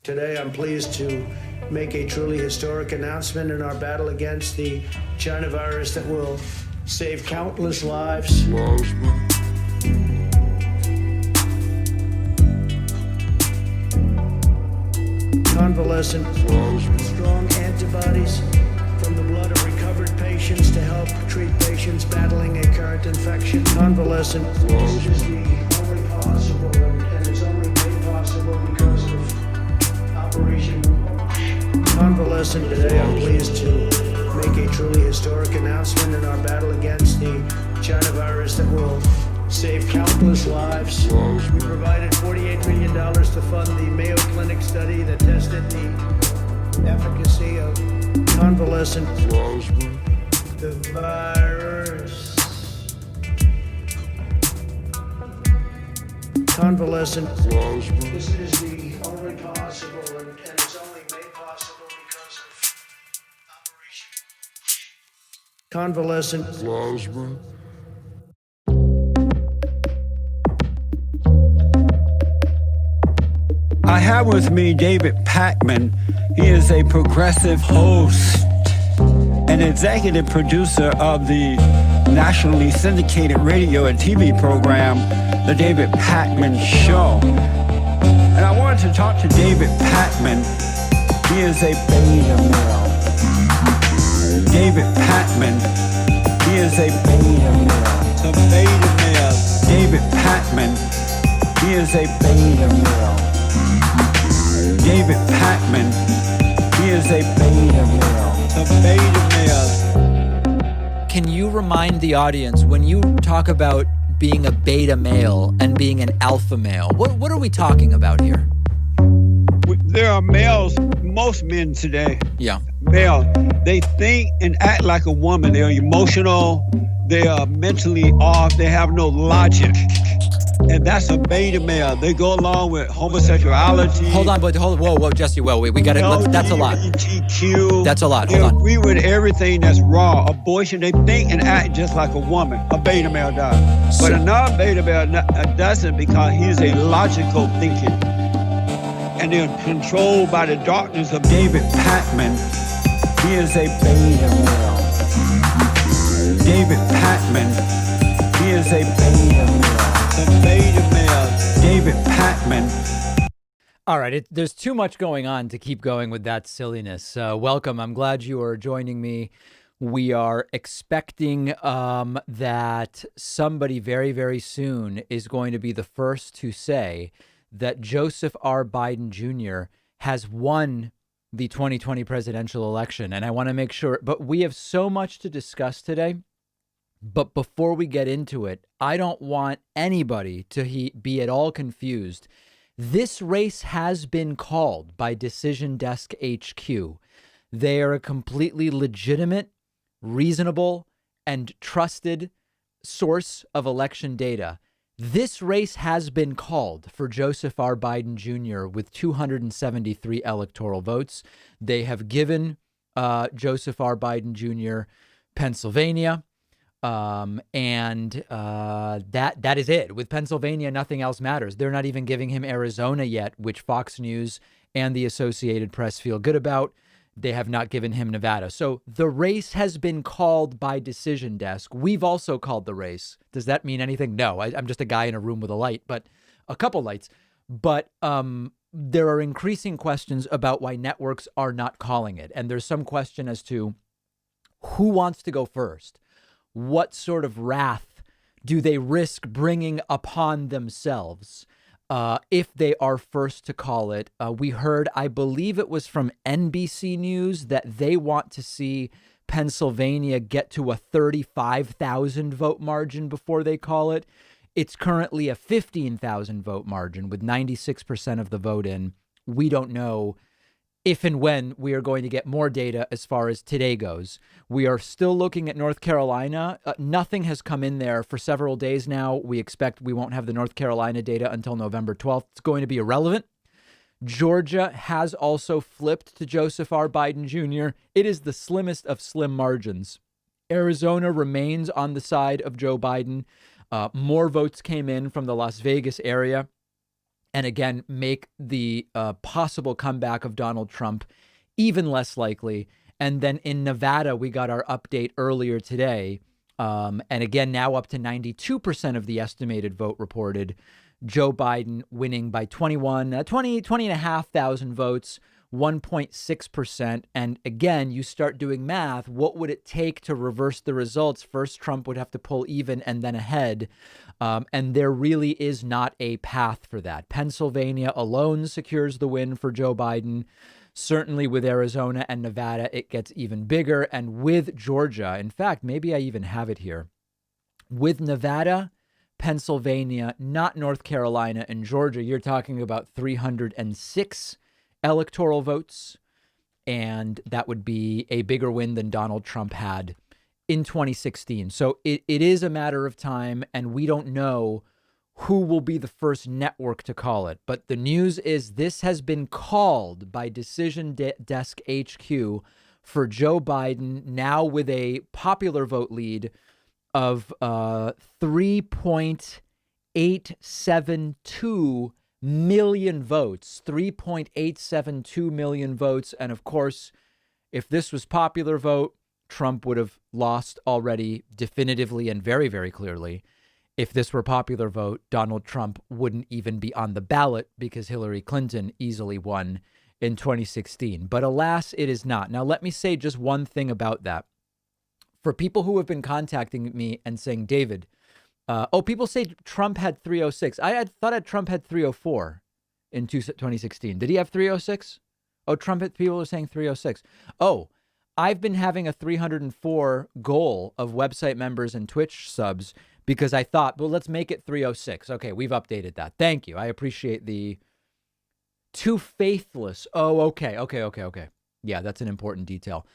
Today, I'm pleased to make a truly historic announcement in our battle against the China virus that will save countless lives. Convalescent, strong antibodies from the blood of recovered patients to help treat patients battling a current infection. Convalescent, this is the only possible, and it's only made possible because of Operation Convalescent. Today, I'm pleased to make a truly historic announcement in our battle against the China virus that will save countless lives. We provided $48 million to fund the Mayo Clinic study that tested the efficacy of convalescent the virus. Convalescent. This is the only possible, and it's only made possible because of Operation Convalescent. I have with me David Pakman. He is a progressive host and executive producer of the nationally syndicated radio and TV program, The David Pakman Show. And I wanted to talk to David Pakman. He is a beta male. David Pakman. He is a beta male. The beta male. David Pakman. He is a beta male. David Pakman, he is a beta male. The beta male. Can you remind the audience, when you talk about being a beta male and being an alpha male, what are we talking about here? There are males, most men today. Yeah. Male, they think and act like a woman. They are emotional. They are mentally off. They have no logic. And that's a beta male. They go along with homosexuality. Hold on, whoa, Jesse, we gotta, that's a lot. LGBTQ. That's a lot, They hold on. agree with everything that's wrong. Abortion, they think and act just like a woman. A beta male does. But a non-beta male doesn't, because he's a logical thinking. And they're controlled by the darkness of David Pakman. He is a beta male. David Pakman. He is a beta male. The beta male. David Pakman. All right, there's too much going on to keep going with that silliness. Welcome. I'm glad you are joining me. We are expecting that somebody very, very soon is going to be the first to say that Joseph R. Biden Jr. has won the 2020 presidential election. And I want to make sure, but we have so much to discuss today. But before we get into it, I don't want anybody to be at all confused. This race has been called by Decision Desk HQ. They are a completely legitimate, reasonable, and trusted source of election data. This race has been called for Joseph R. Biden Jr. with 273 electoral votes. They have given Joseph R. Biden Jr. Pennsylvania. That is it. With Pennsylvania, nothing else matters. They're not even giving him Arizona yet, which Fox News and the Associated Press feel good about. They have not given him Nevada. So the race has been called by Decision Desk. We've also called the race. Does that mean anything? No, I'm just a guy in a room with a light, but a couple lights. But there are increasing questions about why networks are not calling it. And there's some question as to who wants to go first. What sort of wrath do they risk bringing upon themselves if they are first to call it? We heard, I believe it was from NBC News, that they want to see Pennsylvania get to a 35,000 vote margin before they call it. It's currently a 15,000 vote margin with 96% of the vote in. We don't know if and when we are going to get more data as far as today goes. We are still looking at North Carolina. Nothing has come in there for several days now. We expect we won't have the North Carolina data until November 12th. It's going to be irrelevant. Georgia has also flipped to Joseph R. Biden Jr. It is the slimmest of slim margins. Arizona remains on the side of Joe Biden. More votes came in from the Las Vegas area. and again, make the possible comeback of Donald Trump even less likely. And then in Nevada, we got our update earlier today. And again, now up to 92% of the estimated vote reported. Joe Biden winning by 20 and a half thousand votes, 1.6%. And again, you start doing math. What would it take to reverse the results? First, Trump would have to pull even and then ahead. And there really is not a path for that. Pennsylvania alone secures the win for Joe Biden. Certainly with Arizona and Nevada, it gets even bigger. And with Georgia, in fact, maybe I even have it here. With Nevada, Pennsylvania, not North Carolina and Georgia, you're talking about 306 electoral votes. And that would be a bigger win than Donald Trump had in 2016. So it is a matter of time, and we don't know who will be the first network to call it. But the news is this has been called by Decision Desk HQ for Joe Biden, now with a popular vote lead of 3.872 million votes, 3.872 million votes. And of course, if this was popular vote, Trump would have lost already definitively and very, very clearly. If this were popular vote, Donald Trump wouldn't even be on the ballot because Hillary Clinton easily won in 2016. But alas, it is not. Now, let me say just one thing about that. For people who have been contacting me and saying, David, people say Trump had 306. I thought Trump had 304 in 2016. Did he have 306? Oh, people are saying 306. Oh, I've been having a 304 goal of website members and Twitch subs because I thought, well, let's make it 306. Okay, we've updated that. Thank you. I appreciate the too faithless. Oh, okay. Yeah, that's an important detail.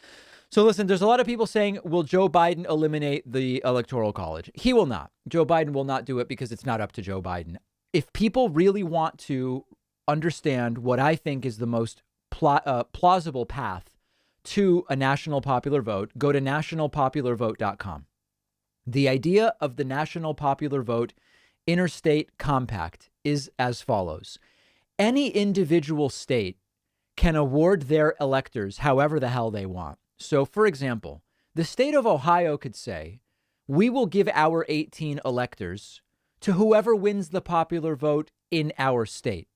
So listen, there's a lot of people saying, will Joe Biden eliminate the Electoral College? He will not. Joe Biden will not do it because it's not up to Joe Biden. If people really want to understand what I think is the most plausible path to a national popular vote, go to nationalpopularvote.com. The idea of the National Popular Vote Interstate Compact is as follows. Any individual state can award their electors however the hell they want. So, for example, the state of Ohio could say, we will give our 18 electors to whoever wins the popular vote in our state.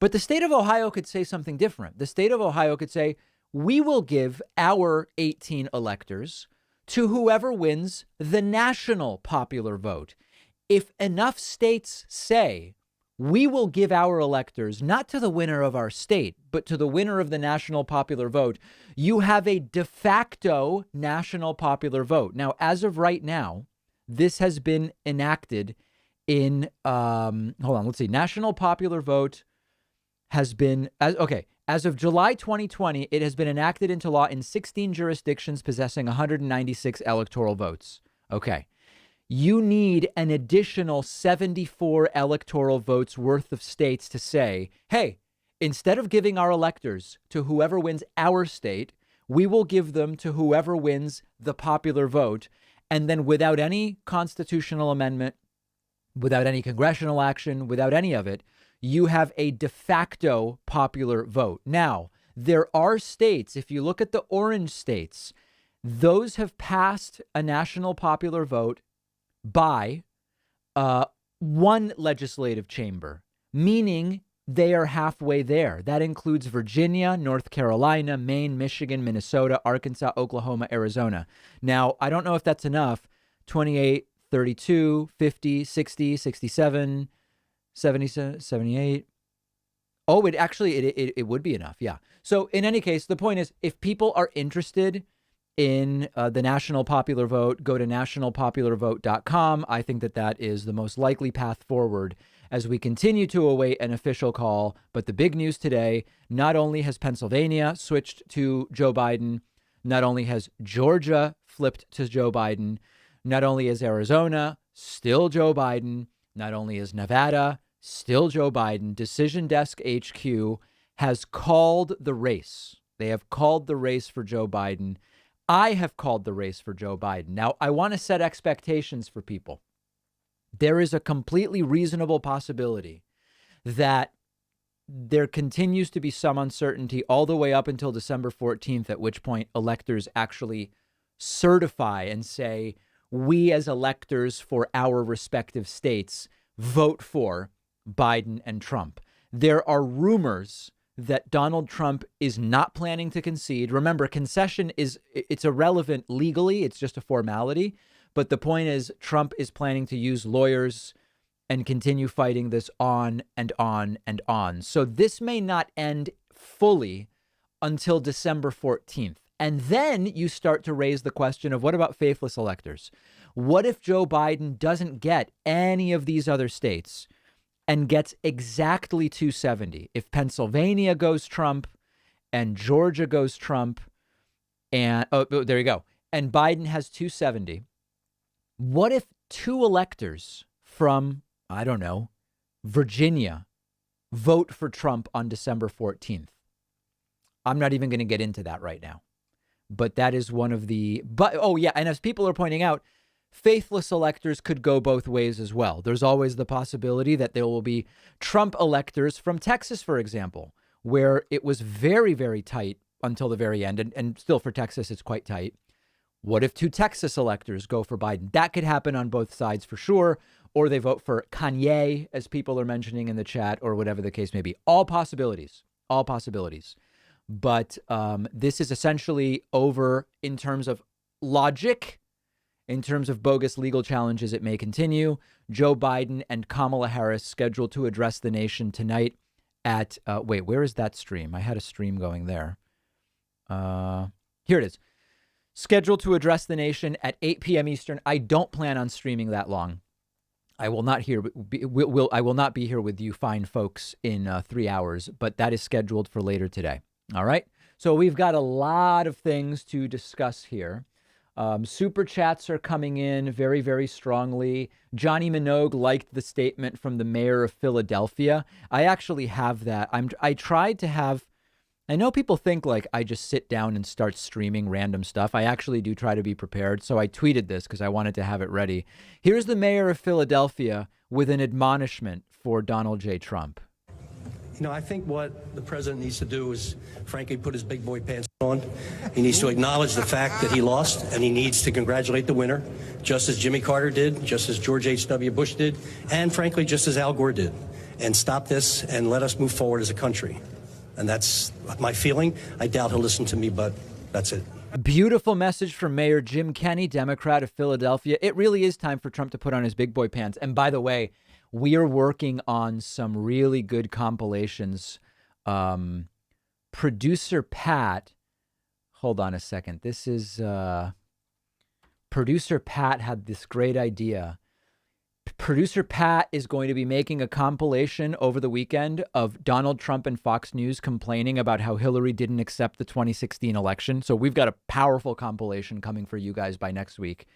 But the state of Ohio could say something different. The state of Ohio could say, we will give our 18 electors to whoever wins the national popular vote. If enough states say, we will give our electors not to the winner of our state, but to the winner of the national popular vote, you have a de facto national popular vote. Now, as of right now, this has been enacted in, national popular vote has been, as of July 2020, it has been enacted into law in 16 jurisdictions possessing 196 electoral votes. Okay. You need an additional 74 electoral votes worth of states to say, hey, instead of giving our electors to whoever wins our state, we will give them to whoever wins the popular vote. And then without any constitutional amendment, without any congressional action, without any of it, you have a de facto popular vote. Now, there are states, if you look at the orange states, those have passed a national popular vote by one legislative chamber, meaning they are halfway there. That includes Virginia, North Carolina, Maine, Michigan, Minnesota, Arkansas, Oklahoma, Arizona. Now, I don't know if that's enough. 28, 32, 50, 60, 67, 77, 78. Oh, it would be enough. Yeah. So in any case, the point is, if people are interested in the national popular vote, go to nationalpopularvote.com. I think that is the most likely path forward as we continue to await an official call. But the big news today, not only has Pennsylvania switched to Joe Biden, not only has Georgia flipped to Joe Biden, not only is Arizona still Joe Biden, not only is Nevada still Joe Biden, Decision Desk HQ has called the race. They have called the race for Joe Biden. I have called the race for Joe Biden. Now, I want to set expectations for people. There is a completely reasonable possibility that there continues to be some uncertainty all the way up until December 14th, at which point electors actually certify and say, we as electors for our respective states vote for Biden and Trump. There are rumors that Donald Trump is not planning to concede. Remember, concession it's irrelevant legally. It's just a formality. But the point is, Trump is planning to use lawyers and continue fighting this on and on and on. So this may not end fully until December 14th. And then you start to raise the question of, what about faithless electors? What if Joe Biden doesn't get any of these other states and gets exactly 270? If Pennsylvania goes Trump and Georgia goes Trump and, there you go, and Biden has 270, what if two electors from, I don't know, Virginia vote for Trump on December 14th? I'm not even going to get into that right now. But that is one of the, and as people are pointing out, faithless electors could go both ways as well. There's always the possibility that there will be Trump electors from Texas, for example, where it was very, very tight until the very end. And still for Texas, it's quite tight. What if two Texas electors go for Biden? That could happen on both sides for sure. Or they vote for Kanye, as people are mentioning in the chat, or whatever the case may be. All possibilities. All possibilities. But this is essentially over in terms of logic. In terms of bogus legal challenges, it may continue. Joe Biden and Kamala Harris scheduled to address the nation tonight at, where is that stream? I had a stream going there. Here it is. Scheduled to address the nation at 8 p.m. Eastern. I don't plan on streaming that long. I will not I will not be here with you fine folks in 3 hours, but that is scheduled for later today. All right. So we've got a lot of things to discuss here. Super chats are coming in very, very strongly. Johnny Minogue liked the statement from the mayor of Philadelphia. I actually have that. I tried to have, I know people think like I just sit down and start streaming random stuff. I actually do try to be prepared. So I tweeted this because I wanted to have it ready. Here's the mayor of Philadelphia with an admonishment for Donald J. Trump. You know, I think what the president needs to do is, frankly, put his big boy pants on. He needs to acknowledge the fact that he lost, and he needs to congratulate the winner, just as Jimmy Carter did, just as George H.W. Bush did, and frankly, just as Al Gore did. And stop this and let us move forward as a country. And that's my feeling. I doubt he'll listen to me, but that's it. Beautiful message from Mayor Jim Kenney, Democrat of Philadelphia. It really is time for Trump to put on his big boy pants. And by the way, we are working on some really good compilations. Producer Pat, hold on a second. This is Producer Pat had this great idea. Producer Pat is going to be making a compilation over the weekend of Donald Trump and Fox News complaining about how Hillary didn't accept the 2016 election. So we've got a powerful compilation coming for you guys by next week.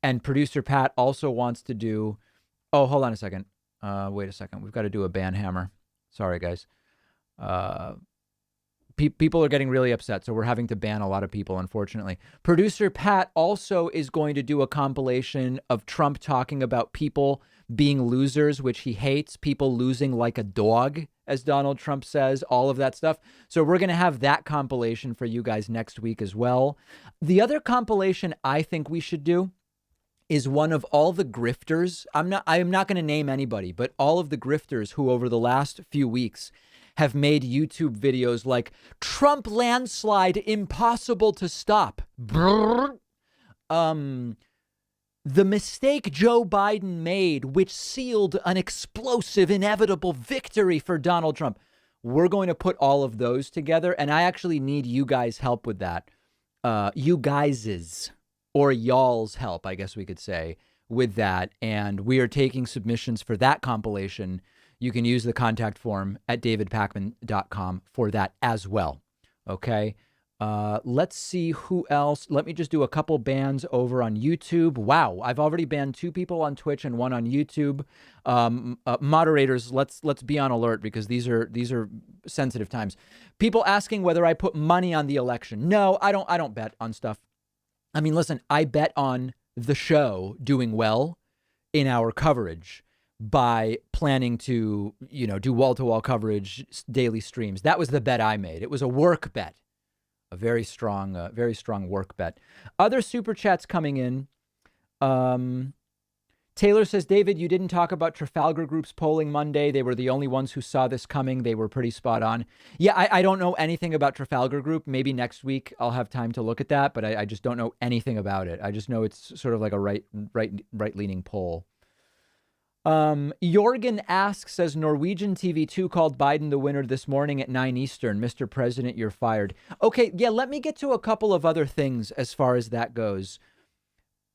And Producer Pat also wants to do, oh, hold on a second. Wait a second. We've got to do a ban hammer. Sorry, guys. People are getting really upset, so we're having to ban a lot of people, unfortunately. Producer Pat also is going to do a compilation of Trump talking about people being losers, which he hates, people losing like a dog, as Donald Trump says, all of that stuff. So we're going to have that compilation for you guys next week as well. The other compilation I think we should do is one of all the grifters. I am not going to name anybody, but all of the grifters who over the last few weeks have made YouTube videos like Trump landslide impossible to stop. The mistake Joe Biden made, which sealed an explosive, inevitable victory for Donald Trump. We're going to put all of those together, and I actually need you guys' help with that. You guys's or y'all's help, I guess we could say, with that. And we are taking submissions for that compilation. You can use the contact form at davidpakman.com for that as well. Okay. Let's see who else. Let me just do a couple bans over on YouTube. Wow. I've already banned 2 people on Twitch and 1 on YouTube. Moderators, let's be on alert because these are sensitive times. People asking whether I put money on the election. No, I don't bet on stuff. I mean, listen, I bet on the show doing well in our coverage. by planning to, do wall-to-wall coverage, daily streams. That was the bet I made. It was a work bet, a very strong work bet. Other super chats coming in. Taylor says, David, you didn't talk about Trafalgar Group's polling Monday. They were the only ones who saw this coming. They were pretty spot on. Yeah, I don't know anything about Trafalgar Group. Maybe next week I'll have time to look at that, but I just don't know anything about it. I just know it's sort of like a right-leaning poll. Jorgen asks, says Norwegian TV2 called Biden the winner this morning at 9 Eastern. Mr. President, you're fired. Okay, yeah, let me get to a couple of other things as far as that goes.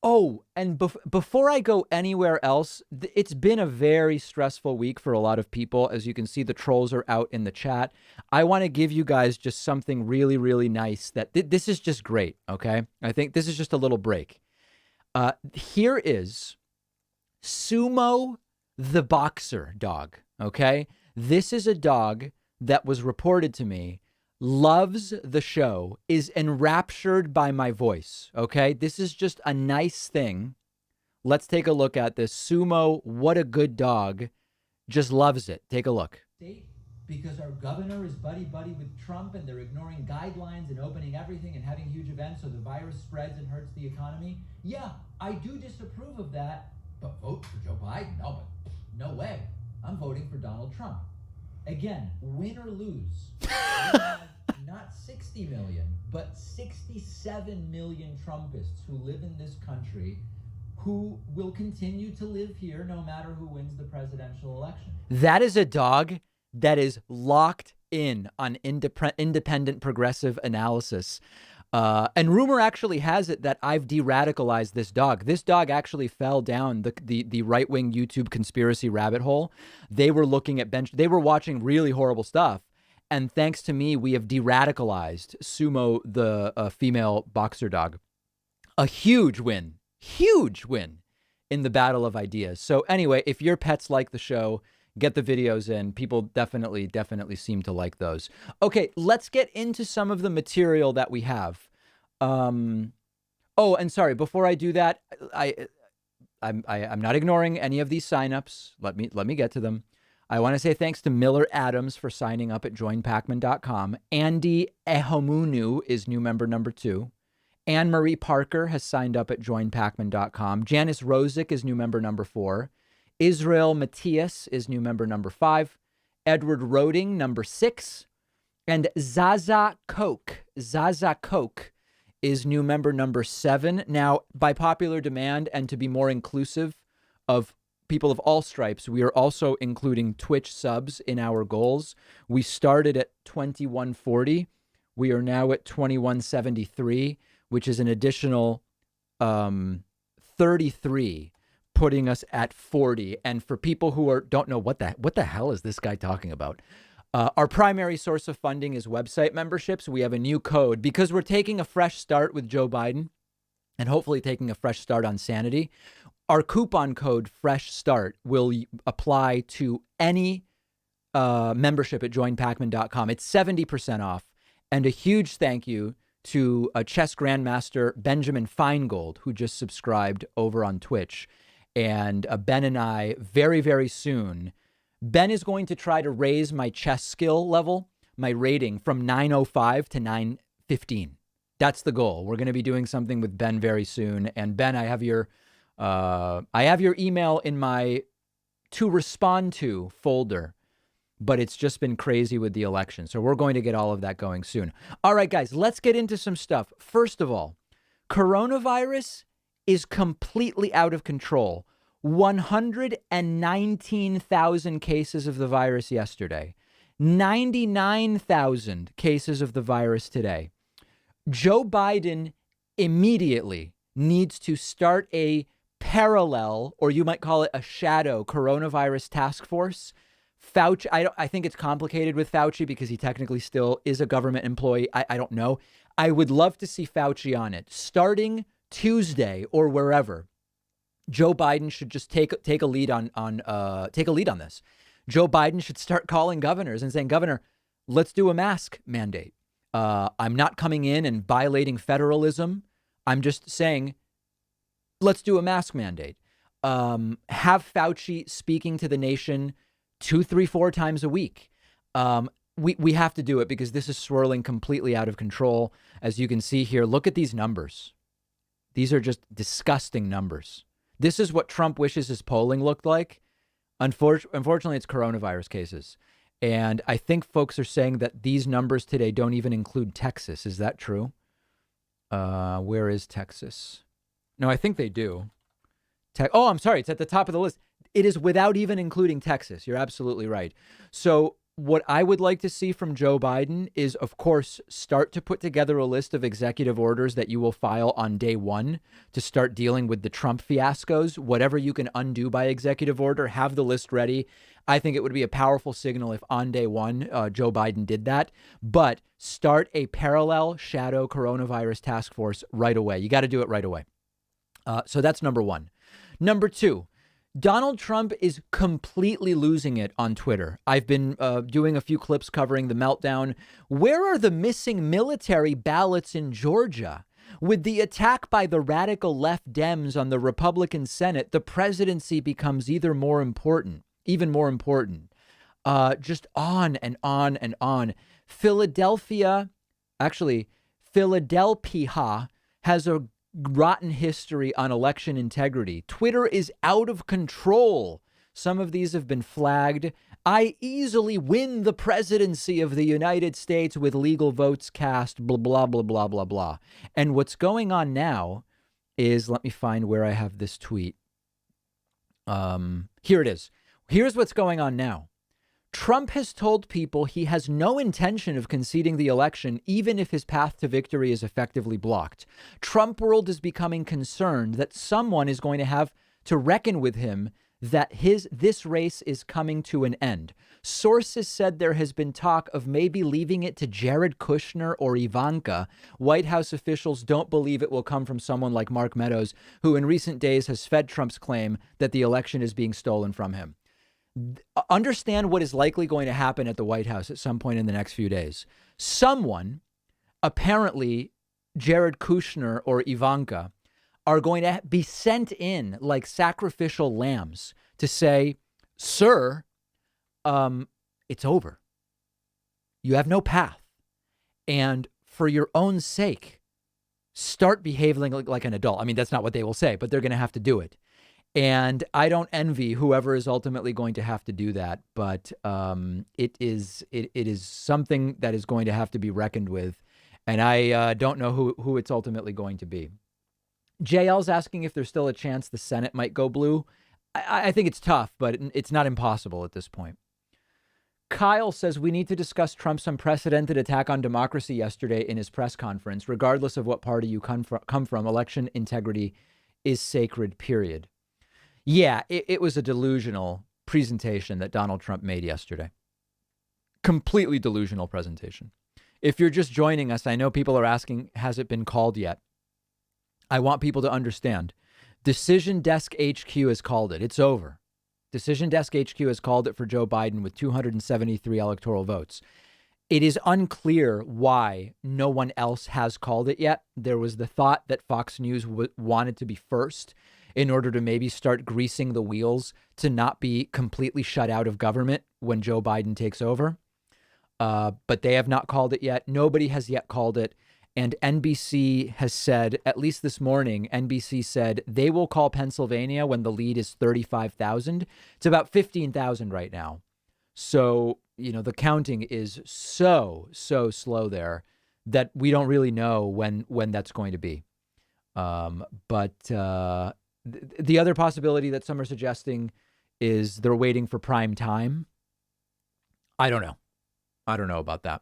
Oh, and before I go anywhere else, it's been a very stressful week for a lot of people. As you can see, the trolls are out in the chat. I want to give you guys just something really, really nice that this is just great, okay? I think this is just a little break. Here is Sumo the boxer dog, okay? This is a dog that was reported to me, loves the show, is enraptured by my voice, okay? This is just a nice thing. Let's take a look at this. Sumo, what a good dog, just loves it. Take a look. Because our governor is buddy-buddy with Trump and they're ignoring guidelines and opening everything and having huge events so the virus spreads and hurts the economy. Yeah, I do disapprove of that, but vote for Joe Biden? No, but no way. I'm voting for Donald Trump. Again, win or lose. We have not 60 million, but 67 million Trumpists who live in this country who will continue to live here no matter who wins the presidential election. That is a dog that is locked in on independent progressive analysis. And rumor actually has it that I've de-radicalized this dog. This dog actually fell down the right-wing YouTube conspiracy rabbit hole. They were looking at they were watching really horrible stuff. And thanks to me, we have de-radicalized Sumo, the female boxer dog. A huge win in the battle of ideas. So anyway, if your pets like the show, get the videos in. People definitely seem to like those. Okay, let's get into some of the material that we have. Oh, and sorry, before I do that, I'm not ignoring any of these signups. Let me get to them. I want to say thanks to Miller Adams for signing up at joinpacman.com. Andy Ehomunu is new member number 2. Anne-Marie Parker has signed up at joinpacman.com. Janice Rosick is new member number 4. Israel Matthias is new member number 5. Edward Roding, number 6. And Zaza Koch is new member number 7. Now, by popular demand and to be more inclusive of people of all stripes, we are also including Twitch subs in our goals. We started at 2140. We are now at 2173, which is an additional 33. Putting us at 40. And for people who don't know what the hell is this guy talking about? Our primary source of funding is website memberships. We have a new code because we're taking a fresh start with Joe Biden and hopefully taking a fresh start on sanity. Our coupon code Fresh Start will apply to any membership at joinpacman.com. It's 70% off. And a huge thank you to a chess grandmaster, Benjamin Feingold, who just subscribed over on Twitch. And Ben and I, very, very soon, Ben is going to try to raise my chess skill level, my rating, from 905 to 915. That's the goal. We're going to be doing something with Ben very soon. And Ben, I have your email in my to respond to folder, but it's just been crazy with the election. So we're going to get all of that going soon. All right, guys, let's get into some stuff. First of all, coronavirus is completely out of control. 119,000 cases of the virus yesterday. 99,000 cases of the virus today. Joe Biden immediately needs to start a parallel, or you might call it a shadow, coronavirus task force. Fauci, I think it's complicated with Fauci because he technically still is a government employee. I don't know. I would love to see Fauci on it. Starting Tuesday or wherever, Joe Biden should just take a lead on this. Joe Biden should start calling governors and saying, Governor, let's do a mask mandate. I'm not coming in and violating federalism. I'm just saying, let's do a mask mandate. have Fauci speaking to the nation 2, 3, 4 times a week. We have to do it because this is swirling completely out of control. As you can see here, look at these numbers. These are just disgusting numbers. This is what Trump wishes his polling looked like. Unfortunately, it's coronavirus cases. And I think folks are saying that these numbers today don't even include Texas. Is that true? Where is Texas? No, I think they do. Oh, I'm sorry. It's at the top of the list. It is without even including Texas. You're absolutely right. So what I would like to see from Joe Biden is, of course, start to put together a list of executive orders that you will file on day one to start dealing with the Trump fiascos. Whatever you can undo by executive order, have the list ready. I think it would be a powerful signal if on day one, Joe Biden did that. But start a parallel shadow coronavirus task force right away. You got to do it right away. So that's number one. Number two, Donald Trump is completely losing it on Twitter. I've been doing a few clips covering the meltdown. Where are the missing military ballots in Georgia? With the attack by the radical left Dems on the Republican Senate, the presidency becomes even more important. Just on and on and on. Philadelphia has a rotten history on election integrity. Twitter is out of control. Some of these have been flagged. I easily win the presidency of the United States with legal votes cast, blah, blah, blah, blah, blah, blah. And what's going on now is, let me find where I have this tweet. Here it is. Here's what's going on now. Trump has told people he has no intention of conceding the election, even if his path to victory is effectively blocked. Trump world is becoming concerned that someone is going to have to reckon with him, that this race is coming to an end. Sources said there has been talk of maybe leaving it to Jared Kushner or Ivanka. White House officials don't believe it will come from someone like Mark Meadows, who in recent days has fed Trump's claim that the election is being stolen from him. Understand what is likely going to happen at the White House at some point in the next few days. Someone, apparently Jared Kushner or Ivanka, are going to be sent in like sacrificial lambs to say, sir, it's over. You have no path. And for your own sake, start behaving like an adult. I mean, that's not what they will say, but they're going to have to do it. And I don't envy whoever is ultimately going to have to do that. But it is something that is going to have to be reckoned with. And I don't know who it's ultimately going to be. JL's asking if there's still a chance the Senate might go blue. I think it's tough, but it's not impossible at this point. Kyle says we need to discuss Trump's unprecedented attack on democracy yesterday in his press conference. Regardless of what party you come from, election integrity is sacred, period. Yeah, it was a delusional presentation that Donald Trump made yesterday. Completely delusional presentation. If you're just joining us, I know people are asking, has it been called yet? I want people to understand. Decision Desk HQ has called it. It's over. Decision Desk HQ has called it for Joe Biden with 273 electoral votes. It is unclear why no one else has called it yet. There was the thought that Fox News wanted to be first in order to maybe start greasing the wheels to not be completely shut out of government when Joe Biden takes over. But they have not called it yet. Nobody has yet called it. And NBC has said, at least this morning, NBC said they will call Pennsylvania when the lead is 35,000. It's about 15,000 right now. So, the counting is so slow there that we don't really know when that's going to be. But the other possibility that some are suggesting is they're waiting for prime time. I don't know about that.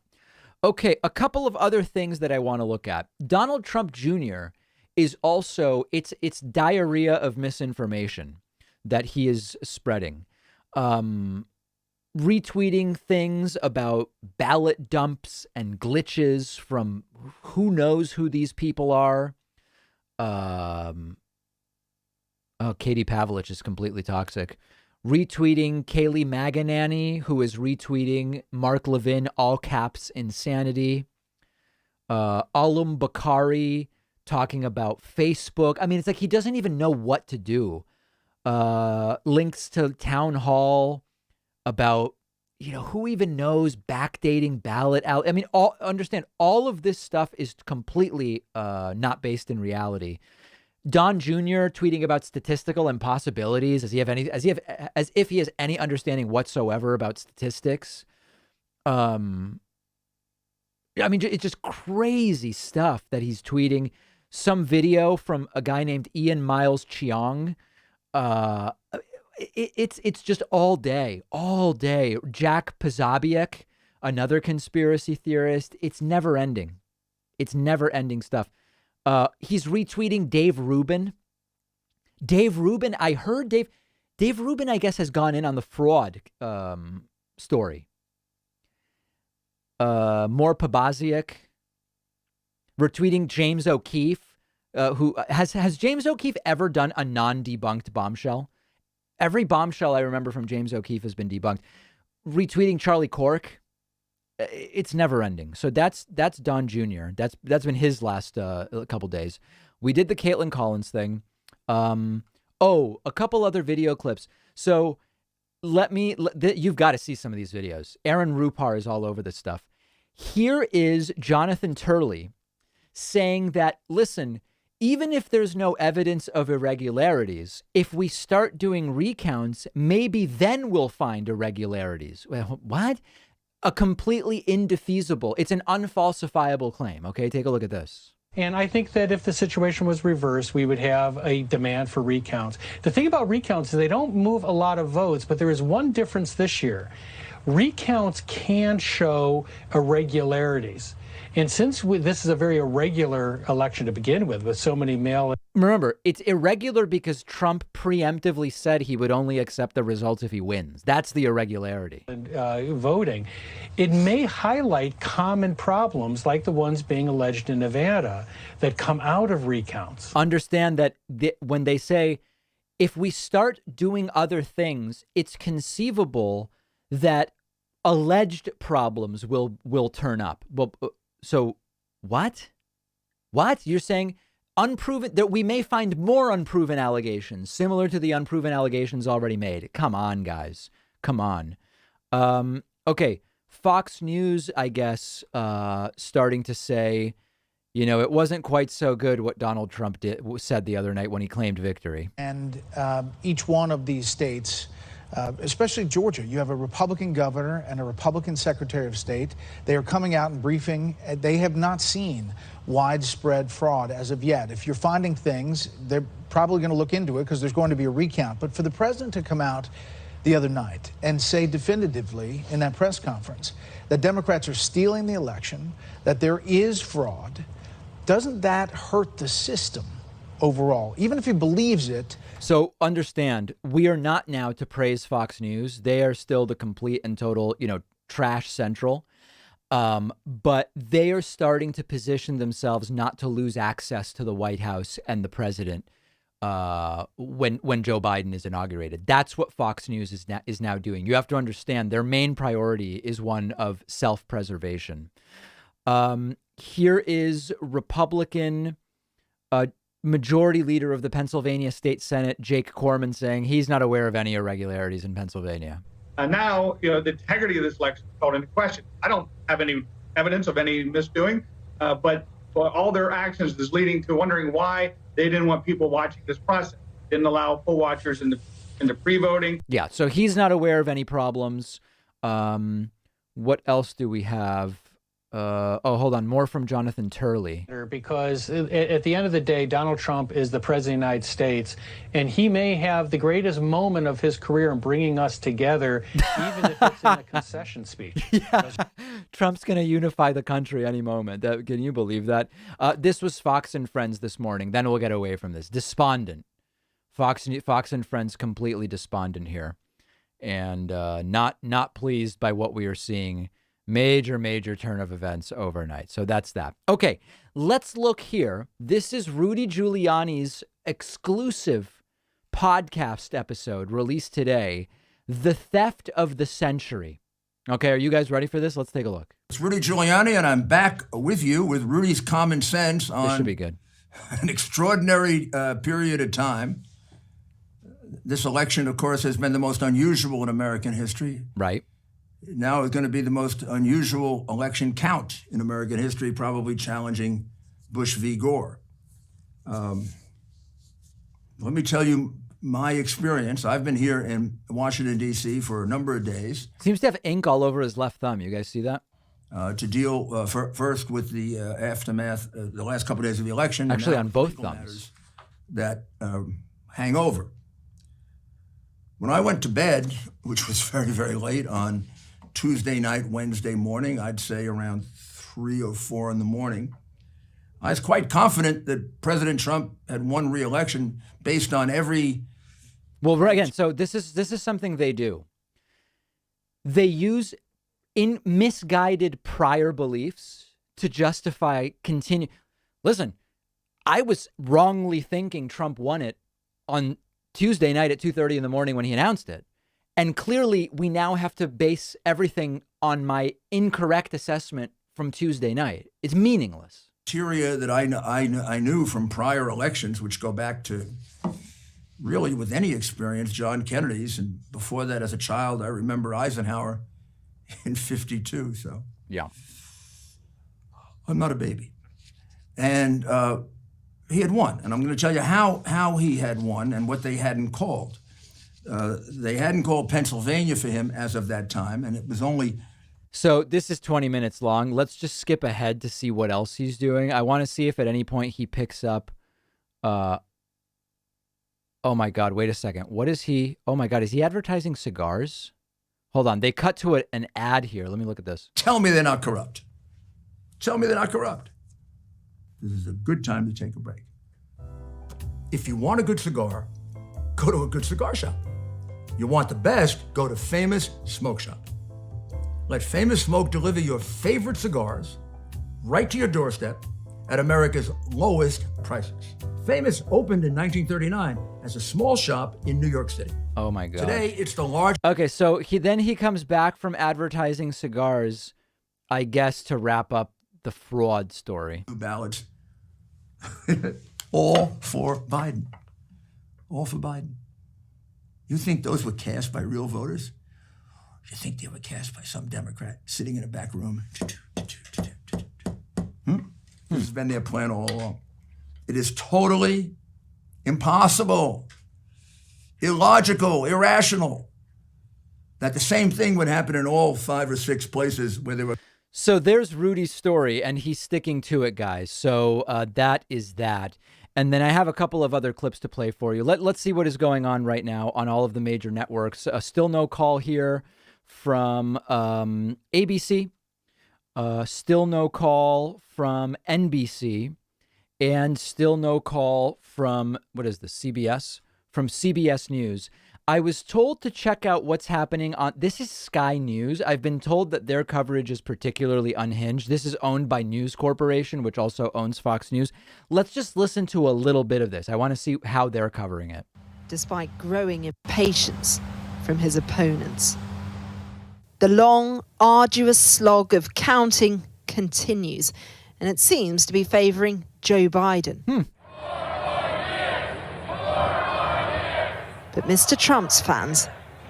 Okay, a couple of other things that I want to look at. Donald Trump Jr. is also, it's diarrhea of misinformation that he is spreading. Retweeting things about ballot dumps and glitches from who knows who these people are. Katie Pavlich is completely toxic. Retweeting Kayleigh Maganani, who is retweeting Mark Levin, all caps insanity. Alum Bakari talking about Facebook. I mean, it's like he doesn't even know what to do links to town hall about, who even knows backdating ballot out. I mean, understand all of this stuff is completely not based in reality. Don Jr. tweeting about statistical impossibilities as if he has any understanding whatsoever about statistics. I mean, it's just crazy stuff that he's tweeting. Some video from a guy named Ian Miles Cheong. It's just all day. Jack Posobiec, another conspiracy theorist. It's never ending. It's never ending stuff. He's retweeting Dave Rubin. I heard Dave Rubin, I guess, has gone in on the fraud story. More Posobiec retweeting James O'Keefe, who has James O'Keefe ever done a non-debunked bombshell? Every bombshell I remember from James O'Keefe has been debunked. Retweeting Charlie Cork. It's never ending. So that's Don Jr. That's been his last couple days. We did the Caitlin Collins thing. A couple other video clips. So you've got to see some of these videos. Aaron Rupar is all over this stuff. Here is Jonathan Turley saying that, listen, even if there's no evidence of irregularities, if we start doing recounts, maybe then we'll find irregularities. Well, what? A completely indefeasible, it's an unfalsifiable claim. Okay, take a look at this. And I think that if the situation was reversed, we would have a demand for recounts. The thing about recounts is they don't move a lot of votes, but there is one difference this year. Recounts can show irregularities. And since this is a very irregular election to begin with so many mail. Remember, it's irregular because Trump preemptively said he would only accept the results if he wins. That's the irregularity. Voting. It may highlight common problems like the ones being alleged in Nevada that come out of recounts. Understand that when they say, if we start doing other things, it's conceivable that alleged problems will turn up. Well, so what? You're saying unproven, that we may find more unproven allegations similar to the unproven allegations already made. Come on, guys. Come on. Okay. Fox News, I guess, starting to say, it wasn't quite so good what Donald Trump said the other night when he claimed victory. And each one of these states, especially Georgia, you have a Republican governor and a Republican secretary of state. They are coming out and briefing. They have not seen widespread fraud as of yet. If you're finding things, they're probably going to look into it because there's going to be a recount. But for the president to come out the other night and say definitively in that press conference that Democrats are stealing the election, that there is fraud, doesn't that hurt the system overall? Even if he believes it. So understand, we are not now to praise Fox News. They are still the complete and total, trash central. But they are starting to position themselves not to lose access to the White House and the president when Joe Biden is inaugurated. That's what Fox News is now doing. You have to understand their main priority is one of self-preservation. Here is Republican Majority Leader of the Pennsylvania State Senate, Jake Corman, saying he's not aware of any irregularities in Pennsylvania. Now, the integrity of this election is called into question. I don't have any evidence of any misdoing, but all their actions is leading to wondering why they didn't want people watching this process, didn't allow poll watchers in the pre-voting. Yeah, so he's not aware of any problems. What else do we have? Hold on. More from Jonathan Turley. Because at the end of the day, Donald Trump is the president of the United States, and he may have the greatest moment of his career in bringing us together, even if it's in a concession speech. Yeah. Trump's going to unify the country any moment. Can you believe that? This was Fox and Friends this morning. Then we'll get away from this. Despondent. Fox and Friends completely despondent here, and not pleased by what we are seeing. Major turn of events overnight. So that's that. Okay, let's look here. This is Rudy Giuliani's exclusive podcast episode released today, The Theft of the Century. Okay, are you guys ready for this? Let's take a look. It's Rudy Giuliani, and I'm back with you with Rudy's common sense on this should be good. An extraordinary period of time. This election, of course, has been the most unusual in American history. Right. Now it's going to be the most unusual election count in American history, probably challenging Bush v. Gore. Let me tell you my experience. I've been here in Washington, D.C. for a number of days. Seems to have ink all over his left thumb. You guys see that? To deal first with the aftermath, the last couple of days of the election. Actually, and on both legal thumbs. matters that hang over. When I went to bed, which was very, very late on Tuesday night, Wednesday morning, I'd say around 3 or 4 in the morning, I was quite confident that President Trump had won re-election based on every... Well, right, again, so this is something they do. They use in misguided prior beliefs to justify continue. Listen, I was wrongly thinking Trump won it on Tuesday night at 2:30 in the morning when he announced it. And clearly we now have to base everything on my incorrect assessment from Tuesday night. It's meaningless. Criteria that I knew from prior elections, which go back to really with any experience, John Kennedy's, and before that as a child, I remember Eisenhower in 52, so. Yeah. I'm not a baby. And he had won, and I'm gonna tell you how he had won and what they hadn't called. They hadn't called Pennsylvania for him as of that time, and it was only... So this is 20 minutes long. Let's just skip ahead to see what else he's doing. I want to see if at any point he picks up, oh my God, wait a second. What is he? Oh my God, is he advertising cigars? Hold on. They cut to an ad here. Let me look at this. Tell me they're not corrupt. Tell me they're not corrupt. This is a good time to take a break. If you want a good cigar, go to a good cigar shop. You want the best, go to Famous Smoke Shop. Let Famous Smoke deliver your favorite cigars right to your doorstep at America's lowest prices. Famous opened in 1939 as a small shop in New York City. Oh my God. Today, it's the largest. Okay, so he comes back from advertising cigars, I guess, to wrap up the fraud story. Ballots. All for Biden. All for Biden. You think those were cast by real voters? You think they were cast by some Democrat sitting in a back room? This has been their plan all along. It is totally impossible, illogical, irrational that the same thing would happen in all 5 or 6 places where there were. So there's Rudy's story, and he's sticking to it, guys. So that is that. And then I have a couple of other clips to play for you. Let's see what is going on right now on all of the major networks. Still no call here from ABC. Still no call from NBC. And still no call from, what is this, CBS? From CBS News. I was told to check out what's happening on, this is Sky News. I've been told that their coverage is particularly unhinged. This is owned by News Corporation, which also owns Fox News. Let's just listen to a little bit of this. I want to see how they're covering it. Despite growing impatience from his opponents, the long, arduous slog of counting continues, and it seems to be favoring Joe Biden. But Mr. Trump's fans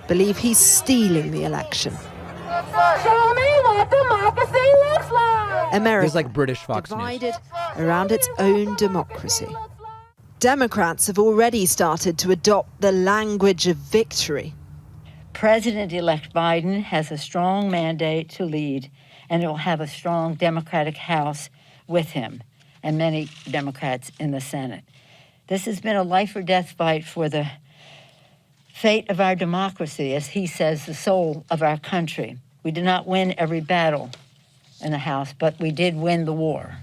believe he's stealing the election. Show me what democracy looks like. America It's like British Fox News. divided around its own democracy. Democrats have already started to adopt the language of victory. President-elect Biden has a strong mandate to lead, and will have a strong Democratic House with him, and many Democrats in the Senate. This has been a life-or-death fight for the fate of our democracy, as he says, the soul of our country. We did not win every battle in the House, but we did win the war.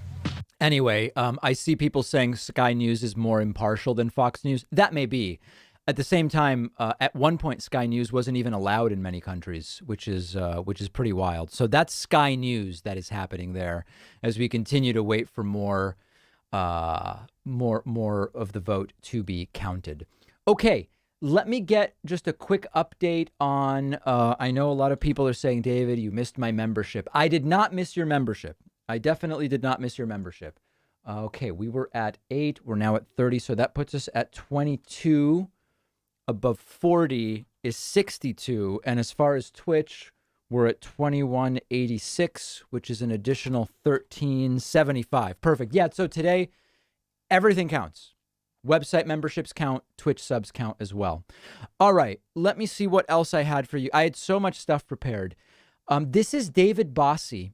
Anyway, I see people saying Sky News is more impartial than Fox News. That may be. At the same time, at one point, Sky News wasn't even allowed in many countries, which is pretty wild. So that's Sky News that is happening there as we continue to wait for more of the vote to be counted. Okay. Let me get just a quick update on, I know a lot of people are saying, David, you missed my membership. I did not miss your membership. I definitely did not miss your membership. Okay, we were at 8. We're now at 30. So that puts us at 22. above 40 is 62. And as far as Twitch, we're at 2186, which is an additional 1375. Perfect. Yeah, so today, everything counts. Website memberships count, Twitch subs count as well. All right, let me see what else I had for you. I had so much stuff prepared. This is David Bossie,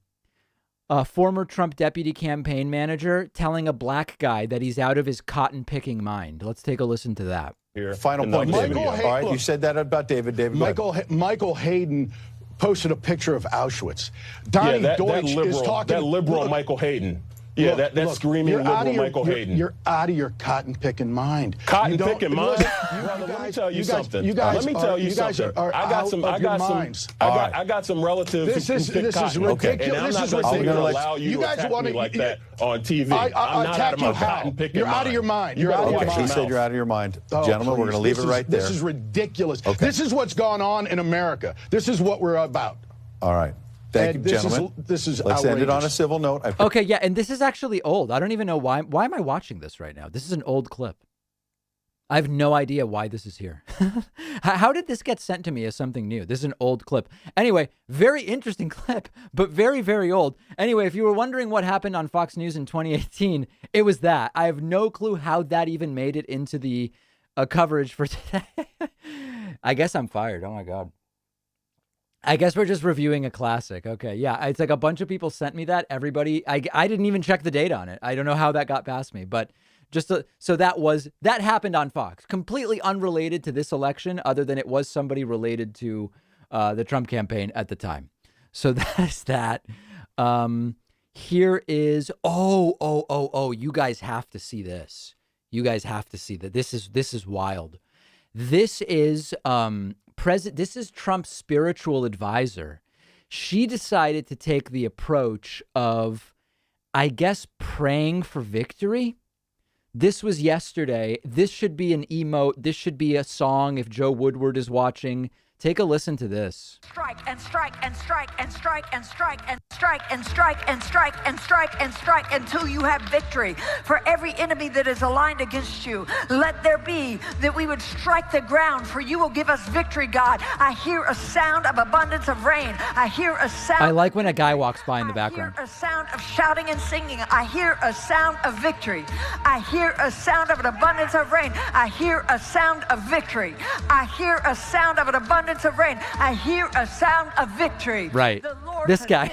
a former Trump deputy campaign manager, telling a black guy that he's out of his cotton-picking mind. Let's take a listen to that. Final point, David. All right, you said that about David. Michael Hayden posted a picture of Auschwitz. Donnie Deutsch is talking. That liberal Michael Hayden. Yeah, that screaming liberal Michael Hayden. You're out of your cotton-picking mind. Cotton-picking mind? Let me tell you something. Let me tell you something. I got some relatives who pick cotton. Okay, and I'm not going to allow you to attack me like that on TV. I'm not out of my cotton-picking mind. You're out of your mind. You're out of your mind. He said you're out of your mind. Gentlemen, we're going to leave it right there. This is ridiculous. This is what's gone on in America. This is what we're about. All right. Thank you, gentlemen. This is Let's outrageous. end it on a civil note. Okay, yeah, and this is actually old. I don't even know why. Why am I watching this right now? This is an old clip. I have no idea why this is here. How did this get sent to me as something new? This is an old clip. Anyway, very interesting clip, but very, very old. Anyway, if you were wondering what happened on Fox News in 2018, it was that. I have no clue how that even made it into the coverage for today. I guess I'm fired. Oh, my God. I guess we're just reviewing a classic. Okay, yeah, it's like a bunch of people sent me that. Everybody, I didn't even check the date on it. I don't know how that got past me, but just so that happened on Fox, completely unrelated to this election, other than it was somebody related to the Trump campaign at the time. So that's that. Here is you guys have to see this. You guys have to see that. This is wild. This is This is Trump's spiritual advisor. She decided to take the approach of, I guess, praying for victory. This was yesterday. This should be an emote. This should be a song if Joe Woodward is watching. Take a listen to this. Strike and strike and strike and strike and strike and strike and strike and strike and strike and strike until you have victory. For every enemy that is aligned against you, let there be that we would strike the ground, for you will give us victory, God. I hear a sound of abundance of rain. I hear a sound. I like when a guy walks by in the background. I hear a sound of shouting and singing. I hear a sound of victory. I hear a sound of an abundance of rain. I hear a sound of victory. I hear a sound of an abundance of rain. I hear a sound of victory. Right. This guy.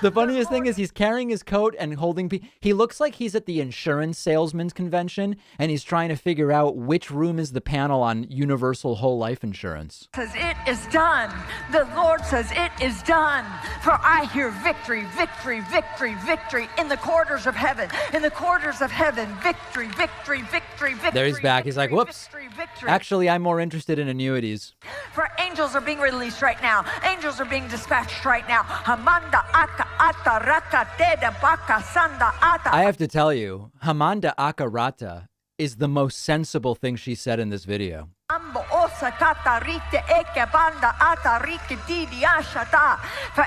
The funniest thing is he's carrying his coat and holding. He looks like he's at the insurance salesman's convention and he's trying to figure out which room is the panel on universal whole life insurance. Says it is done. The Lord says it is done. For I hear victory, victory, victory, victory in the corridors of heaven. In the corridors of heaven, victory, victory, victory, victory. There he's back. He's like, whoops. Victory, victory. Actually, I'm more interested in annuities. For angels are being released right now. Angels are being dispatched right now. I have to tell you, Hamanda Akarata is the most sensible thing she said in this video. For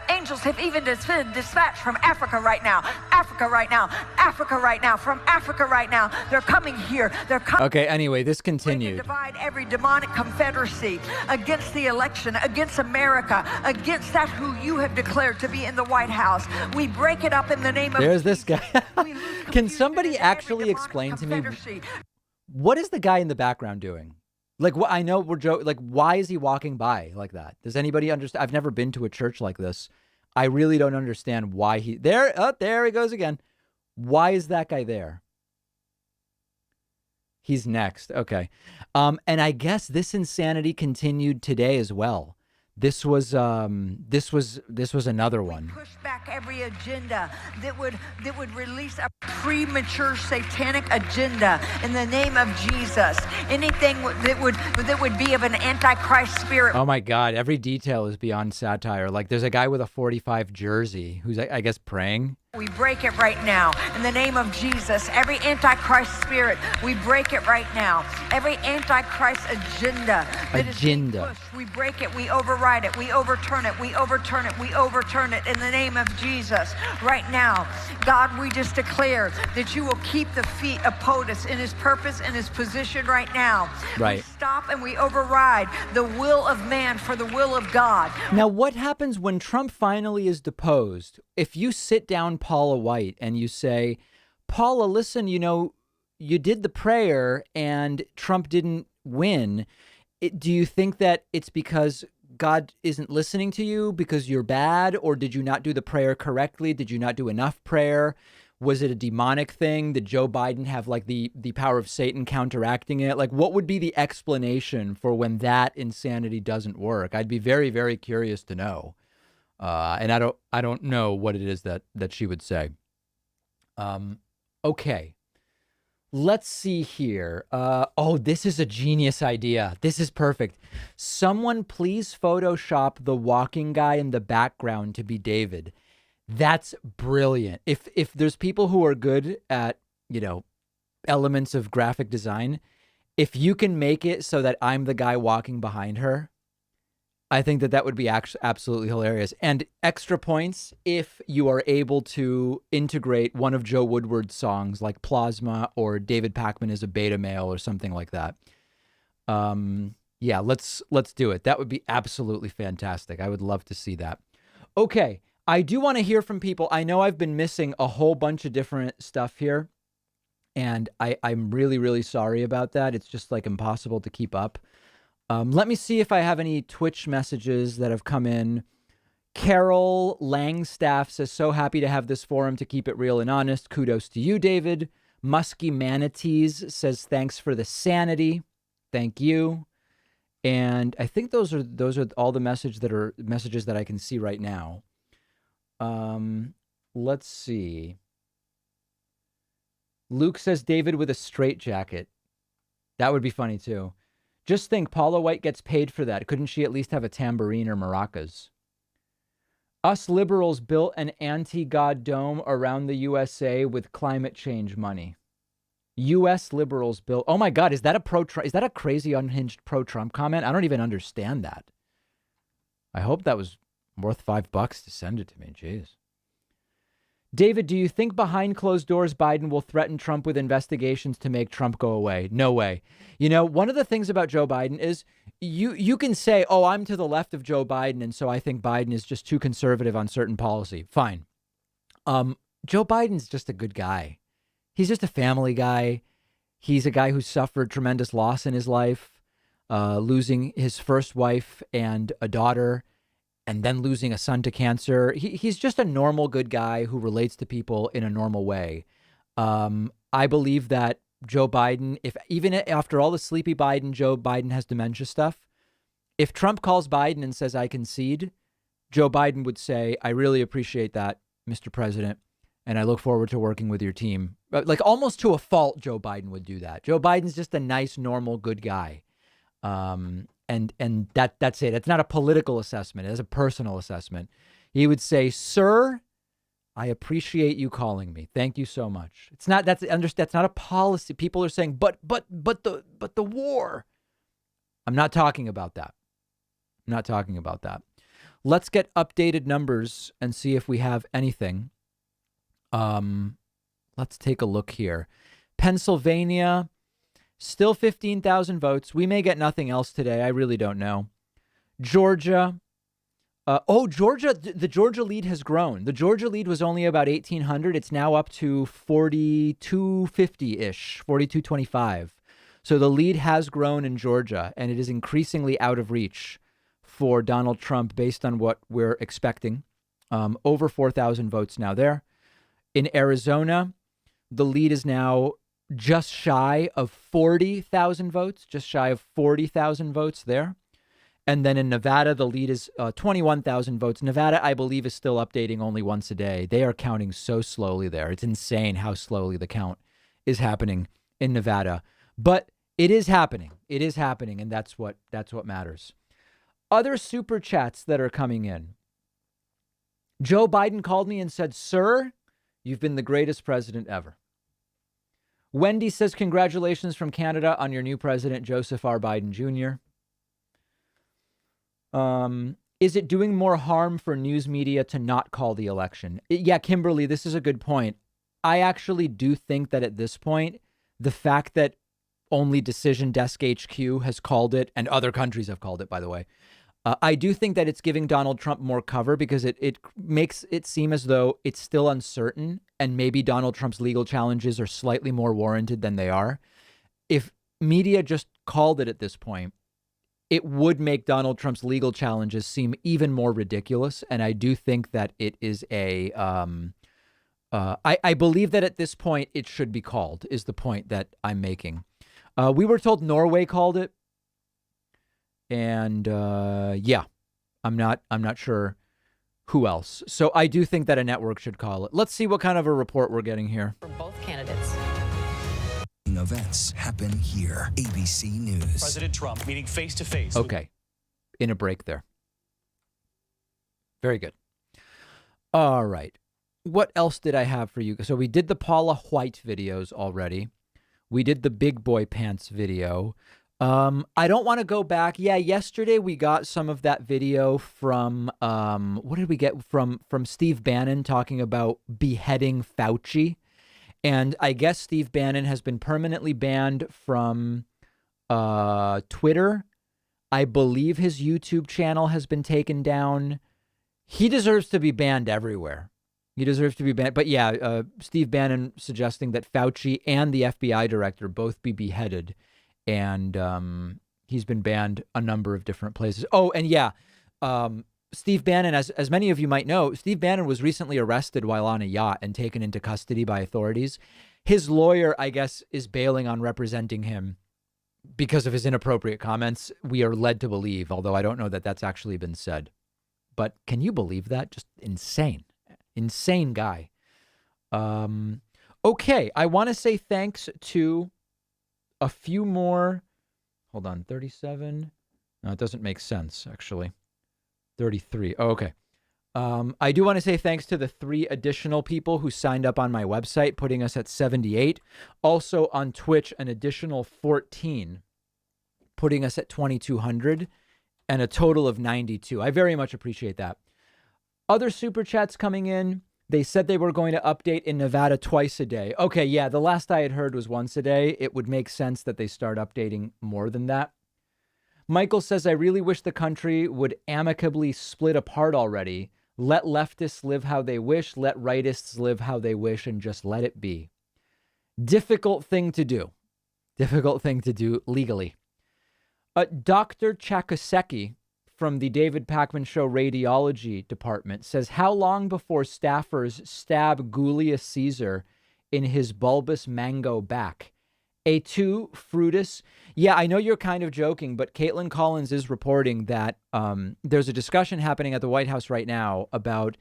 angels have even been dispatched from Africa right now. Africa right now. Africa right now. From Africa right now. They're coming here. They're coming. Okay, anyway, this continued. Divide every demonic confederacy against the election, against America, against that who you have declared to be in the White House. We break it up in the name of There's this guy. Can somebody actually explain to me, what is the guy in the background doing? Like, what I know we're joking. Like, why is he walking by like that? Does anybody understand? I've never been to a church like this. I really don't understand why he there. Oh, there he goes again. Why is that guy there? He's next. Okay. And I guess this insanity continued today as well. This was another one. Push back every agenda that would release a premature satanic agenda in the name of Jesus. Anything that would be of an antichrist spirit. Oh my God! Every detail is beyond satire. Like there's a guy with a 45 jersey who's I guess praying. We break it right now in the name of Jesus. Every Antichrist spirit, we break it right now. Every Antichrist agenda that is being pushed, we break it, we override it, we overturn it, we overturn it, we overturn it in the name of Jesus right now. God, we just declare that you will keep the feet of POTUS in his purpose and his position right now. Right. We stop and we override the will of man for the will of God. Now, what happens when Trump finally is deposed? If you sit down Paula White and you say, Paula, listen, you know, you did the prayer and Trump didn't win. Do you think that it's because God isn't listening to you because you're bad? Or did you not do the prayer correctly? Did you not do enough prayer? Was it a demonic thing? Did Joe Biden have like the power of Satan counteracting it? Like, what would be the explanation for when that insanity doesn't work? I'd be very, very curious to know. And I don't know what it is that she would say. Okay, let's see here. Oh, this is a genius idea. This is perfect. Someone please Photoshop the walking guy in the background to be David. That's brilliant. If there's people who are good at, you know, elements of graphic design, if you can make it so that I'm the guy walking behind her, I think that would be absolutely hilarious. And extra points if you are able to integrate one of Joe Woodward's songs like Plasma or David Pakman is a beta male or something like that. Yeah, let's do it. That would be absolutely fantastic. I would love to see that. Okay, I do want to hear from people. I know I've been missing a whole bunch of different stuff here, and I'm really, really sorry about that. It's just like impossible to keep up. Let me see if I have any Twitch messages that have come in. Carol Langstaff says, so happy to have this forum to keep it real and honest. Kudos to you, David. Musky Manatees says, thanks for the sanity. Thank you. And I think those are all the messages that I can see right now. Let's see. Luke says, David with a straitjacket. That would be funny too. Just think, Paula White gets paid for that. Couldn't she at least have a tambourine or maracas? Us liberals built an anti-God dome around the USA with climate change money. U.S. liberals built... Oh my God, is that a crazy unhinged pro-Trump comment? I don't even understand that. I hope that was worth $5 to send it to me. Jeez. David, do you think behind closed doors Biden will threaten Trump with investigations to make Trump go away? No way. You know, one of the things about Joe Biden is you can say, oh, I'm to the left of Joe Biden, and so I think Biden is just too conservative on certain policy. Fine. Joe Biden's just a good guy. He's just a family guy. He's a guy who suffered tremendous loss in his life, losing his first wife and a daughter, and then losing a son to cancer. He's just a normal, good guy who relates to people in a normal way. I believe that Joe Biden, even after all the sleepy Biden, Joe Biden has dementia stuff. If Trump calls Biden and says, I concede, Joe Biden would say, I really appreciate that, Mr. President, and I look forward to working with your team. Like almost to a fault, Joe Biden would do that. Joe Biden's just a nice, normal, good guy. And that's it. It's not a political assessment. It's a personal assessment. He would say, sir, I appreciate you calling me. Thank you so much. That's not a policy. People are saying, but the war. I'm not talking about that. I'm not talking about that. Let's get updated numbers and see if we have anything. Let's take a look here. Pennsylvania, still 15,000 votes. We may get nothing else today. I really don't know. Georgia. Georgia, the Georgia lead has grown. The Georgia lead was only about 1,800. It's now up to 4,250-ish, 4,225. So the lead has grown in Georgia, and it is increasingly out of reach for Donald Trump based on what we're expecting. Over 4,000 votes now there. In Arizona, the lead is now just shy of 40,000 votes, just shy of 40,000 votes there. And then in Nevada, the lead is 21,000 votes. Nevada, I believe, is still updating only once a day. They are counting so slowly there. It's insane how slowly the count is happening in Nevada. But it is happening. It is happening, and that's what matters. Other super chats that are coming in. Joe Biden called me and said, sir, You've been the greatest president ever. Wendy says, congratulations from Canada on your new president, Joseph R. Biden Jr. Is it doing more harm for news media to not call the election? Yeah, Kimberly, this is a good point. I actually do think that at this point, the fact that only Decision Desk HQ has called it, and other countries have called it, by the way, I do think that it's giving Donald Trump more cover because it makes it seem as though it's still uncertain and maybe Donald Trump's legal challenges are slightly more warranted than they are. If media just called it at this point, it would make Donald Trump's legal challenges seem even more ridiculous. And I do think that it is I believe that at this point it should be called, is the point that I'm making. We were told Norway called it. And yeah, I'm not sure who else. So I do think that a network should call it. Let's see what kind of a report we're getting here. From both candidates. Events happen here. ABC News. President Trump meeting face to face. Okay. In a break there. Very good. All right. What else did I have for you? So we did the Paula White videos already. We did the Big Boy Pants video. I don't want to go back. Yeah, yesterday we got some of that video from, what did we get from Steve Bannon talking about beheading Fauci. And I guess Steve Bannon has been permanently banned from Twitter. I believe his YouTube channel has been taken down. He deserves to be banned everywhere. He deserves to be banned. But yeah, Steve Bannon suggesting that Fauci and the FBI director both be beheaded. And he's been banned a number of different places. Oh, and yeah, Steve Bannon, as many of you might know, Steve Bannon was recently arrested while on a yacht and taken into custody by authorities. His lawyer, I guess, is bailing on representing him because of his inappropriate comments. We are led to believe, although I don't know that that's actually been said. But can you believe that? Just insane. Insane guy. Okay, I want to say thanks to a few more. Hold on, 37. No, it doesn't make sense, actually. 33. Oh, okay. I do want to say thanks to the 3 additional people who signed up on my website, putting us at 78. Also on Twitch, an additional 14, putting us at 2,200, and a total of 92. I very much appreciate that. Other super chats coming in. They said they were going to update in Nevada twice a day. Okay, yeah, the last I had heard was once a day. It would make sense that they start updating more than that. Michael says, I really wish the country would amicably split apart already. Let leftists live how they wish, let rightists live how they wish, and just let it be. Difficult thing to do. Difficult thing to do legally. Dr. Chakoseki from the David Pakman Show Radiology Department says, how long before staffers stab Julius Caesar in his bulbous mango back? A2 Frutus. Yeah, I know you're kind of joking, but Caitlin Collins is reporting that there's a discussion happening at the White House right now about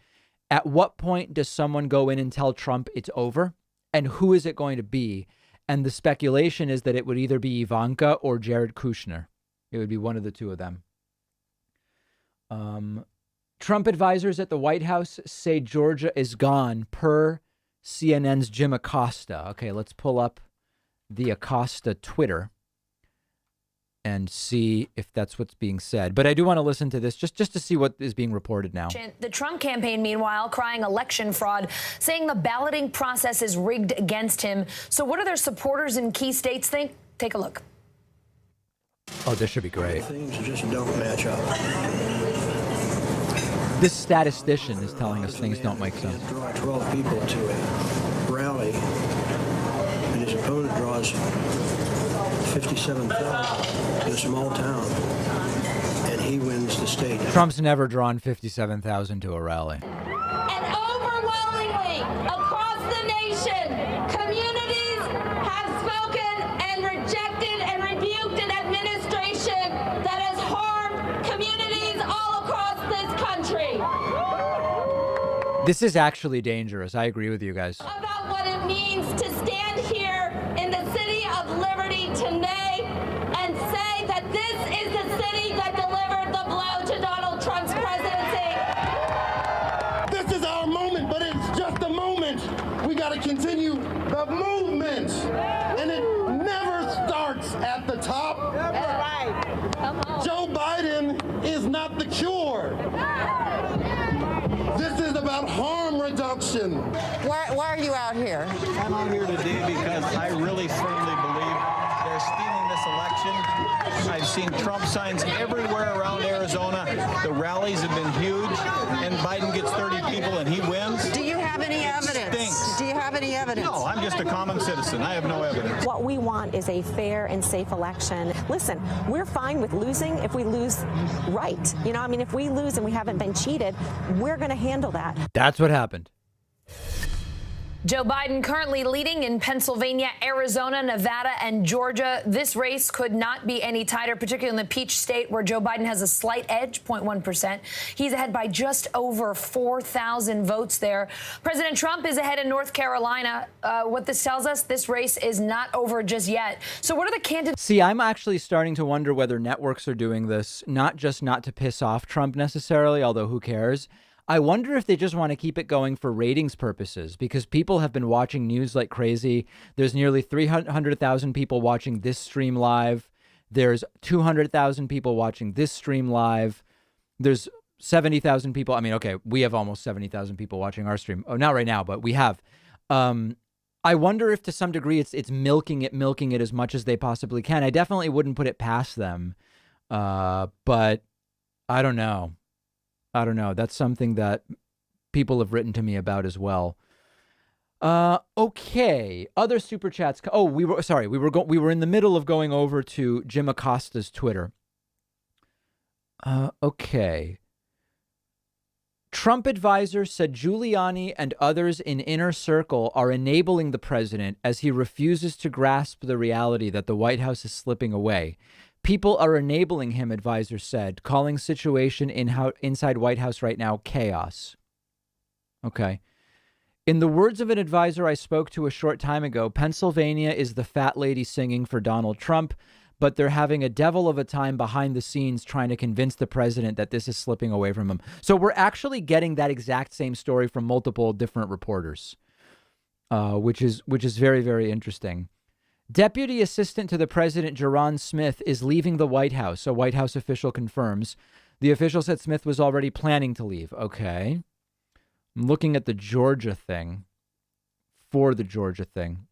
at what point does someone go in and tell Trump it's over, and who is it going to be? And the speculation is that it would either be Ivanka or Jared Kushner. It would be one of the two of them. Trump advisors at the White House say Georgia is gone, per CNN's Jim Acosta. Okay, let's pull up the Acosta Twitter and see if that's what's being said. But I do want to listen to this just to see what is being reported now. The Trump campaign, meanwhile, crying election fraud, saying the balloting process is rigged against him. So what do their supporters in key states think? Take a look. Oh, this should be great. Things just don't match up. This statistician is telling us things don't make sense. Draw 12 people to a rally, and his opponent draws 57,000 in a small town, and he wins the state. Trump's never drawn 57,000 to a rally. And overwhelmingly, across the nation, communities have spoken and rejected and rebuked an administration that has harmed communities all across this country. This is actually dangerous. I agree with you guys. About what it means to stand here in the city of Liberty today and say that this is the city that delivered the blow to Donald Trump's presidency. This is our moment, but it's just a moment. election. Why are you out here? I'm out here today because I really firmly believe they're stealing this election. I've seen Trump signs everywhere around Arizona. The rallies have been huge, and Biden gets 30 people and he wins. Do you have any evidence? Stinks. Do you have any evidence? No, I'm just a common citizen. I have no evidence. What we want is a fair and safe election. Listen, we're fine with losing if we lose right. You know, I mean, if we lose and we haven't been cheated, we're going to handle that. That's what happened. Joe Biden currently leading in Pennsylvania, Arizona, Nevada, and Georgia. This race could not be any tighter, particularly in the Peach State, where Joe Biden has a slight edge, 0.1%. He's ahead by just over 4,000 votes there. President Trump is ahead in North Carolina. What this tells us, this race is not over just yet. So what are the candidates? See, I'm actually starting to wonder whether networks are doing this, not just not to piss off Trump necessarily, although who cares? I wonder if they just want to keep it going for ratings purposes, because people have been watching news like crazy. There's nearly 300,000 people watching this stream live. There's 200,000 people watching this stream live. There's 70,000 people. I mean, okay, we have almost 70,000 people watching our stream. Oh, not right now, but we have. I wonder if to some degree it's milking it as much as they possibly can. I definitely wouldn't put it past them. But I don't know. That's something that people have written to me about as well. Okay. Other super chats. Oh, we were in the middle of going over to Jim Acosta's Twitter. Okay. Trump advisor said Giuliani and others in inner circle are enabling the president as he refuses to grasp the reality that the White House is slipping away. People are enabling him, advisor said, calling situation inside White House right now chaos. Okay. In the words of an advisor I spoke to a short time ago, Pennsylvania is the fat lady singing for Donald Trump, but they're having a devil of a time behind the scenes trying to convince the president that this is slipping away from him. So we're actually getting that exact same story from multiple different reporters, which is very, very interesting. Deputy Assistant to the President Geron Smith is leaving the White House, a White House official confirms. The official said Smith was already planning to leave. Okay. I'm looking at the Georgia thing. For the Georgia thing.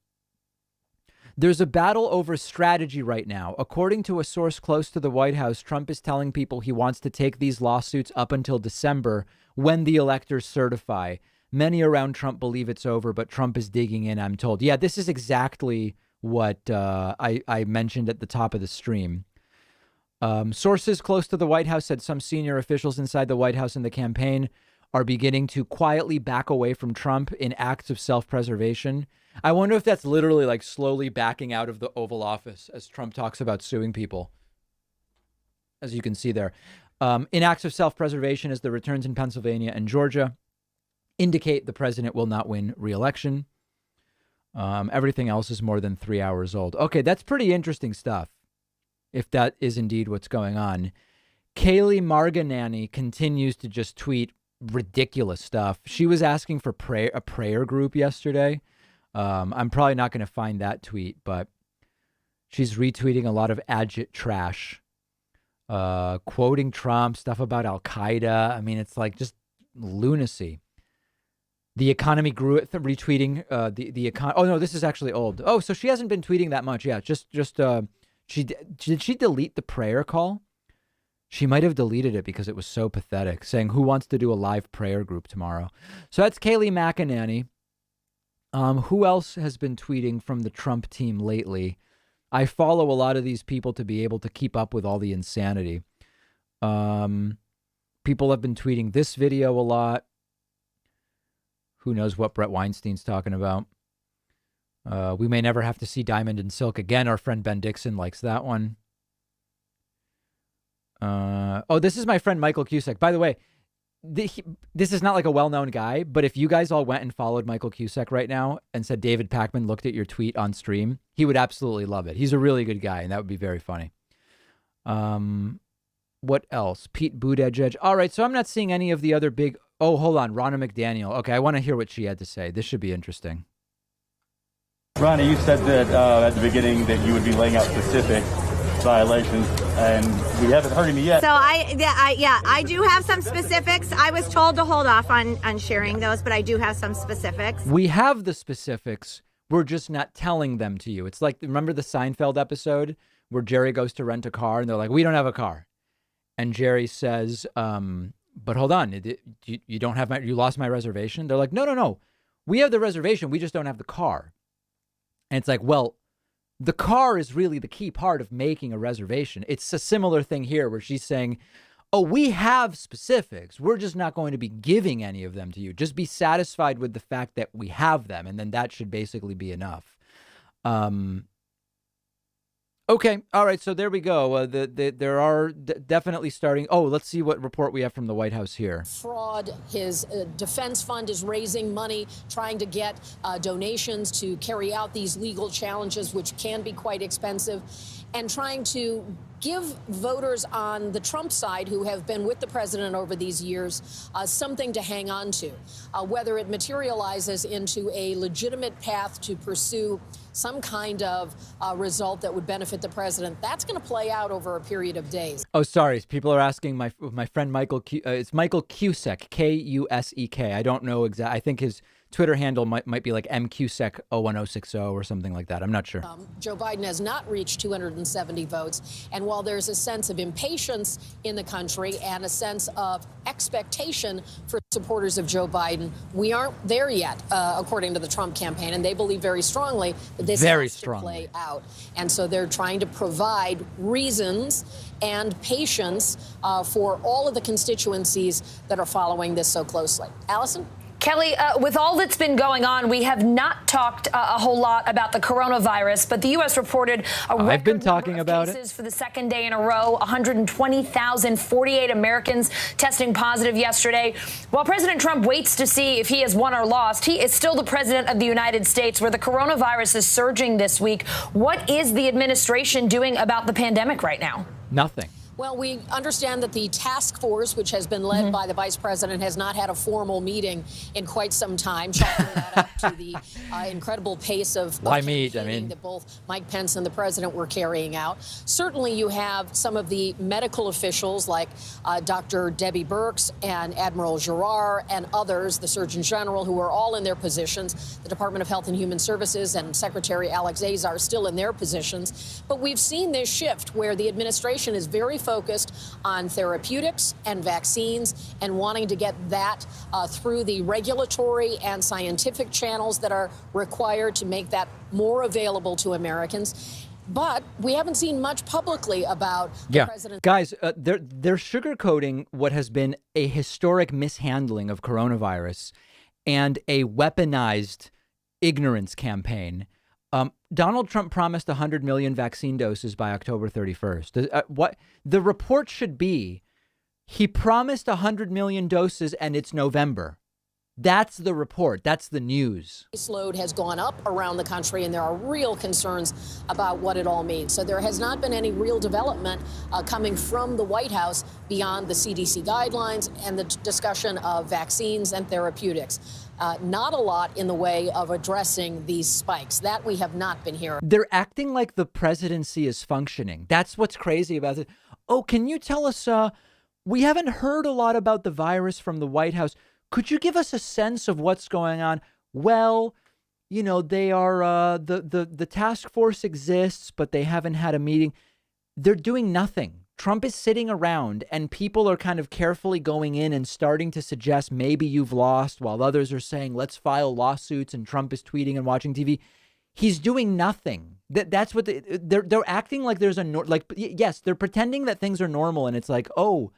There's a battle over strategy right now. According to a source close to the White House, Trump is telling people he wants to take these lawsuits up until December when the electors certify. Many around Trump believe it's over, but Trump is digging in, I'm told. Yeah, this is exactly what I mentioned at the top of the stream. Sources close to the White House said some senior officials inside the White House and the campaign are beginning to quietly back away from Trump in acts of self-preservation. I wonder if that's literally like slowly backing out of the Oval Office as Trump talks about suing people. As you can see there, in acts of self-preservation as the returns in Pennsylvania and Georgia indicate the president will not win re-election. Everything else is more than 3 hours old. Okay, that's pretty interesting stuff, if that is indeed what's going on. Kayleigh Marganani continues to just tweet ridiculous stuff. She was asking for a prayer group yesterday. I'm probably not going to find that tweet, but she's retweeting a lot of adjit trash, quoting Trump, stuff about Al-Qaeda. I mean, it's like just lunacy. The economy grew at retweeting the econ. Oh no, this is actually old. Oh, so she hasn't been tweeting that much. Yeah, did she delete the prayer call? She might have deleted it because it was so pathetic, saying who wants to do a live prayer group tomorrow. So that's Kayleigh McEnany. Who else has been tweeting from the Trump team lately? I follow a lot of these people to be able to keep up with all the insanity. People have been tweeting this video a lot. Who knows what Brett Weinstein's talking about? We may never have to see Diamond and Silk again. Our friend Ben Dixon likes that one. Oh, this is my friend Michael Cusack. By the way, this is not like a well-known guy, but if you guys all went and followed Michael Cusack right now and said David Pakman looked at your tweet on stream, he would absolutely love it. He's a really good guy, and that would be very funny. What else? Pete Buttigieg. All right, so I'm not seeing any of the other big... Oh, hold on. Ronna McDaniel. Okay, I want to hear what she had to say. This should be interesting. Ronna, you said that at the beginning that you would be laying out specifics violations, and we haven't heard him yet. So I do have some specifics. I was told to hold off on sharing those, but I do have some specifics. We have the specifics. We're just not telling them to you. It's like, remember the Seinfeld episode where Jerry goes to rent a car and they're like, we don't have a car. And Jerry says, but hold on, you don't have you lost my reservation? They're like, no. We have the reservation. We just don't have the car. And it's like, well, the car is really the key part of making a reservation. It's a similar thing here where she's saying, oh, we have specifics. We're just not going to be giving any of them to you. Just be satisfied with the fact that we have them. And then that should basically be enough. Okay. All right. So there we go. There are definitely starting. Oh, let's see what report we have from the White House here. Fraud. His defense fund is raising money, trying to get donations to carry out these legal challenges, which can be quite expensive, and trying to give voters on the Trump side who have been with the president over these years something to hang on to, whether it materializes into a legitimate path to pursue some kind of result that would benefit the president. That's going to play out over a period of days. Oh, sorry. People are asking my friend Michael. It's Michael Cusick, Kusek. I don't know exactly. I think his Twitter handle might be like MCusick01060 or something like that. I'm not sure. Joe Biden has not reached 270 votes. And while there's a sense of impatience in the country and a sense of expectation for supporters of Joe Biden, we aren't there yet, according to the Trump campaign. And they believe very strongly that this has to play out. And so they're trying to provide reasons and patience for all of the constituencies that are following this so closely. Allison? Kelly, with all that's been going on, we have not talked a whole lot about the coronavirus, but the U.S. reported I've been talking about cases for the second day in a row, 120,048 Americans testing positive yesterday. While President Trump waits to see if he has won or lost, he is still the president of the United States, where the coronavirus is surging this week. What is the administration doing about the pandemic right now? Nothing. Well, we understand that the task force, which has been led by the vice president, has not had a formal meeting in quite some time, chalking that up to the incredible pace of campaigning that both Mike Pence and the president were carrying out. Certainly, you have some of the medical officials like Dr. Debbie Birx and Admiral Geron and others, the Surgeon General, who are all in their positions. The Department of Health and Human Services and Secretary Alex Azar are still in their positions. But we've seen this shift where the administration is very focused on therapeutics and vaccines and wanting to get that through the regulatory and scientific channels that are required to make that more available to Americans. But we haven't seen much publicly about the president. Guys, they're sugarcoating what has been a historic mishandling of coronavirus and a weaponized ignorance campaign. Donald Trump promised 100 million vaccine doses by October 31st. What the report should be, he promised 100 million doses and it's November. That's the report. That's the news. Caseload has gone up around the country, and there are real concerns about what it all means. So there has not been any real development coming from the White House beyond the CDC guidelines and the discussion of vaccines and therapeutics. Not a lot in the way of addressing these spikes. That we have not been hearing. They're acting like the presidency is functioning. That's what's crazy about it. Oh, can you tell us, we haven't heard a lot about the virus from the White House. Could you give us a sense of what's going on? Well, you know, they are, the task force exists, but they haven't had a meeting. They're doing nothing. Trump is sitting around and people are kind of carefully going in and starting to suggest maybe you've lost, while others are saying, let's file lawsuits, and Trump is tweeting and watching TV. He's doing nothing. That's what they're acting like there's yes, they're pretending that things are normal. And it's like, oh,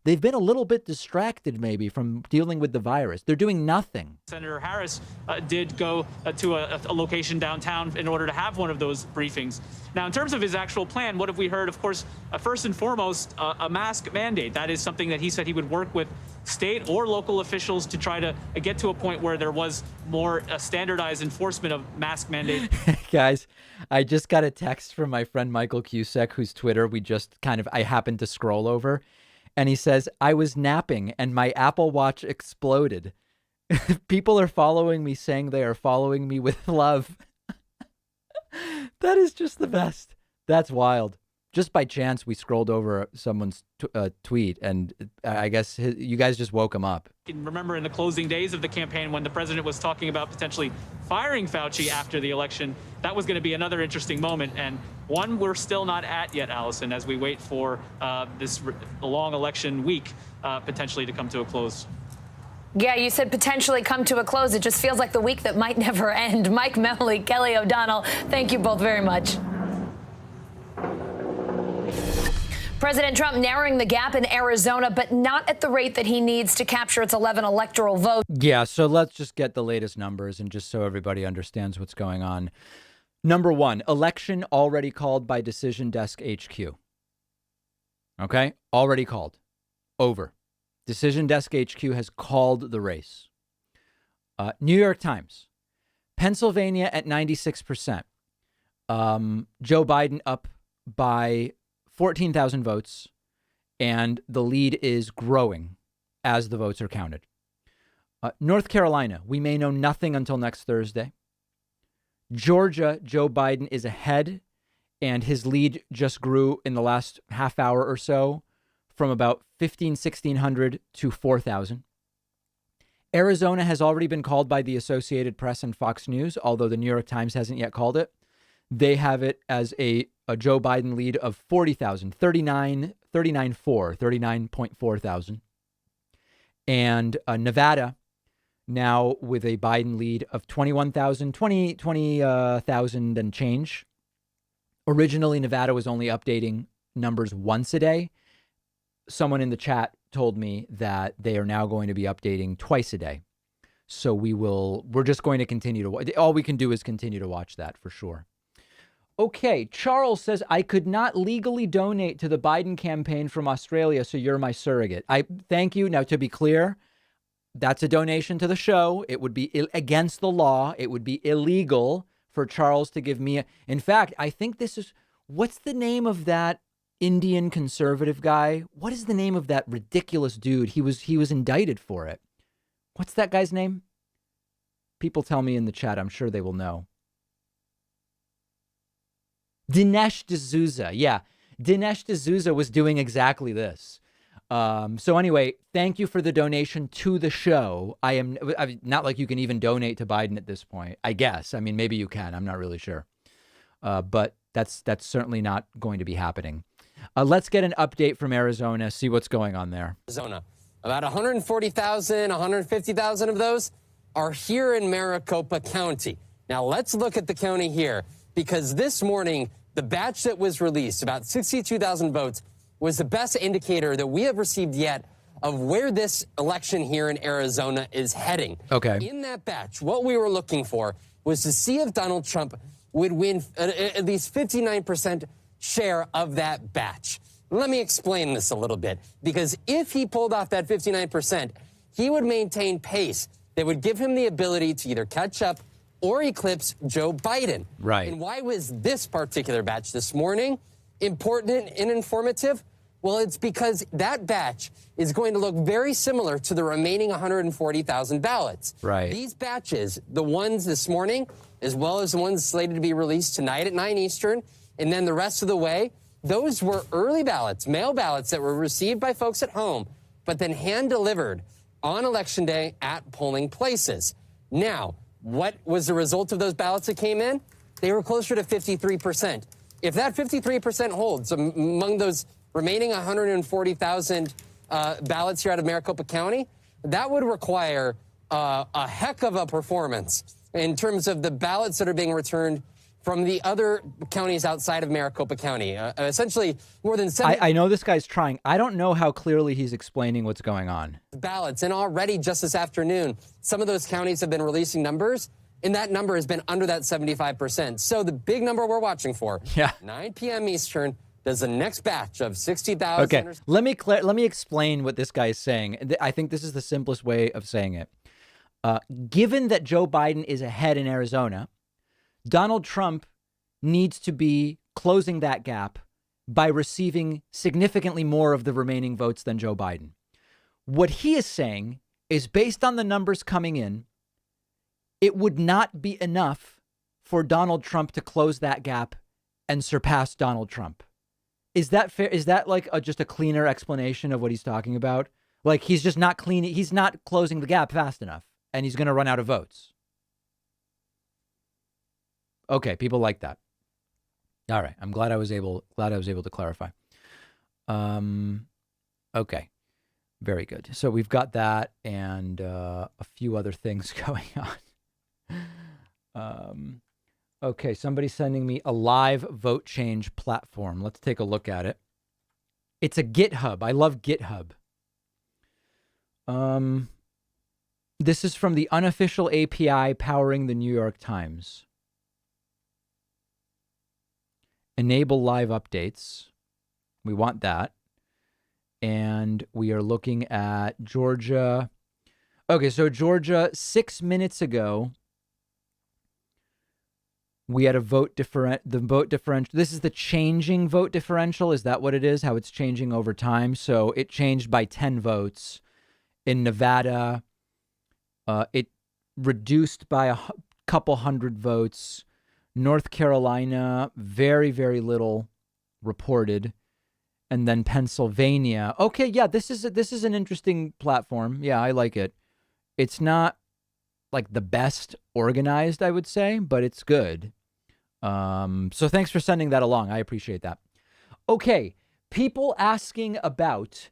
they've been a little bit distracted maybe from dealing with the virus. They're doing nothing. Senator Harris did go to a location downtown in order to have one of those briefings. Now, in terms of his actual plan, what have we heard? Of course, first and foremost, a mask mandate. That is something that he said he would work with state or local officials to try to get to a point where there was more standardized enforcement of mask mandate. Guys, I just got a text from my friend Michael Cusick, whose Twitter I happened to scroll over. And he says, I was napping and my Apple Watch exploded. People are following me, saying they are following me with love. That is just the best. That's wild. just by chance, we scrolled over someone's tweet, and I guess you guys just woke him up. Remember in the closing days of the campaign when the president was talking about potentially firing Fauci after the election, that was going to be another interesting moment, and one we're still not at yet, Allison, as we wait for this long election week potentially to come to a close. Yeah, you said potentially come to a close. It just feels like the week that might never end. Mike Memoli, Kelly O'Donnell, thank you both very much. President Trump narrowing the gap in Arizona, but not at the rate that he needs to capture its 11 electoral votes. Yeah, so let's just get the latest numbers and just so everybody understands what's going on. Number one, election already called by Decision Desk HQ. Okay, already called. Over. Decision Desk HQ has called the race. New York Times, Pennsylvania at 96%. Joe Biden up by 14,000 votes, and the lead is growing as the votes are counted. North Carolina, we may know nothing until next Thursday. Georgia, Joe Biden is ahead, and his lead just grew in the last half hour or so from about 1,600 to 4,000. Arizona has already been called by the Associated Press and Fox News, although the New York Times hasn't yet called it. They have it as a Joe Biden lead of 40,000, 39.4 thousand. And Nevada now with a Biden lead of 20,000 and change. Originally, Nevada was only updating numbers once a day. Someone in the chat told me that they are now going to be updating twice a day. So we're just going to continue to watch. All we can do is continue to watch that for sure. Okay, Charles says, I could not legally donate to the Biden campaign from Australia, so you're my surrogate. I thank you. Now, to be clear, that's a donation to the show. It would be against the law. It would be illegal for Charles to give me in fact, I think this is, what's the name of that Indian conservative guy? What is the name of that ridiculous dude? He was indicted for it. What's that guy's name? People tell me in the chat. I'm sure they will know. Dinesh D'Souza. Yeah, Dinesh D'Souza was doing exactly this. So anyway, thank you for the donation to the show. I'm not like you can even donate to Biden at this point, I guess. I mean, maybe you can. I'm not really sure. But that's certainly not going to be happening. Let's get an update from Arizona, see what's going on there. Arizona, about 140,000, 150,000 of those are here in Maricopa County. Now let's look at the county here, because this morning, the batch that was released, about 62,000 votes, was the best indicator that we have received yet of where this election here in Arizona is heading. Okay. In that batch, what we were looking for was to see if Donald Trump would win at least 59% share of that batch. Let me explain this a little bit, because if he pulled off that 59%, he would maintain pace that would give him the ability to either catch up or eclipse Joe Biden. Right. And why was this particular batch this morning important and informative? Well, it's because that batch is going to look very similar to the remaining 140,000 ballots. Right. These batches, the ones this morning, as well as the ones slated to be released tonight at 9 Eastern, and then the rest of the way, those were early ballots, mail ballots that were received by folks at home, but then hand-delivered on Election Day at polling places. Now, what was the result of those ballots that came in? They were closer to 53%. If that 53% holds among those remaining 140,000 ballots here out of Maricopa County, that would require a heck of a performance in terms of the ballots that are being returned from the other counties outside of Maricopa County. Essentially, more than 70 I know this guy's trying. I don't know how clearly he's explaining what's going on. ballots. And already just this afternoon, some of those counties have been releasing numbers, and that number has been under that 75%. So the big number we're watching for, 9 p.m. Eastern, does the next batch of 60,000. Okay, let me explain what this guy is saying. I think this is the simplest way of saying it. Given that Joe Biden is ahead in Arizona, Donald Trump needs to be closing that gap by receiving significantly more of the remaining votes than Joe Biden. What he is saying is, based on the numbers coming in, it would not be enough for Donald Trump to close that gap and surpass Donald Trump. Is that fair? Is that like just a cleaner explanation of what he's talking about? Like he's just not cleaning. He's not closing the gap fast enough, and he's going to run out of votes. Okay, people like that. All right, I'm glad I was able to clarify. Okay, very good. So we've got that and a few other things going on. Okay, somebody's sending me a live vote change platform. Let's take a look at it. It's a GitHub. I love GitHub. This is from the unofficial API powering the New York Times. Enable live updates. We want that. And we are looking at Georgia. Okay, so Georgia, 6 minutes ago, we had a vote differential. This is the changing vote differential. Is that what it is? How it's changing over time? So it changed by 10 votes. In Nevada, it reduced by a couple hundred votes. North Carolina, very, very little reported. And then Pennsylvania. Okay, yeah, this is an interesting platform. Yeah, I like it. It's not like the best organized, I would say, but it's good. So thanks for sending that along. I appreciate that. Okay, people asking about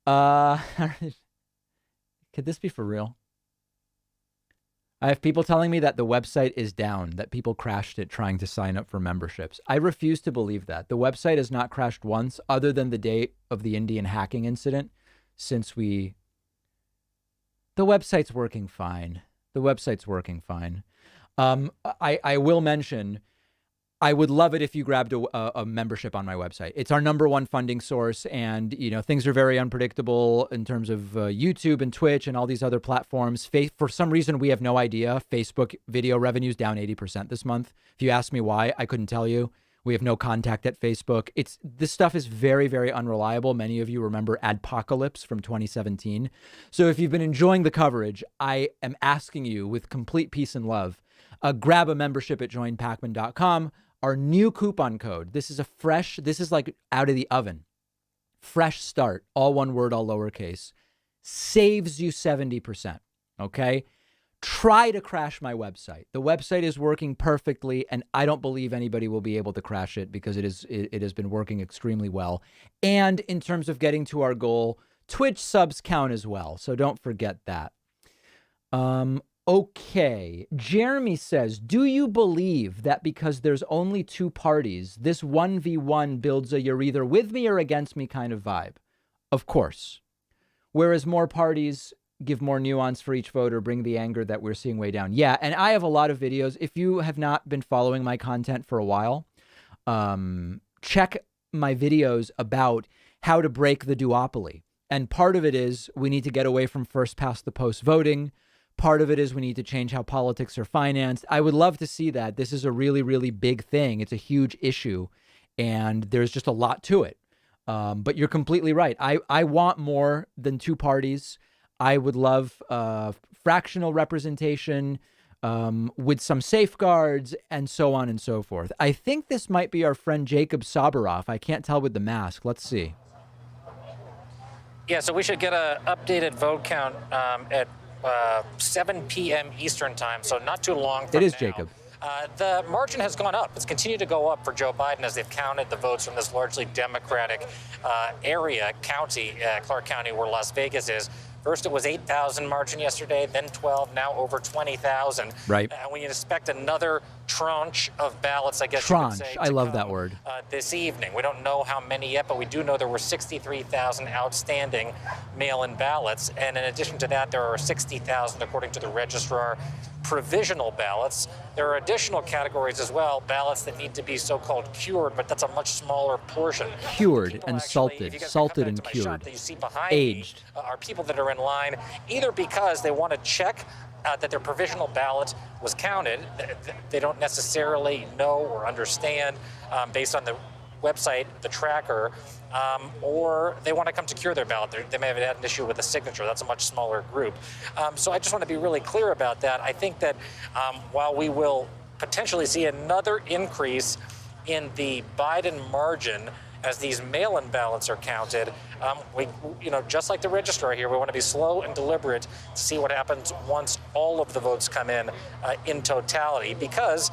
could this be for real? I have people telling me that the website is down, that people crashed it trying to sign up for memberships. I refuse to believe that. The website has not crashed once, other than the day of the Indian hacking incident, since the website's working fine. The website's working fine. I will mention, I would love it if you grabbed a membership on my website. It's our #1 funding source, and things are very unpredictable in terms of YouTube and Twitch and all these other platforms. For some reason, we have no idea. Facebook video revenue's down 80% this month. If you ask me why, I couldn't tell you. We have no contact at Facebook. This stuff is very, very unreliable. Many of you remember Adpocalypse from 2017. So if you've been enjoying the coverage, I am asking you with complete peace and love, grab a membership at joinpacman.com. Our new coupon code. This is like out of the oven. Fresh start, all one word, all lowercase, saves you 70%. Okay? Try to crash my website. The website is working perfectly, and I don't believe anybody will be able to crash it because it has been working extremely well. And in terms of getting to our goal, Twitch subs count as well. So don't forget that. Okay. Jeremy says, do you believe that because there's only 2 parties, this 1v1 builds a you're either with me or against me kind of vibe? Of course. Whereas more parties give more nuance for each vote or bring the anger that we're seeing way down. Yeah, and I have a lot of videos. If you have not been following my content for a while, check my videos about how to break the duopoly. And part of it is we need to get away from first past the post voting. Part of it is we need to change how politics are financed. I would love to see that. This is a really, really big thing. It's a huge issue, and there's just a lot to it. But you're completely right. I want more than 2 parties. I would love fractional representation with some safeguards and so on and so forth. I think this might be our friend Jacob Sabaroff. I can't tell with the mask. Let's see. Yeah, so we should get an updated vote count at 7 p.m. Eastern time, so not too long from It is now. Jacob. The margin has gone up. It's continued to go up for Joe Biden as they've counted the votes from this largely Democratic county, Clark County, where Las Vegas is. First, it was 8,000 margin yesterday, then 12, now over 20,000. Right. We expect another tranche of ballots, I guess Tranche. you could say. I love that word. This evening. We don't know how many yet, but we do know there were 63,000 outstanding mail-in ballots. And in addition to that, there are 60,000, according to the registrar, provisional ballots. There are additional categories as well, ballots that need to be so-called cured, but that's a much smaller portion. Cured and salted, salted and cured, that you see behind aged. me are people that are in line either because they want to check that their provisional ballot was counted. They don't necessarily know or understand based on the website, the tracker, or they want to come to cure their ballot. They may have had an issue with a signature. That's a much smaller group. So I just want to be really clear about that. I think that while we will potentially see another increase in the Biden margin as these mail-in ballots are counted, just like the registrar here, we want to be slow and deliberate to see what happens once all of the votes come in totality. Because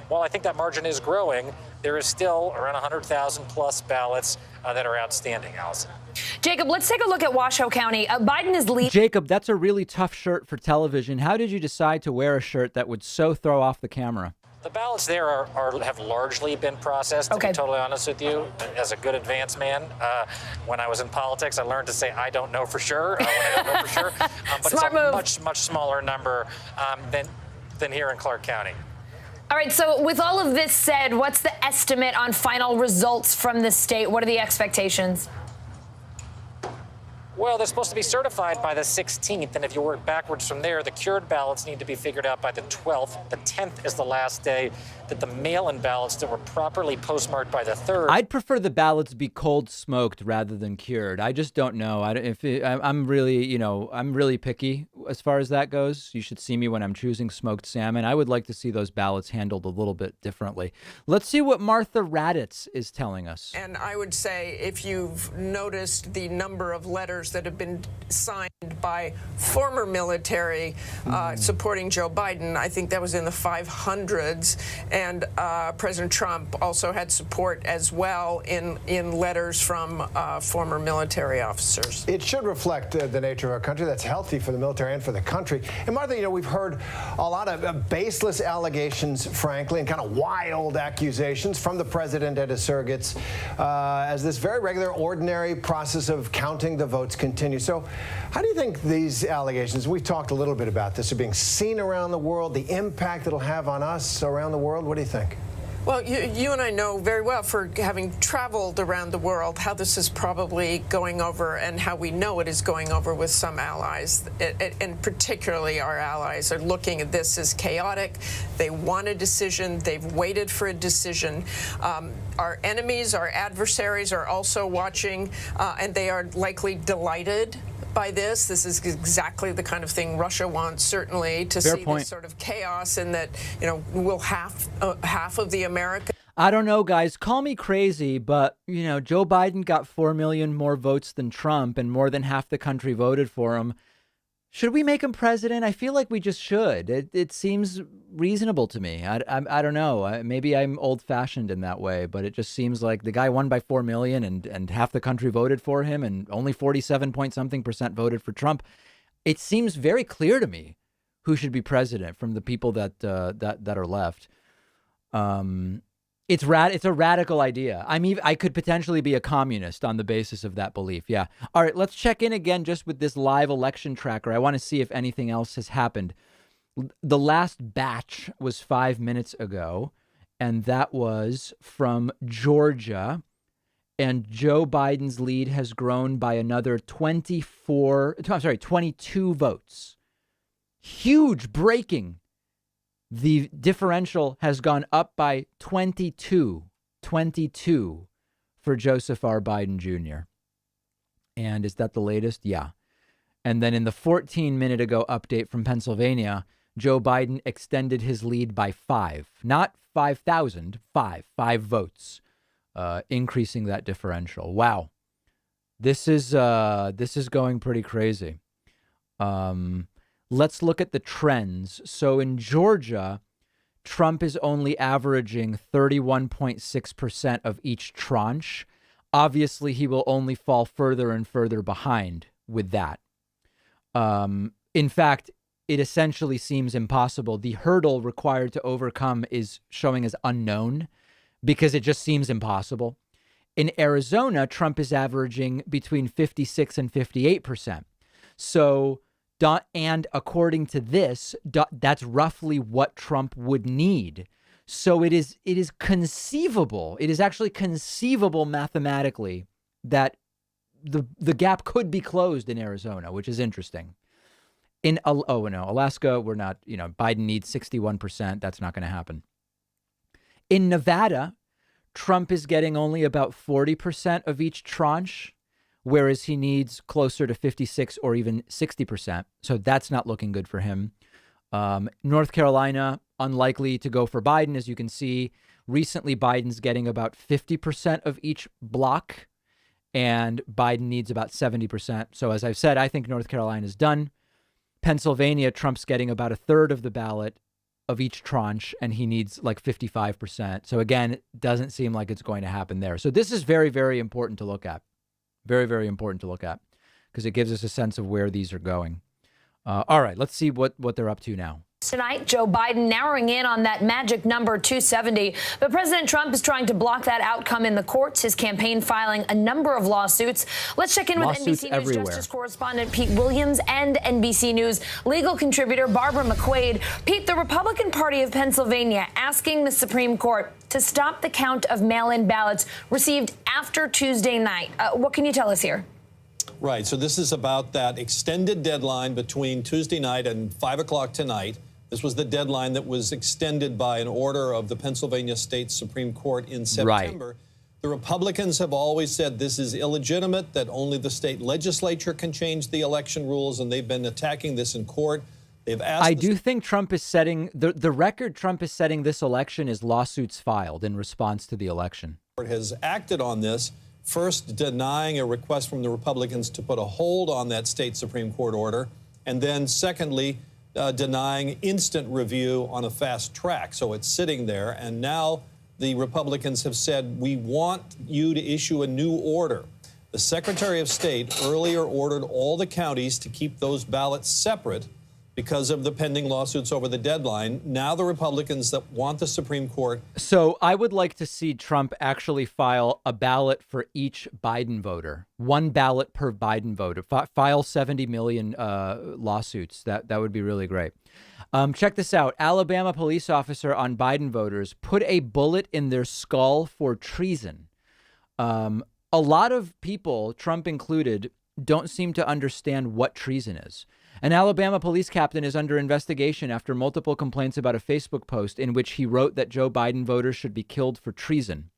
while I think that margin is growing, there is still around 100,000 plus ballots that are outstanding, Allison. Jacob, let's take a look at Washoe County. Biden is leading. Jacob, that's a really tough shirt for television. How did you decide to wear a shirt that would so throw off the camera? The ballots there have largely been processed, to be totally honest with you. As a good advance man, when I was in politics, I learned to say, I don't know for sure, when I don't know for sure. But Smart it's a move. much smaller number than here in Clark County. All right, so with all of this said, what's the estimate on final results from the state? What are the expectations? Well, they're supposed to be certified by the 16th, and if you work backwards from there, the cured ballots need to be figured out by the 12th. The 10th is the last day that the mail-in ballots that were properly postmarked by the 3rd. I'd prefer the ballots be cold smoked rather than cured. I just don't know. I'm really picky as far as that goes. You should see me when I'm choosing smoked salmon. I would like to see those ballots handled a little bit differently. Let's see what Martha Raddatz is telling us. And I would say, if you've noticed the number of letters that have been signed by former military supporting Joe Biden, I think that was in the 500s. And President Trump also had support as well in letters from former military officers. It should reflect the nature of our country. That's healthy for the military and for the country. And Martha, we've heard a lot of baseless allegations, frankly, and kind of wild accusations from the president and his surrogates as this very regular, ordinary process of counting the votes continues. So how do you think these allegations, we've talked a little bit about this, are being seen around the world, the impact it'll have on us around the world? What do you think? Well, you and I know very well, for having traveled around the world, how this is probably going over, and how we know it is going over with some allies. And particularly our allies are looking at this as chaotic. They want a decision. They've waited for a decision. Our enemies, our adversaries are also watching, and they are likely delighted by this. This is exactly the kind of thing Russia wants, certainly, to see this sort of chaos, and that, we'll half of the America. I don't know, guys. Call me crazy, but, Joe Biden got 4 million more votes than Trump, and more than half the country voted for him. Should we make him president? I feel like we just should. It seems reasonable to me. I don't know. Maybe I'm old-fashioned in that way, but it just seems like the guy won by 4 million and half the country voted for him, and only 47-point-something% voted for Trump. It seems very clear to me who should be president from the people that are left. It's a radical idea. I could potentially be a communist on the basis of that belief. Yeah. All right, let's check in again just with this live election tracker. I want to see if anything else has happened. The last batch was 5 minutes ago, and that was from Georgia. And Joe Biden's lead has grown by another 22 votes. Huge, breaking. The differential has gone up by 22 for Joseph R. Biden Jr. And is that the latest? Yeah. And then in the 14-minute ago update from Pennsylvania, Joe Biden extended his lead by 5, not 5,000, 5 votes, increasing that differential. Wow. This is going pretty crazy. Let's look at the trends. So in Georgia, Trump is only averaging 31.6% of each tranche. Obviously, he will only fall further and further behind with that. In fact, it essentially seems impossible. The hurdle required to overcome is showing as unknown because it just seems impossible. In Arizona, Trump is averaging between 56 and 58%. So, and according to this, that's roughly what Trump would need. So it is conceivable. It is actually conceivable mathematically that the gap could be closed in Arizona, which is interesting. In Alaska, we're not, Biden needs 61%. That's not going to happen. In Nevada, Trump is getting only about 40% of each tranche, whereas he needs closer to 56 or even 60%. So that's not looking good for him. North Carolina, unlikely to go for Biden, as you can see. Recently, Biden's getting about 50% of each block, and Biden needs about 70%. So as I've said, I think North Carolina is done. Pennsylvania, Trump's getting about a third of the ballot of each tranche, and he needs like 55%. So again, it doesn't seem like it's going to happen there. So this is very, very important to look at. Very, very important to look at because it gives us a sense of where these are going. All right, let's see what they're up to now. Tonight, Joe Biden narrowing in on that magic number 270. But President Trump is trying to block that outcome in the courts, his campaign filing a number of lawsuits. Let's check in with NBC News Justice correspondent Pete Williams and NBC News legal contributor Barbara McQuaid. Pete, the Republican Party of Pennsylvania asking the Supreme Court to stop the count of mail-in ballots received after Tuesday night. What can you tell us here? Right. So this is about that extended deadline between Tuesday night and 5 o'clock tonight. This was the deadline that was extended by an order of the Pennsylvania State Supreme Court in September. Right. The Republicans have always said this is illegitimate, that only the state legislature can change the election rules, and they've been attacking this in court. They've asked. I do think Trump is setting the record. Trump is setting this election is lawsuits filed in response to the election. Court has acted on this, first denying a request from the Republicans to put a hold on that state Supreme Court order, and then secondly, denying instant review on a fast track. So it's sitting there. And now the Republicans have said, we want you to issue a new order. The Secretary of State earlier ordered all the counties to keep those ballots separate because of the pending lawsuits over the deadline. Now the Republicans that want the Supreme Court. So I would like to see Trump actually file a ballot for each Biden voter, one ballot per Biden voter, file 70 million lawsuits. That would be really great. Check this out. Alabama police officer on Biden voters put a bullet in their skull for treason. A lot of people, Trump included, don't seem to understand what treason is. An Alabama police captain is under investigation after multiple complaints about a Facebook post in which he wrote that Joe Biden voters should be killed for treason.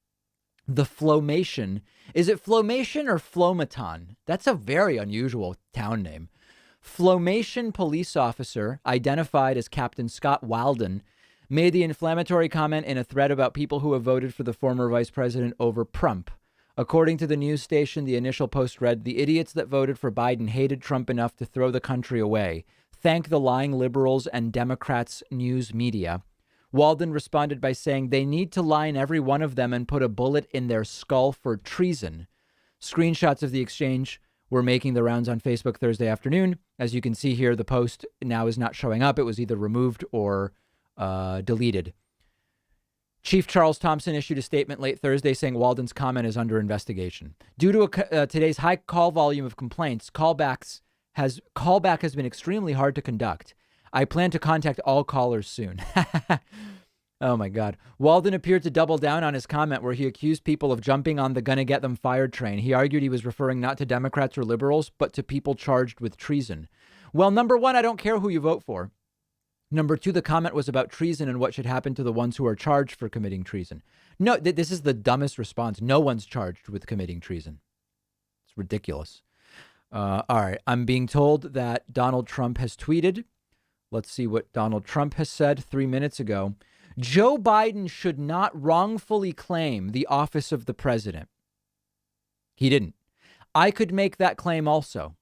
The Flomation, is it Flomation or Flomaton? That's a very unusual town name. Flomation police officer, identified as Captain Scott Walden, made the inflammatory comment in a thread about people who have voted for the former vice president over Trump. According to the news station, the initial post read, "The idiots that voted for Biden hated Trump enough to throw the country away. Thank the lying liberals and Democrats news media." Walden responded by saying they need to line every one of them and put a bullet in their skull for treason. Screenshots of the exchange were making the rounds on Facebook Thursday afternoon. As you can see here, the post now is not showing up. It was either removed or deleted. Chief Charles Thompson issued a statement late Thursday saying Walden's comment is under investigation. Due to today's high call volume of complaints, callback has been extremely hard to conduct. I plan to contact all callers soon. Oh, my God. Walden appeared to double down on his comment where he accused people of jumping on the gonna get them fired train. He argued he was referring not to Democrats or liberals, but to people charged with treason. Well, number one, I don't care who you vote for. Number two, the comment was about treason and what should happen to the ones who are charged for committing treason. No, this is the dumbest response. No one's charged with committing treason. It's ridiculous. All right. I'm being told that Donald Trump has tweeted. Let's see what Donald Trump has said 3 minutes ago. Joe Biden should not wrongfully claim the office of the president. He didn't. I could make that claim also.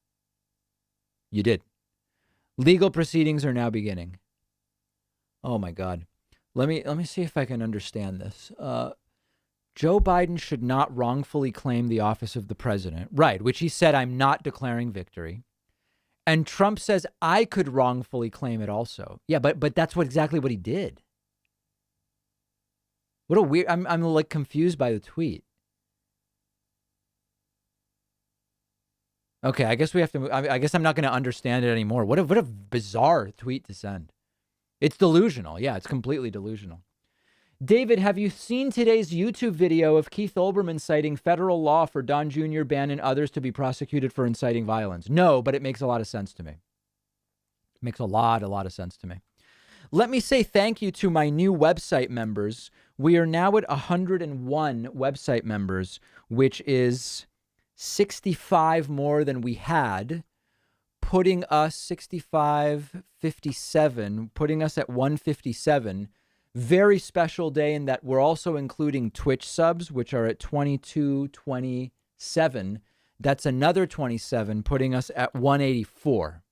You did. Legal proceedings are now beginning. Oh, my God. Let me see if I can understand this. Joe Biden should not wrongfully claim the office of the president. Right, which he said, I'm not declaring victory. And Trump says I could wrongfully claim it also. Yeah, but that's exactly what he did. What a weird, I'm like confused by the tweet. Okay, I guess we have to, I guess I'm not going to understand it anymore. What a bizarre tweet to send. It's delusional. Yeah, it's completely delusional. David, have you seen today's YouTube video of Keith Olbermann citing federal law for Don Jr., Bannon, and others to be prosecuted for inciting violence? No, but it makes a lot of sense to me. It makes a lot of sense to me. Let me say thank you to my new website members. We are now at 101 website members, which is 65 more than we had, putting us 65, 57, putting us at 157. Very special day in that we're also including Twitch subs, which are at 2227. That's another 27, putting us at 184.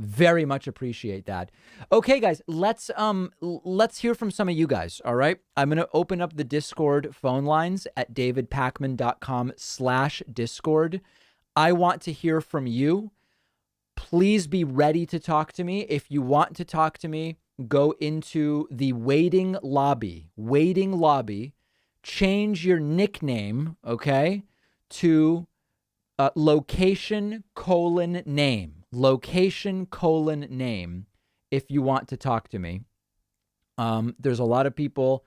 Very much appreciate that. Okay, guys, let's hear from some of you guys. All right. I'm going to open up the Discord phone lines at davidpakman.com/Discord. I want to hear from you. Please be ready to talk to me. If you want to talk to me, go into the waiting lobby, change your nickname, okay, to location: name if you want to talk to me. There's a lot of people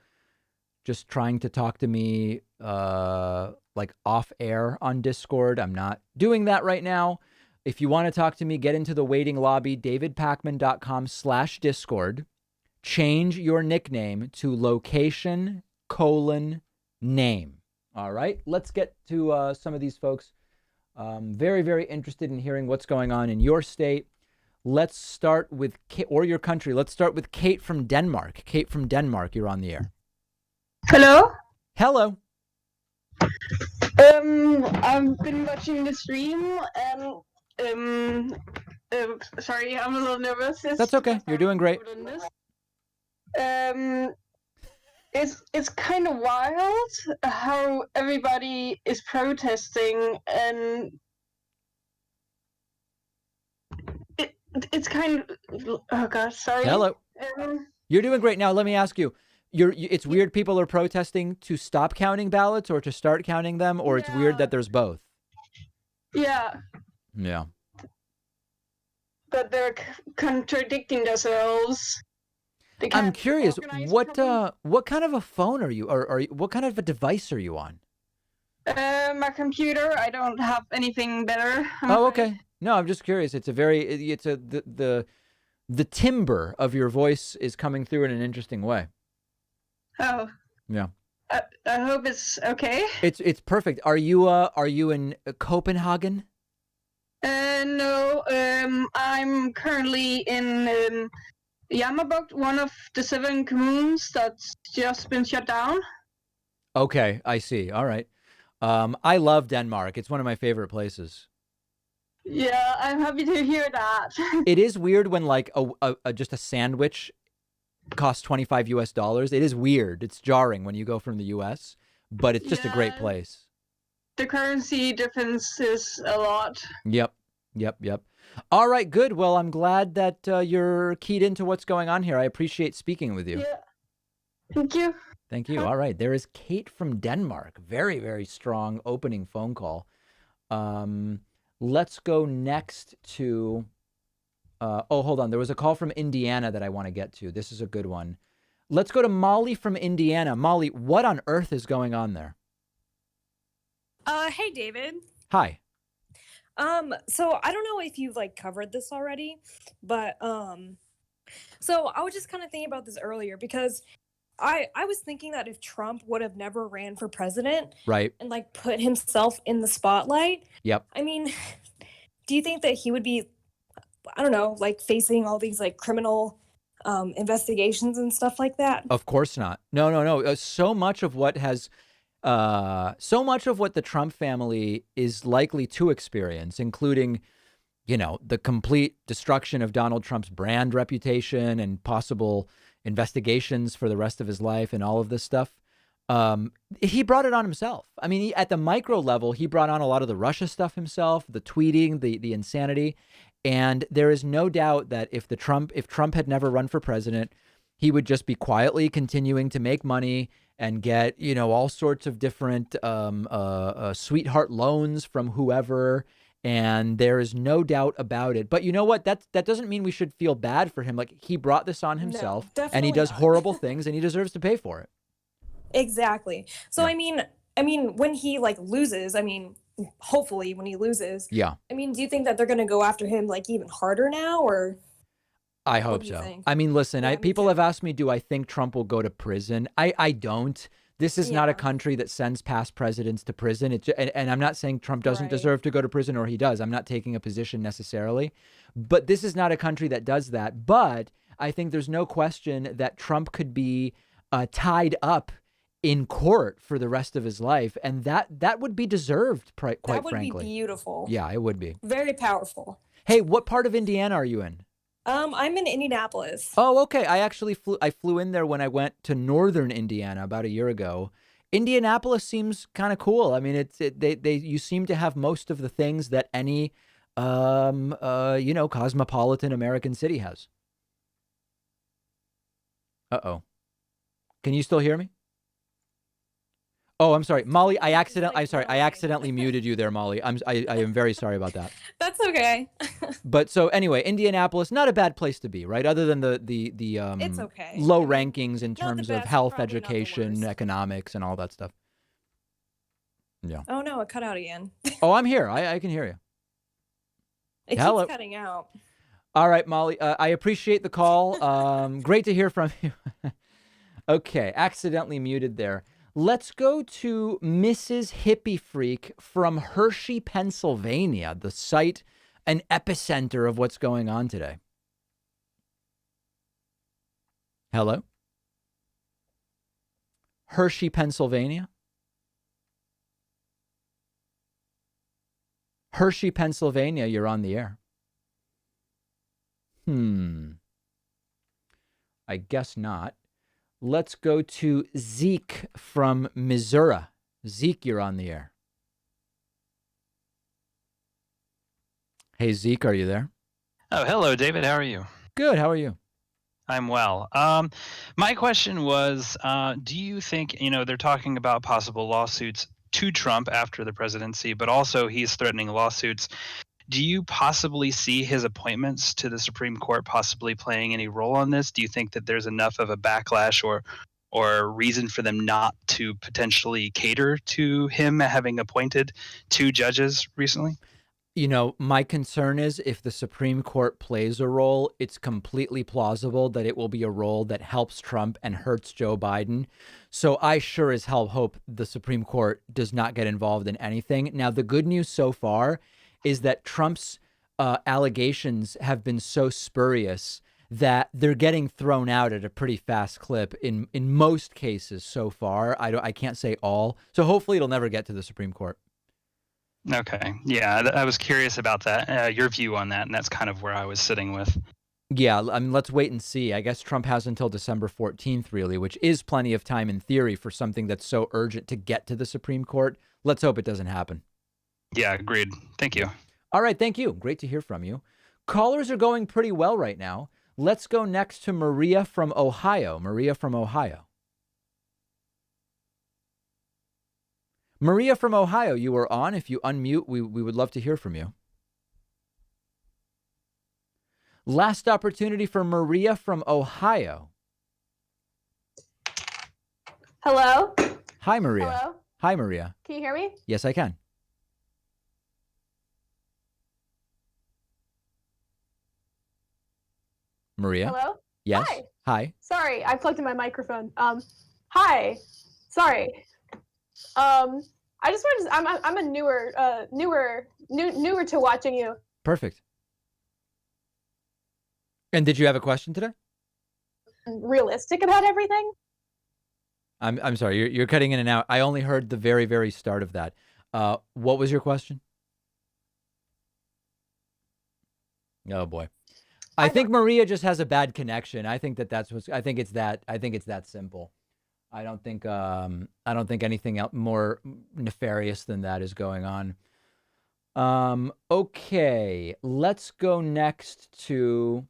just trying to talk to me like off air on Discord. I'm not doing that right now. If you want to talk to me, get into the waiting lobby, davidpakman.com/Discord. Change your nickname to location: name. All right, let's get to some of these folks. Very, very interested in hearing what's going on in your state. Let's start with Kate, or your country. Let's start with Kate from Denmark. Kate from Denmark, you're on the air. Hello. Hello. I've been watching the stream and sorry, I'm a little nervous. That's okay. You're doing great. It's kind of wild how everybody is protesting, and it's kind of, oh gosh, sorry. Hello. You're doing great. Now let me ask you. It's weird people are protesting to stop counting ballots or to start counting them, or it's weird that there's both. Yeah. Yeah. But they're contradicting themselves. I'm curious, what kind of a phone are you, or what kind of a device are you on? My computer. I don't have anything better. Oh, okay. No, I'm just curious. The timbre of your voice is coming through in an interesting way. Oh. Yeah. I hope it's okay. It's perfect. Are you in Copenhagen? No. I'm currently in Jammerbugt, one of the 7 communes that's just been shut down. Okay, I see. All right. I love Denmark. It's one of my favorite places. Yeah, I'm happy to hear that. It is weird when like just a sandwich costs $25 US. It is weird. It's jarring when you go from the US, but it's just a great place. The currency difference is a lot. Yep. All right, good. Well, I'm glad that you're keyed into what's going on here. I appreciate speaking with you. Yeah. Thank you. Thank you. All right. There is Kate from Denmark. Very, very strong opening phone call. Let's go next to... hold on. There was a call from Indiana that I want to get to. This is a good one. Let's go to Molly from Indiana. Molly, what on earth is going on there? Hey, David. Hi. So I don't know if you've covered this already, but so I was just kind of thinking about this earlier because I was thinking that if Trump would have never ran for president, right, and put himself in the spotlight, yep. I mean, do you think that he would be, I don't know, facing all these criminal investigations and stuff like that? Of course not. No. So much of what the Trump family is likely to experience, including, the complete destruction of Donald Trump's brand reputation and possible investigations for the rest of his life and all of this stuff. He brought it on himself. I mean, at the micro level, he brought on a lot of the Russia stuff himself, the tweeting, the insanity. And there is no doubt that if Trump had never run for president, he would just be quietly continuing to make money and get, all sorts of different sweetheart loans from whoever. And there is no doubt about it. But you know what? That doesn't mean we should feel bad for him. He brought this on himself, and he does horrible things, and he deserves to pay for it. Exactly. So, yeah. I mean, when he loses, hopefully when he loses. Yeah. Do you think that they're going to go after him even harder now, or? I hope so. Listen, people have asked me, do I think Trump will go to prison? I don't. This is not a country that sends past presidents to prison. And I'm not saying Trump doesn't deserve to go to prison, or he does. I'm not taking a position necessarily. But this is not a country that does that. But I think there's no question that Trump could be tied up in court for the rest of his life. And that would be deserved, quite frankly. That would be beautiful. Yeah, it would be. Very powerful. Hey, what part of Indiana are you in? I'm in Indianapolis. Oh, okay. I flew in there when I went to northern Indiana about a year ago. Indianapolis seems kind of cool. I mean, you seem to have most of the things that any cosmopolitan American city has. Uh-oh. Can you still hear me? Oh, I'm sorry, Molly. I accidentally muted you there, Molly. I am very sorry about that. That's okay. But so anyway, Indianapolis, not a bad place to be, right? Other than the it's okay. low rankings in terms of best, health, education, economics, and all that stuff. Yeah. Oh no, it cut out again. Oh, I'm here. I can hear you. It Hello. keeps cutting out. All right, Molly. I appreciate the call. Great to hear from you. Okay, accidentally muted there. Let's go to Mrs. Hippie Freak from Hershey, Pennsylvania, the site, an epicenter of what's going on today. Hello? Hershey, Pennsylvania? Hershey, Pennsylvania, you're on the air. I guess not. Let's go to Zeke from Missouri. Zeke, you're on the air. Hey, Zeke, are you there? Oh, hello, David. How are you? Good. How are you? I'm well. My question was, do you think, they're talking about possible lawsuits to Trump after the presidency, but also he's threatening lawsuits. Do you possibly see his appointments to the Supreme Court possibly playing any role on this? Do you think that there's enough of a backlash or reason for them not to potentially cater to him having appointed 2 judges recently? My concern is if the Supreme Court plays a role, it's completely plausible that it will be a role that helps Trump and hurts Joe Biden. So I sure as hell hope the Supreme Court does not get involved in anything. Now, the good news so far is that Trump's allegations have been so spurious that they're getting thrown out at a pretty fast clip in most cases so far. I can't say all. So hopefully it'll never get to the Supreme Court. Okay. Yeah, I was curious about that, your view on that, and that's kind of where I was sitting with. Yeah, I mean, let's wait and see. I guess Trump has until December 14th, really, which is plenty of time in theory for something that's so urgent to get to the Supreme Court. Let's hope it doesn't happen. Yeah, agreed. Thank you. All right, thank you. Great to hear from you. Callers are going pretty well right now. Let's go next to Maria from Ohio. Maria from Ohio. Maria from Ohio, you are on. If you unmute, we would love to hear from you. Last opportunity for Maria from Ohio. Hello? Hi, Maria. Hello? Hi, Maria. Can you hear me? Yes, I can. Maria? Hello? Yes. Hi. Hi. Sorry, I plugged in my microphone. Hi. Sorry. I just wanted to, I'm a newer to watching you. Perfect. And did you have a question today? Realistic about everything? I'm sorry, you're cutting in and out. I only heard the very, very start of that. What was your question? Oh boy. I think Maria just has a bad connection. I think that's what's. I think it's that simple. I don't think anything else more nefarious than that is going on. Okay, let's go next to.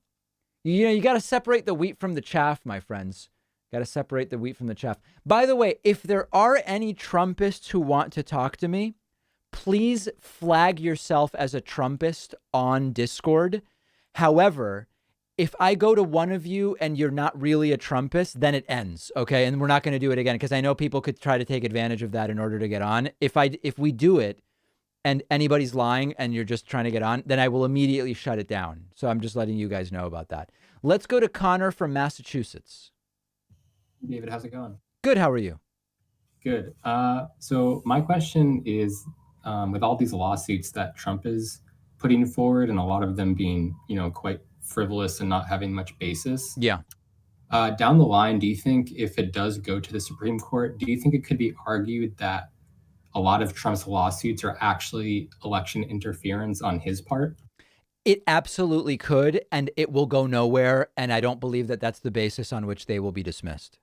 You got to separate the wheat from the chaff, my friends. Got to separate the wheat from the chaff. By the way, if there are any Trumpists who want to talk to me, please flag yourself as a Trumpist on Discord. However, if I go to one of you and you're not really a Trumpist, then it ends, okay? And we're not going to do it again because I know people could try to take advantage of that in order to get on. If we do it and anybody's lying and you're just trying to get on, then I will immediately shut it down. So I'm just letting you guys know about that. Let's go to Connor from Massachusetts. David, how's it going? Good. How are you? Good. So my question is, with all these lawsuits that Trump is putting forward, and a lot of them being, quite frivolous and not having much basis. Yeah. Down the line, do you think if it does go to the Supreme Court, do you think it could be argued that a lot of Trump's lawsuits are actually election interference on his part? It absolutely could, and it will go nowhere. And I don't believe that that's the basis on which they will be dismissed.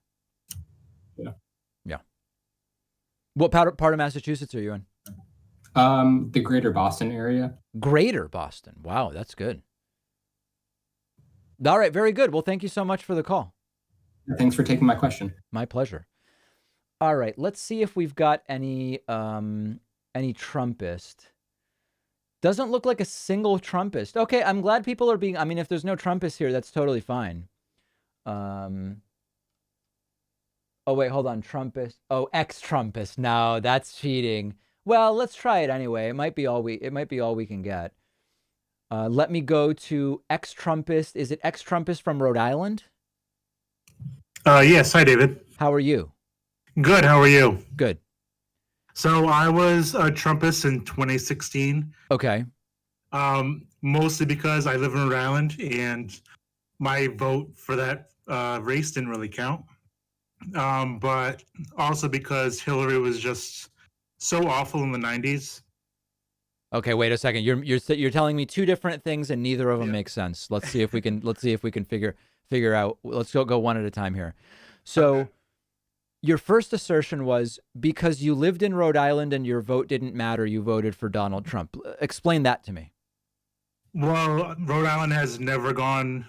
Yeah. Yeah. What part of Massachusetts are you in? The greater Boston area. Greater Boston. Wow, that's good. All right, very good. Well, thank you so much for the call. Thanks for taking my question. My pleasure. All right, let's see if we've got any Trumpist. Doesn't look like a single Trumpist. Okay, I'm glad people are being, if there's no Trumpist here, that's totally fine. Oh, wait, hold on. Trumpist. Oh, ex-Trumpist. No, that's cheating. Well, let's try it anyway. It might be all we can get. Let me go to ex-Trumpist. Is it ex-Trumpist from Rhode Island? Yes. Hi, David. How are you? Good. How are you? Good. So I was a Trumpist in 2016. Okay. Mostly because I live in Rhode Island and my vote for that race didn't really count. But also because Hillary was just so awful in the 90s. Okay, wait a second. You're telling me two different things and neither of them make sense. Let's see if we can figure out. Let's go one at a time here. So okay. Your first assertion was because you lived in Rhode Island and your vote didn't matter, you voted for Donald Trump. Explain that to me. Well, Rhode Island has never gone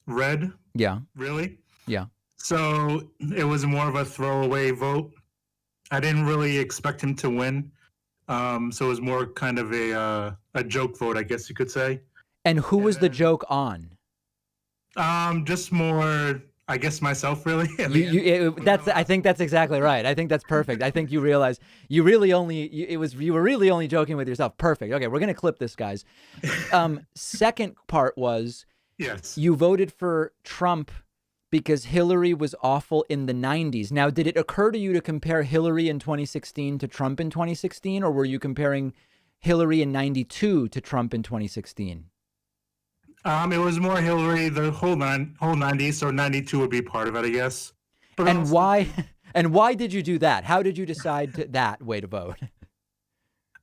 red. Yeah. Really? Yeah. So it was more of a throwaway vote. I didn't really expect him to win. So it was more kind of a joke vote, I guess you could say. And who was the joke on? Just more, I guess, myself, really. I think that's exactly right. I think that's perfect. I think you realize you were really only joking with yourself. Perfect. Okay, we're gonna clip this, guys. Second part was yes, you voted for Trump because Hillary was awful in the 90s. Now, did it occur to you to compare Hillary in 2016 to Trump in 2016, or were you comparing Hillary in 92 to Trump in 2016? It was more Hillary the whole 90s, so 92 would be part of it, I guess. But and why? And why did you do that? How did you decide that way to vote?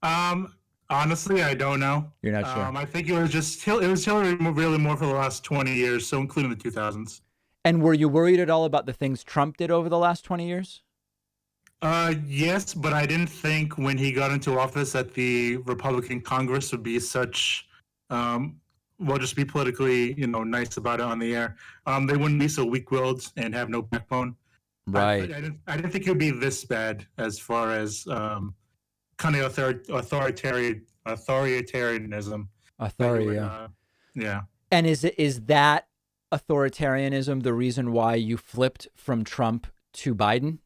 Honestly, I don't know. You're not sure. I think it was Hillary really more for the last 20 years, so including the 2000s. And were you worried at all about the things Trump did over the last 20 years? Yes, but I didn't think when he got into office that the Republican Congress would be such, just be politically, nice about it on the air. They wouldn't be so weak-willed and have no backbone. Right. I didn't think it would be this bad as far as kind of authoritarianism. Yeah. And is that authoritarianism the reason why you flipped from Trump to Biden?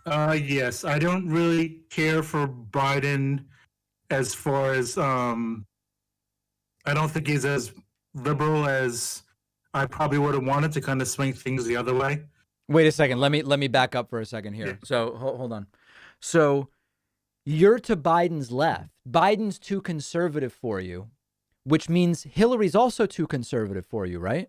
Yes, I don't really care for Biden as far as I don't think he's as liberal as I probably would have wanted to kind of swing things the other way. Wait a second. Let me back up for a second here. Yeah. So hold on. So you're to Biden's left. Biden's too conservative for you, which means Hillary's also too conservative for you, right?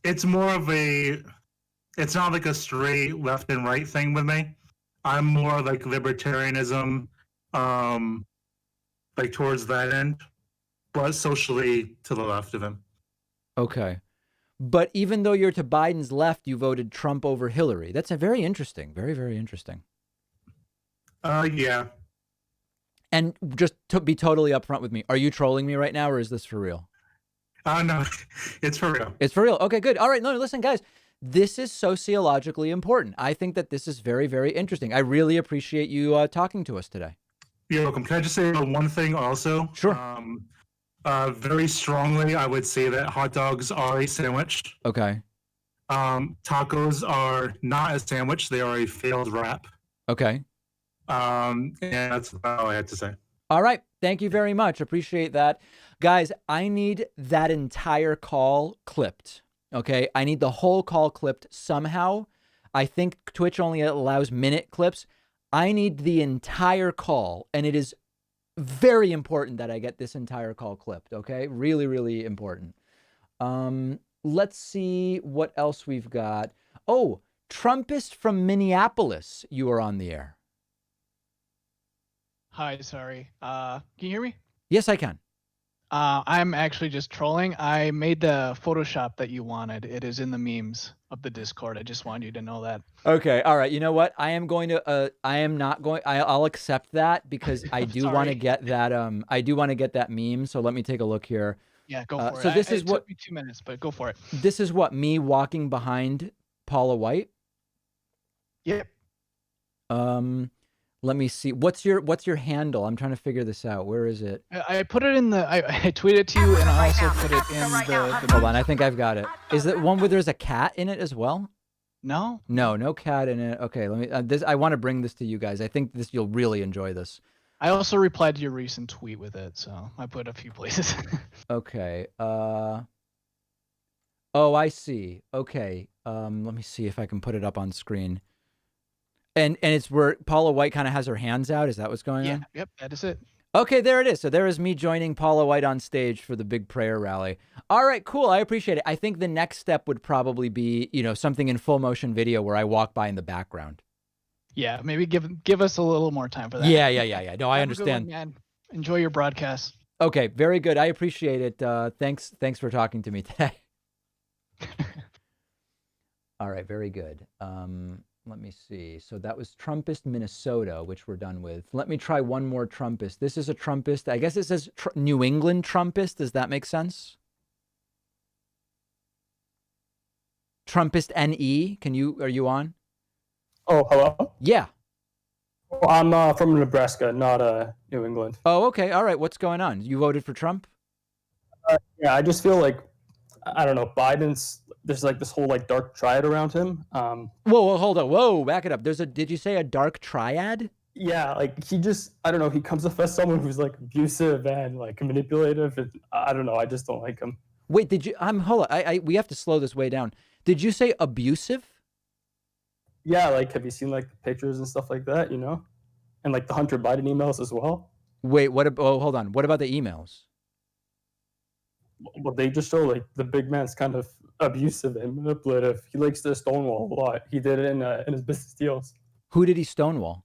It's more of it's not like a straight left and right thing with me. I'm more like libertarianism, like towards that end, but socially to the left of him. Okay. But even though you're to Biden's left, you voted Trump over Hillary. That's a very interesting, very, very interesting. Yeah. And just to be totally upfront with me, are you trolling me right now or is this for real? No, it's for real. It's for real. Okay, good. All right. No, listen, guys, this is sociologically important. I think that this is very, very interesting. I really appreciate you talking to us today. You're welcome. Can I just say one thing also? Sure. Very strongly, I would say that hot dogs are a sandwich. Okay. Tacos are not a sandwich. They are a failed wrap. Okay. And that's all I had to say. All right. Thank you very much. Appreciate that. Guys, I need that entire call clipped. Okay. I need the whole call clipped somehow. I think Twitch only allows minute clips. I need the entire call, and it is very important that I get this entire call clipped, okay? Really, really important. Let's see what else we've got. Oh, Trumpist from Minneapolis, you are on the air. Hi, sorry. Can you hear me? Yes, I can. I'm actually just trolling. I made the Photoshop that you wanted. It is in the memes of the Discord. I just wanted you to know that. Okay, all right. You know what? I am going to. I am not going. I'll accept that because I do want to get that. I do want to get that meme. So let me take a look here. Yeah, go for it. So this is it what. took me 2 minutes, but go for it. This is what me walking behind Paula White. Yep. Let me see. What's your handle? I'm trying to figure this out. Where is it? I put it in the. I tweeted it to you, and I also put it in the. Hold on. I think I've got it. Is it one where there's a cat in it as well? No. No cat in it. Okay, let me. I want to bring this to you guys. I think you'll really enjoy this. I also replied to your recent tweet with it, so I put a few places. Okay. Oh, I see. Okay. Let me see if I can put it up on screen. And it's where Paula White kind of has her hands out. Is that what's going on? Yep, that is it. Okay, there it is. So there is me joining Paula White on stage for the big prayer rally. All right, cool. I appreciate it. I think the next step would probably be, something in full motion video where I walk by in the background. Yeah, maybe give us a little more time for that. Yeah. No, I understand. Good one, man. Enjoy your broadcast. Okay, very good. I appreciate it. Thanks for talking to me today. All right, very good. Let me see. So that was Trumpist, Minnesota, which we're done with. Let me try one more Trumpist. This is a Trumpist. I guess it says New England Trumpist. Does that make sense? Trumpist NE. Are you on? Oh, hello? Yeah. Well, I'm from Nebraska, not New England. Oh, okay. All right. What's going on? You voted for Trump? Yeah, I just feel like, I don't know, there's like this whole like dark triad around him. Whoa, hold on. Whoa, back it up. Did you say a dark triad? Yeah, like I don't know, he comes off as someone who's like abusive and like manipulative. And I don't know, I just don't like him. Wait, hold on. We have to slow this way down. Did you say abusive? Yeah, like have you seen like the pictures and stuff like that, And like the Hunter Biden emails as well? Wait, hold on. What about the emails? Well, they just show like the big man's kind of abusive and manipulative. He likes to stonewall a lot. He did it in his business deals. Who did he stonewall?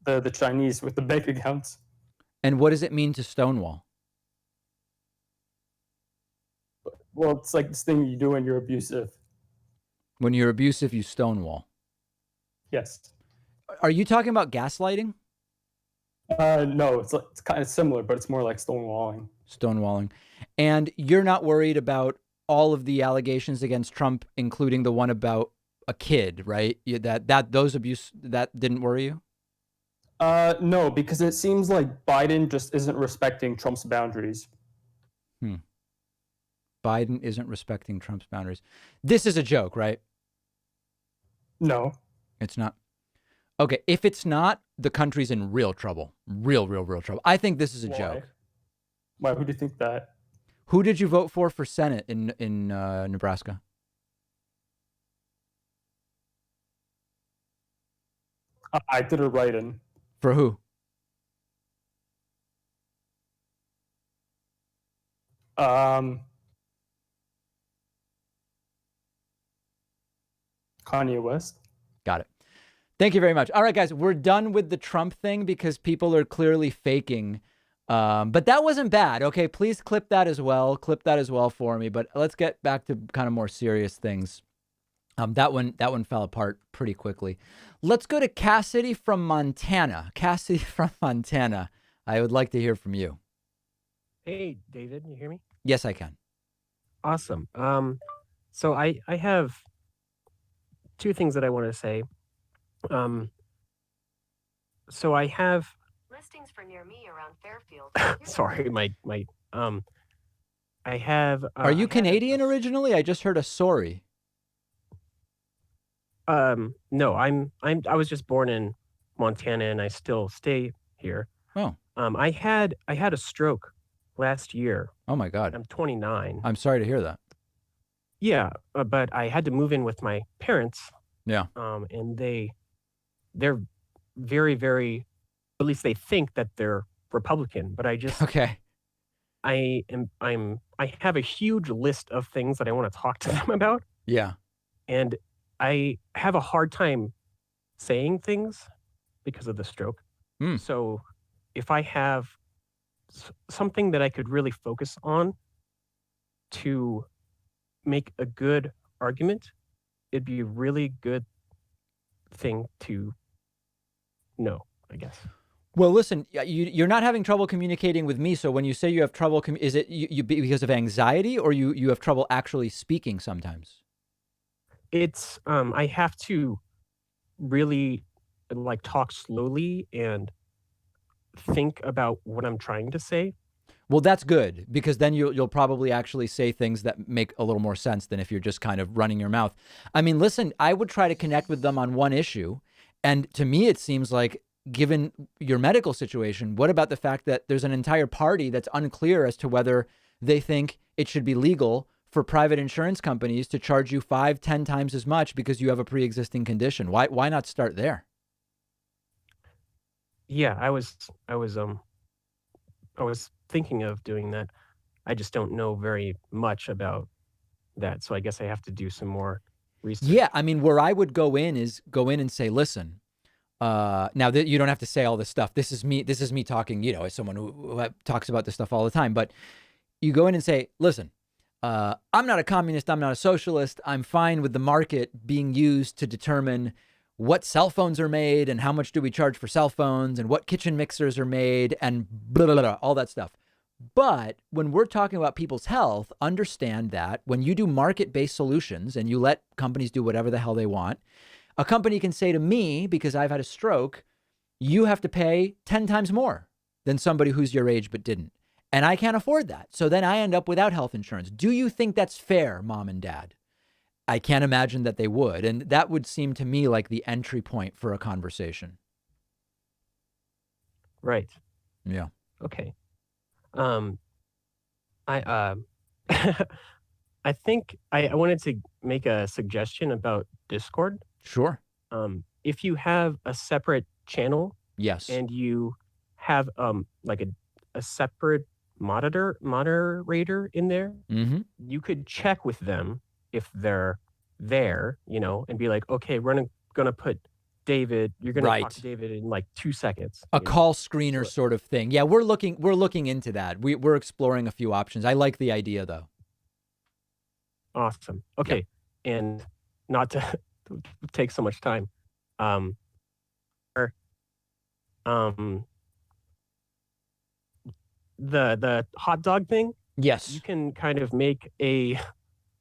The Chinese with the bank accounts. And what does it mean to stonewall? Well, it's like this thing you do when you're abusive. When you're abusive, you stonewall. Yes. Are you talking about gaslighting? No, it's kind of similar, but it's more like stonewalling. Stonewalling. And you're not worried about all of the allegations against Trump, including the one about a kid, right? Those abuse, that didn't worry you? No, because it seems like Biden just isn't respecting Trump's boundaries. Biden isn't respecting Trump's boundaries. This is a joke, right? No. It's not. Okay, if it's not, the country's in real trouble. Real trouble. I think this is a joke. Why? Who do you think that? Who did you vote for Senate in Nebraska? I did a write-in. For who? Kanye West. Got it. Thank you very much. All right, guys, we're done with the Trump thing because people are clearly faking. But that wasn't bad. Okay, please clip that as well. Clip that as well for me. But let's get back to kind of more serious things. That one fell apart pretty quickly. Let's go to Cassidy from Montana. Cassidy from Montana. I would like to hear from you. Hey, David, you hear me? Yes, I can. Awesome. So I have two things that I want to say. So I have listings for near me around Fairfield. sorry, I have. Are you Canadian originally? I just heard a sorry. No, I was just born in Montana and I still stay here. Oh. I had a stroke last year. Oh my God. I'm 29. I'm sorry to hear that. Yeah, but I had to move in with my parents. Yeah. And they're very, very, at least they think that they're Republican, but I just Okay. I have a huge list of things that I want to talk to them about. Yeah. And I have a hard time saying things because of the stroke. So if I have something that I could really focus on to make a good argument, it'd be a really good thing to know, I guess. Well, listen, you're not having trouble communicating with me. So when you say you have trouble, is it you because of anxiety, or you have trouble actually speaking sometimes? It's I have to really like talk slowly and think about what I'm trying to say. Well, that's good, because then you'll probably actually say things that make a little more sense than if you're just kind of running your mouth. I mean, listen, I would try to connect with them on one issue. And to me, it seems like, given your medical situation, what about the fact that there's an entire party that's unclear as to whether they think it should be legal for private insurance companies to charge you 5-10 times as much because you have a pre-existing condition? Why not start there? Yeah, I was thinking of doing that. I just don't know very much about that, so I guess I have to do some more research. Yeah, I mean, where I would go in and say, listen, now that you don't have to say all this stuff. This is me talking, as someone who talks about this stuff all the time. But you go in and say, listen, I'm not a communist. I'm not a socialist. I'm fine with the market being used to determine what cell phones are made and how much do we charge for cell phones and what kitchen mixers are made and blah, blah, blah, all that stuff. But when we're talking about people's health, understand that when you do market-based solutions and you let companies do whatever the hell they want, a company can say to me, because I've had a stroke, you have to pay 10 times more than somebody who's your age but didn't. And I can't afford that. So then I end up without health insurance. Do you think that's fair, Mom and Dad? I can't imagine that they would. And that would seem to me like the entry point for a conversation. Right. Yeah. Okay. I I think I wanted to make a suggestion about Discord. Sure. If you have a separate channel, yes, and you have like a separate moderator in there, you could check with them if they're there, and be like, okay, we're gonna put David, you're gonna talk to David in like 2 seconds. A call screener sort of thing. Yeah, we're looking into that. We're exploring a few options. I like the idea though. Awesome. Okay. Yeah. And not to take so much time. The hot dog thing. Yes. You can kind of make a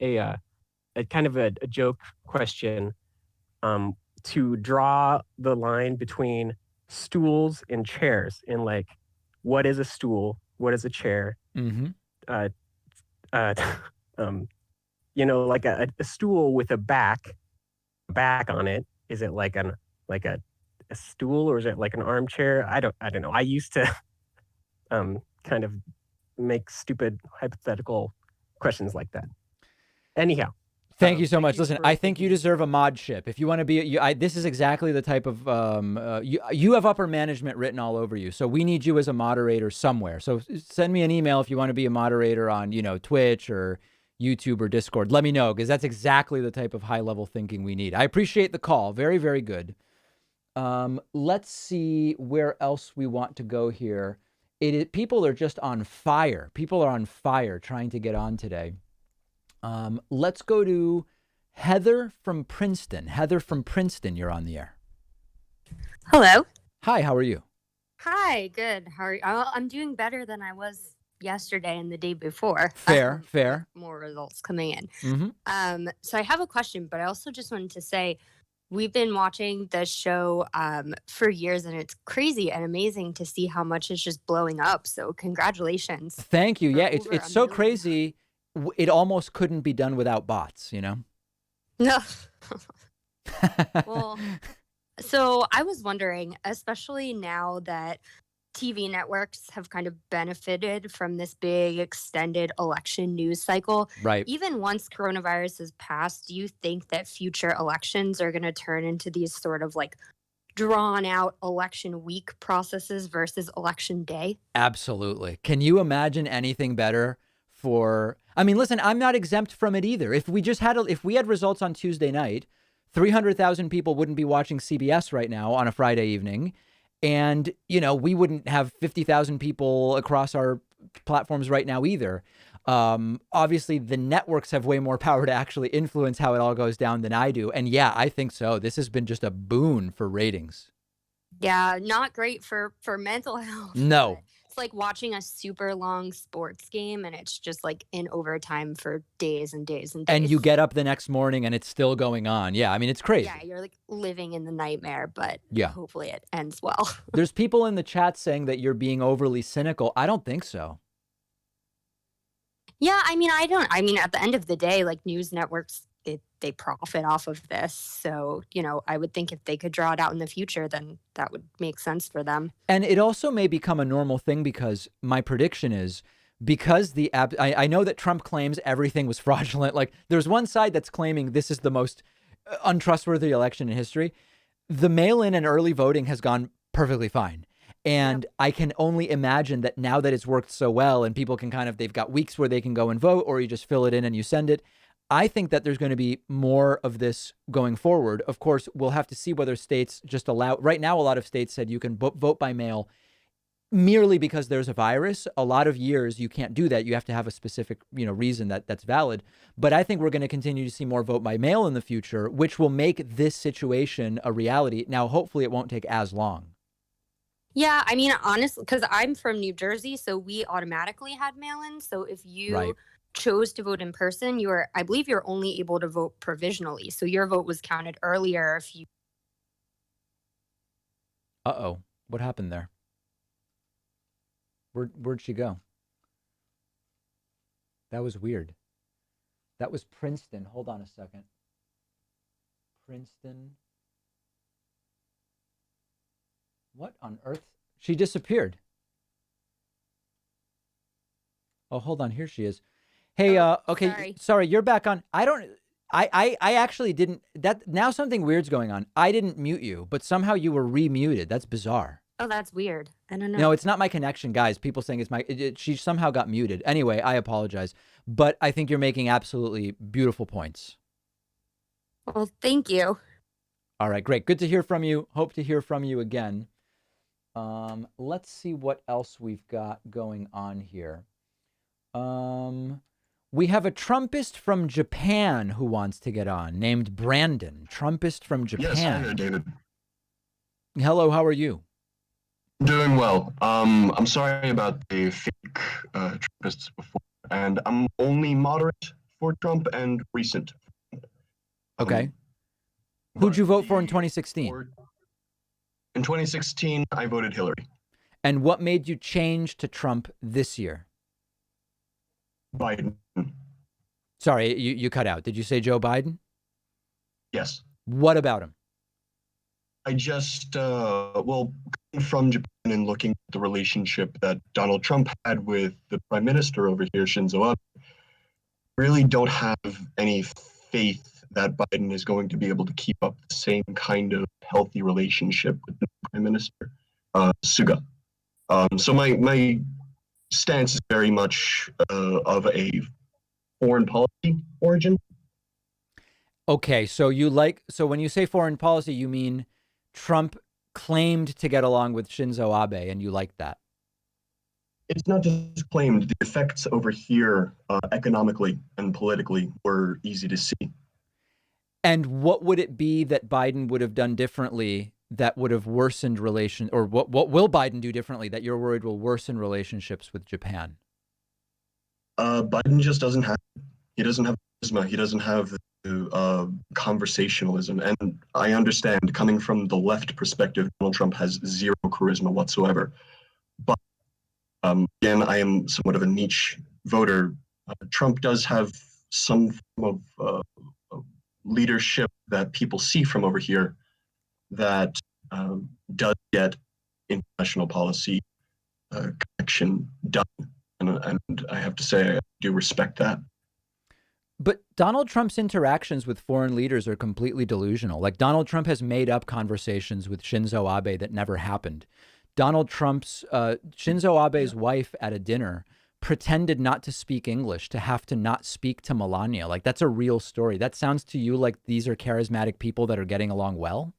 kind of a joke question to draw the line between stools and chairs, and like, what is a stool? What is a chair? Like a stool with a back on it. Is it like a stool, or is it like an armchair? I don't know. I used to kind of make stupid hypothetical questions like that. Anyhow. Thank you so much. Listen, I think you deserve a mod ship. If you want to be, this is exactly the type of, you have upper management written all over you. So we need you as a moderator somewhere. So send me an email if you want to be a moderator on, Twitch or YouTube or Discord. Let me know, because that's exactly the type of high level thinking we need. I appreciate the call. Very, very good. Let's see where else we want to go here. People are just on fire. People are on fire trying to get on today. Let's go to Heather from Princeton. Heather from Princeton, you're on the air. Hello. Hi, how are you? Hi, good. How are you? I'm doing better than I was yesterday and the day before. Fair. More results coming in. Mm-hmm. So I have a question, but I also just wanted to say we've been watching the show for years, and it's crazy and amazing to see how much it's just blowing up. So congratulations. Thank you. Yeah, it's so crazy. It almost couldn't be done without bots, No. Well, so I was wondering, especially now that TV networks have kind of benefited from this big extended election news cycle. Right. Even once coronavirus has passed, do you think that future elections are going to turn into these sort of like drawn out election week processes versus election day? Absolutely. Can you imagine anything better for, I mean, listen, I'm not exempt from it either. If we just had, if we had results on Tuesday night, 300,000 people wouldn't be watching CBS right now on a Friday evening. And, you know, we wouldn't have 50,000 people across our platforms right now either. Obviously, the networks have way more power to actually influence how it all goes down than I do. And yeah, I think so. This has been just a boon for ratings. Yeah, not great for mental health. No. It's like watching a super long sports game and it's just like in overtime for days and days and days. And you get up the next morning and it's still going on. Yeah, I mean, it's crazy. Yeah, you're like living in the nightmare, but yeah, hopefully it ends well. There's people in the chat saying that you're being overly cynical. I don't think so. Yeah, I mean, at the end of the day, like news networks, they profit off of this. So, you know, I would think if they could draw it out in the future, then that would make sense for them. And it also may become a normal thing because my prediction is because I know that Trump claims everything was fraudulent. Like there's one side that's claiming this is the most untrustworthy election in history. The mail-in and early voting has gone perfectly fine. And I can only imagine that now that it's worked so well and people can they've got weeks where they can go and vote or you just fill it in and you send it. I think that there's going to be more of this going forward. Of course, we'll have to see whether states just allow. Right now, a lot of states said you can vote by mail merely because there's a virus. A lot of years you can't do that. You have to have a specific, reason that's valid. But I think we're going to continue to see more vote by mail in the future, which will make this situation a reality. Now, hopefully it won't take as long. Yeah, I mean, honestly, because I'm from New Jersey, so we automatically had mail-in. So if you chose to vote in person, I believe you're only able to vote provisionally. So your vote was counted earlier if you. Uh-oh, what happened there? Where'd she go? That was weird. That was Princeton. Hold on a second. Princeton. What on earth? She disappeared. Oh, hold on. Here she is. Hey, okay. Sorry, you're back on. I actually didn't. Now something weird's going on. I didn't mute you, but somehow you were re-muted. That's bizarre. Oh, that's weird. I don't know. No, it's not my connection, guys. People saying it's she somehow got muted. Anyway, I apologize. But I think you're making absolutely beautiful points. Well, thank you. All right, great. Good to hear from you. Hope to hear from you again. Let's see what else we've got going on here. We have a Trumpist from Japan who wants to get on, named Brandon. Trumpist from Japan. Yes, hi there, David. Hello, how are you? Doing well. I'm sorry about the fake Trumpists before, and I'm only moderate for Trump and recent. Okay. Who'd you vote for in 2016? In 2016, I voted Hillary. And what made you change to Trump this year? Biden. Sorry, you cut out. Did you say Joe Biden? Yes. What about him? I just, coming from Japan and looking at the relationship that Donald Trump had with the prime minister over here, Shinzo Abe, really don't have any faith that Biden is going to be able to keep up the same kind of healthy relationship with the prime minister, Suga. So my stance is very much of a foreign policy origin. Okay, so when you say foreign policy, you mean Trump claimed to get along with Shinzo Abe, and you like that? It's not just claimed. The effects over here, economically and politically, were easy to see. And what would it be that Biden would have done differently that would have worsened relations, or what will Biden do differently that you're worried will worsen relationships with Japan? Biden just doesn't have charisma. He doesn't have conversationalism. And I understand, coming from the left perspective, Donald Trump has zero charisma whatsoever. But again, I am somewhat of a niche voter. Trump does have some form of leadership that people see from over here that does get international policy connection done. And I have to say, I do respect that. But Donald Trump's interactions with foreign leaders are completely delusional. Like, Donald Trump has made up conversations with Shinzo Abe that never happened. Shinzo Abe's wife at a dinner pretended not to speak English to have to not speak to Melania. Like, that's a real story. That sounds to you like these are charismatic people that are getting along well?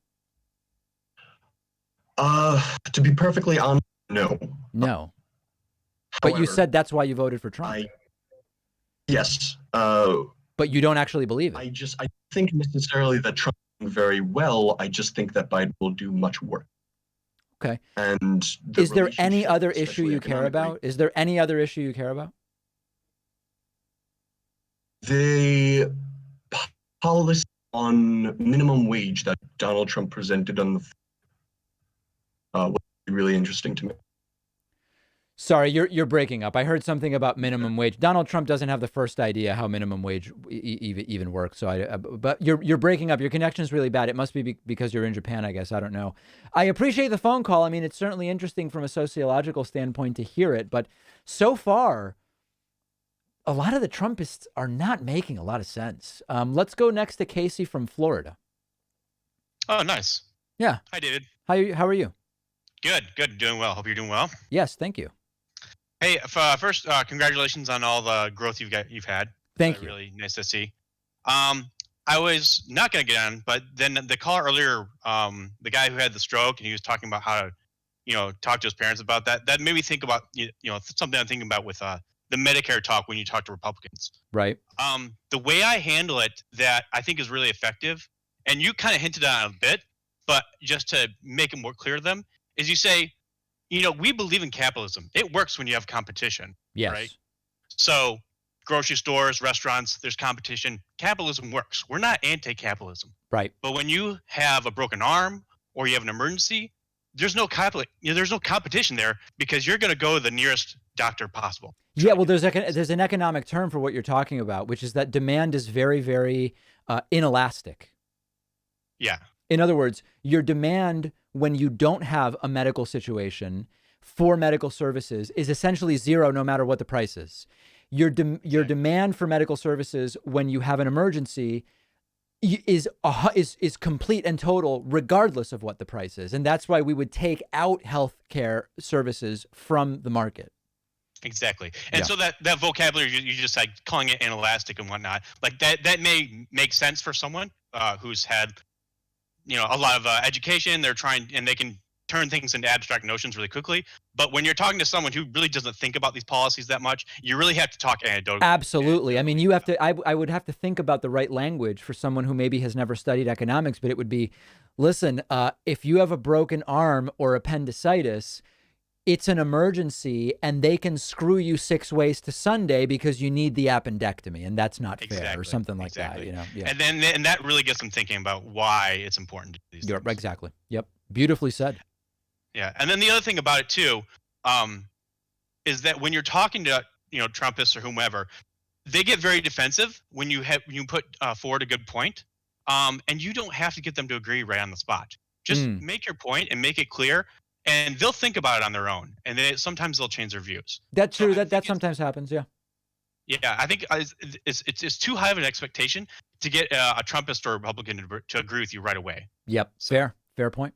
To be perfectly honest, no. No. But However, you said that's why you voted for Trump. Yes. But you don't actually believe it. I think necessarily that Trump is doing very well. I just think that Biden will do much work. Okay. And is there any other issue you care about? Is there any other issue you care about? The policy on minimum wage that Donald Trump presented on the was really interesting to me. Sorry, you're breaking up. I heard something about minimum wage. Donald Trump doesn't have the first idea how minimum wage even works. So but you're breaking up. Your connection is really bad. It must be because you're in Japan, I guess. I don't know. I appreciate the phone call. I mean, it's certainly interesting from a sociological standpoint to hear it. But so far, a lot of the Trumpists are not making a lot of sense. Let's go next to Casey from Florida. Oh, nice. Yeah. Hi, David. How are you? Good. Doing well. Hope you're doing well. Yes, thank you. Hey, first, congratulations on all the growth you've had. Thank you. Really nice to see. I was not going to get on, but then the caller earlier, the guy who had the stroke, and he was talking about how to, talk to his parents about that. That made me think about, something I'm thinking about with the Medicare talk when you talk to Republicans. Right. The way I handle it that I think is really effective, and you kind of hinted on it a bit, but just to make it more clear to them, is you say, we believe in capitalism. It works when you have competition. Yes. Right? So grocery stores, restaurants, there's competition. Capitalism works. We're not anti-capitalism. Right. But when you have a broken arm or you have an emergency, there's no competition there because you're going to go to the nearest doctor possible. Yeah, well, there's an economic term for what you're talking about, which is that demand is very, very inelastic. Yeah. In other words, your demand when you don't have a medical situation for medical services is essentially zero, no matter what the price is. Your demand for medical services when you have an emergency is complete and total, regardless of what the price is, and that's why we would take out healthcare services from the market. Exactly. And so that vocabulary, you just like calling it inelastic and whatnot, like that may make sense for someone who's had a lot of education. They're trying, and they can turn things into abstract notions really quickly. But when you're talking to someone who really doesn't think about these policies that much, you really have to talk anecdotally. Absolutely. I mean, you have to, I would have to think about the right language for someone who maybe has never studied economics, but it would be, listen, if you have a broken arm or appendicitis, it's an emergency and they can screw you 6 ways to Sunday because you need the appendectomy, and that's not fair, or something like that. Yeah. And that really gets them thinking about why it's important to do these things. Exactly. Yep. Beautifully said. Yeah. And then the other thing about it too, is that when you're talking to Trumpists or whomever, they get very defensive when you put forward a good point, and you don't have to get them to agree right on the spot. Just make your point and make it clear. And they'll think about it on their own, and sometimes they'll change their views. That's true. That sometimes happens. Yeah. Yeah, I think it's too high of an expectation to get a Trumpist or a Republican to agree with you right away. Yep. Fair point.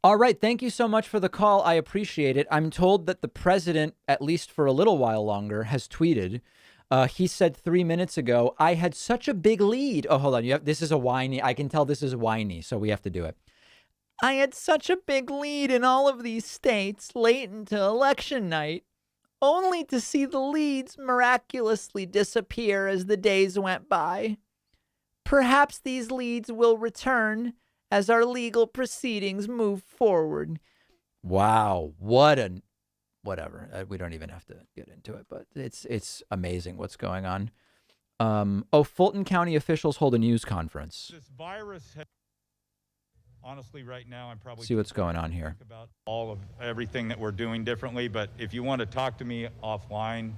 All right. Thank you so much for the call. I appreciate it. I'm told that the president, at least for a little while longer, has tweeted. He said 3 minutes ago, I had such a big lead. Oh, hold on. This is a whiny. I can tell this is whiny, so we have to do it. I had such a big lead in all of these states late into election night, only to see the leads miraculously disappear as the days went by. Perhaps these leads will return as our legal proceedings move forward. Wow, whatever. We don't even have to get into it, but it's amazing what's going on. Fulton County officials hold a news conference. This virus has honestly, right now, I'm probably see what's going on here. About all of everything that we're doing differently, but if you want to talk to me offline,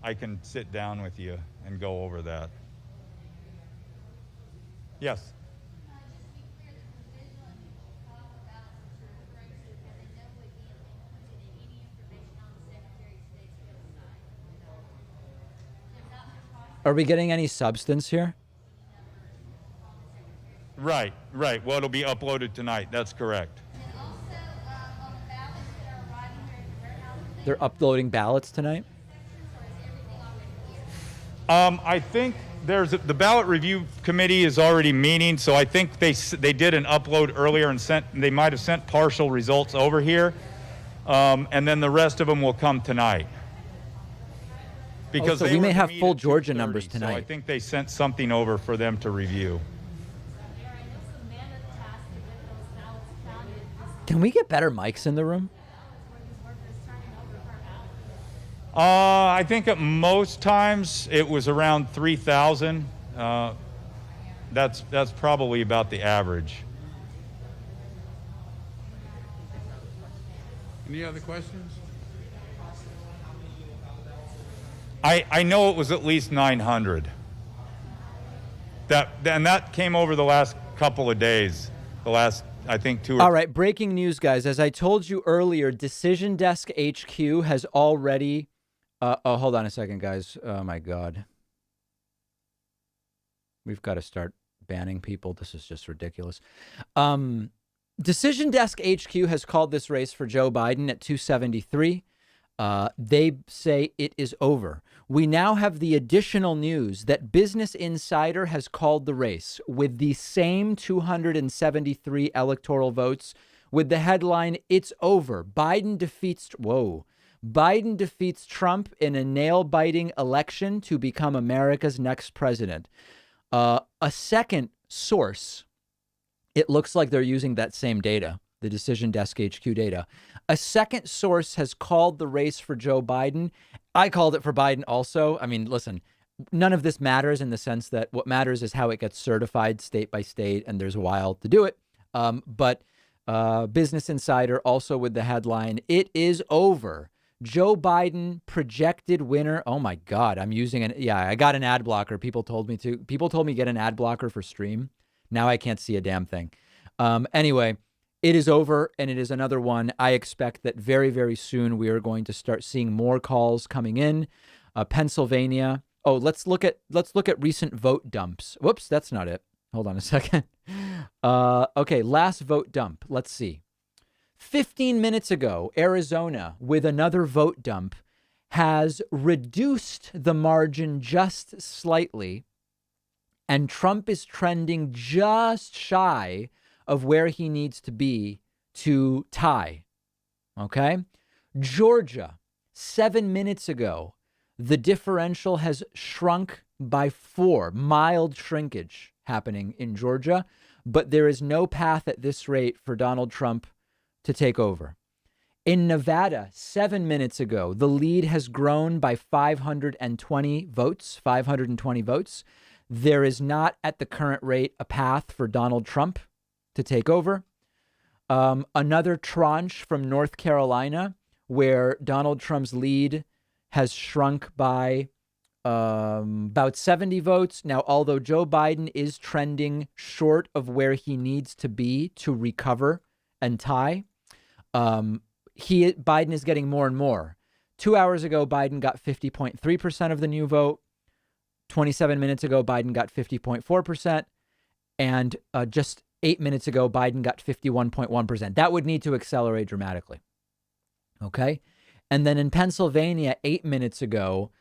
I can sit down with you and go over that. Yes. Are we getting any substance here? Right. Well, it'll be uploaded tonight. That's correct. They're uploading ballots tonight? I think the ballot review committee is already meeting, so I think they did an upload earlier and they might have sent partial results over here, and then the rest of them will come tonight. Because so we may have full Georgia numbers tonight. So I think they sent something over for them to review. Can we get better mics in the room? I think at most times it was around 3,000. That's probably about the average. Any other questions? I know it was at least 900. That came over the last couple of days. The last, I think, 2 or All right, breaking news, guys. As I told you earlier, Decision Desk HQ has already... hold on a second, guys. Oh, my God. We've got to start banning people. This is just ridiculous. Decision Desk HQ has called this race for Joe Biden at 273. They say it is over. We now have the additional news that Business Insider has called the race with the same 273 electoral votes with the headline, "It's over. Biden defeats Trump in a nail-biting election to become America's next president." A second source, it looks like they're using that same data, the Decision Desk HQ data. A second source has called the race for Joe Biden. I called it for Biden also. I mean, listen, none of this matters in the sense that what matters is how it gets certified state by state, and there's a while to do it. But Business Insider also with the headline, "It is over. Joe Biden projected winner." Oh my God, I got an ad blocker. People told me get an ad blocker for stream. Now I can't see a damn thing. Anyway, it is over, and it is another one. I expect that very, very soon we are going to start seeing more calls coming in. Pennsylvania. Oh, let's look at recent vote dumps. Whoops, that's not it. Hold on a second. Okay, last vote dump. Let's see. 15 minutes ago, Arizona, with another vote dump, has reduced the margin just slightly, and Trump is trending just shy of where he needs to be to tie. Okay? Georgia, 7 minutes ago, the differential has shrunk by 4, mild shrinkage happening in Georgia, but there is no path at this rate for Donald Trump to take over. In Nevada, 7 minutes ago, the lead has grown by 520 votes. There is not at the current rate a path for Donald Trump to take over. Another tranche from North Carolina, where Donald Trump's lead has shrunk by about 70 votes. Now, although Joe Biden is trending short of where he needs to be to recover and tie, Biden is getting more and more. 2 hours ago, Biden got 50.3% of the new vote. 27 minutes ago, Biden got 50.4%. And just 8 minutes ago, Biden got 51.1%. That would need to accelerate dramatically. Okay. And then in Pennsylvania, 8 minutes ago,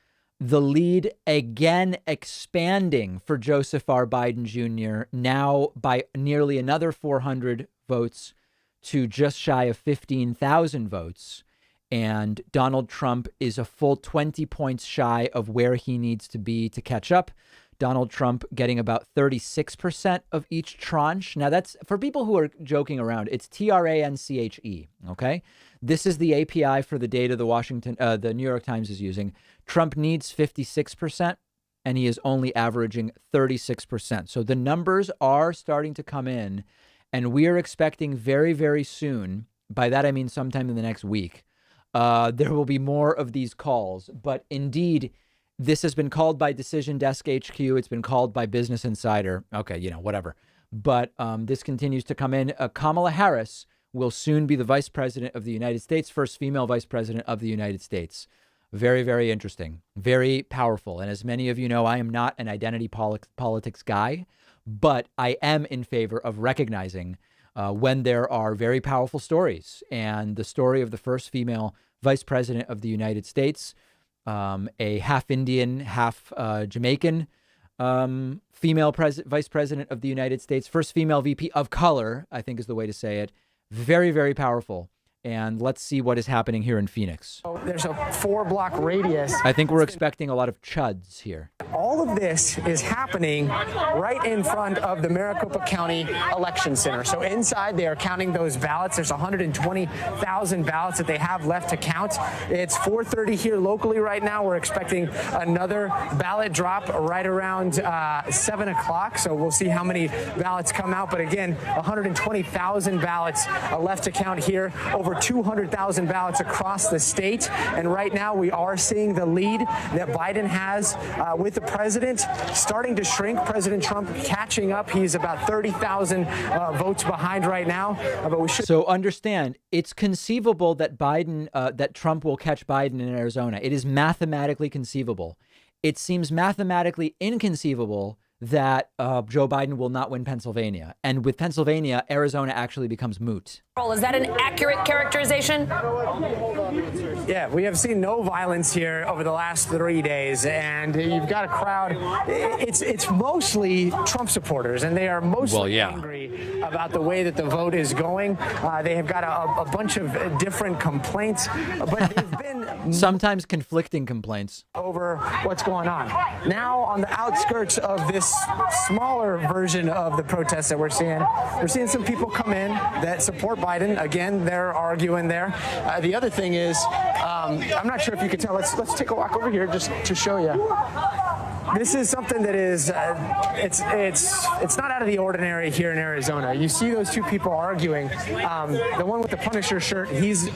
the lead again expanding for Joseph R. Biden Jr., now by nearly another 400 votes to just shy of 15,000 votes. And Donald Trump is a full 20 points shy of where he needs to be to catch up. Donald Trump getting about 36% of each tranche. Now, that's for people who are joking around. It's TRANCHE. Okay. This is the API for the data the New York Times is using. Trump needs 56%, and he is only averaging 36%. So the numbers are starting to come in, and we are expecting very, very soon, by that I mean sometime in the next week, there will be more of these calls. But indeed, this has been called by Decision Desk HQ. It's been called by Business Insider. Okay, whatever. But this continues to come in. Kamala Harris will soon be the vice president of the United States, first female vice president of the United States. Very, very interesting, very powerful. And as many of you know, I am not an identity politics guy, but I am in favor of recognizing when there are very powerful stories. And the story of the first female vice president of the United States, a half Indian, half Jamaican female vice president of the United States, first female VP of color, I think is the way to say it. Very, very powerful. And let's see what is happening here in Phoenix. There's a 4-block radius. I think we're expecting a lot of chuds here. All of this is happening right in front of the Maricopa County Election Center. So inside, they are counting those ballots. There's 120,000 ballots that they have left to count. It's 4:30 here locally right now. We're expecting another ballot drop right around 7 o'clock. So we'll see how many ballots come out. But again, 120,000 ballots left to count here. Over 200,000 ballots across the state. And right now we are seeing the lead that Biden has with the president starting to shrink. President Trump catching up. He's about 30,000 votes behind right now. But we should. So understand, it's conceivable that that Trump will catch Biden in Arizona. It is mathematically conceivable. It seems mathematically inconceivable that Joe Biden will not win Pennsylvania. And with Pennsylvania, Arizona actually becomes moot. Is that an accurate characterization? Yeah, we have seen no violence here over the last 3 days, and you've got a crowd. It's mostly Trump supporters, and they are mostly angry about the way that the vote is going. They have got a bunch of different complaints, but they've been sometimes conflicting complaints over what's going on. Now, on the outskirts of this smaller version of the protest that we're seeing some people come in that support Biden. Again, they're arguing there. The other thing is, I'm not sure if you can tell. Let's take a walk over here just to show you. This is something that is, it's not out of the ordinary here in Arizona. You see those two people arguing. The one with the Punisher shirt, he's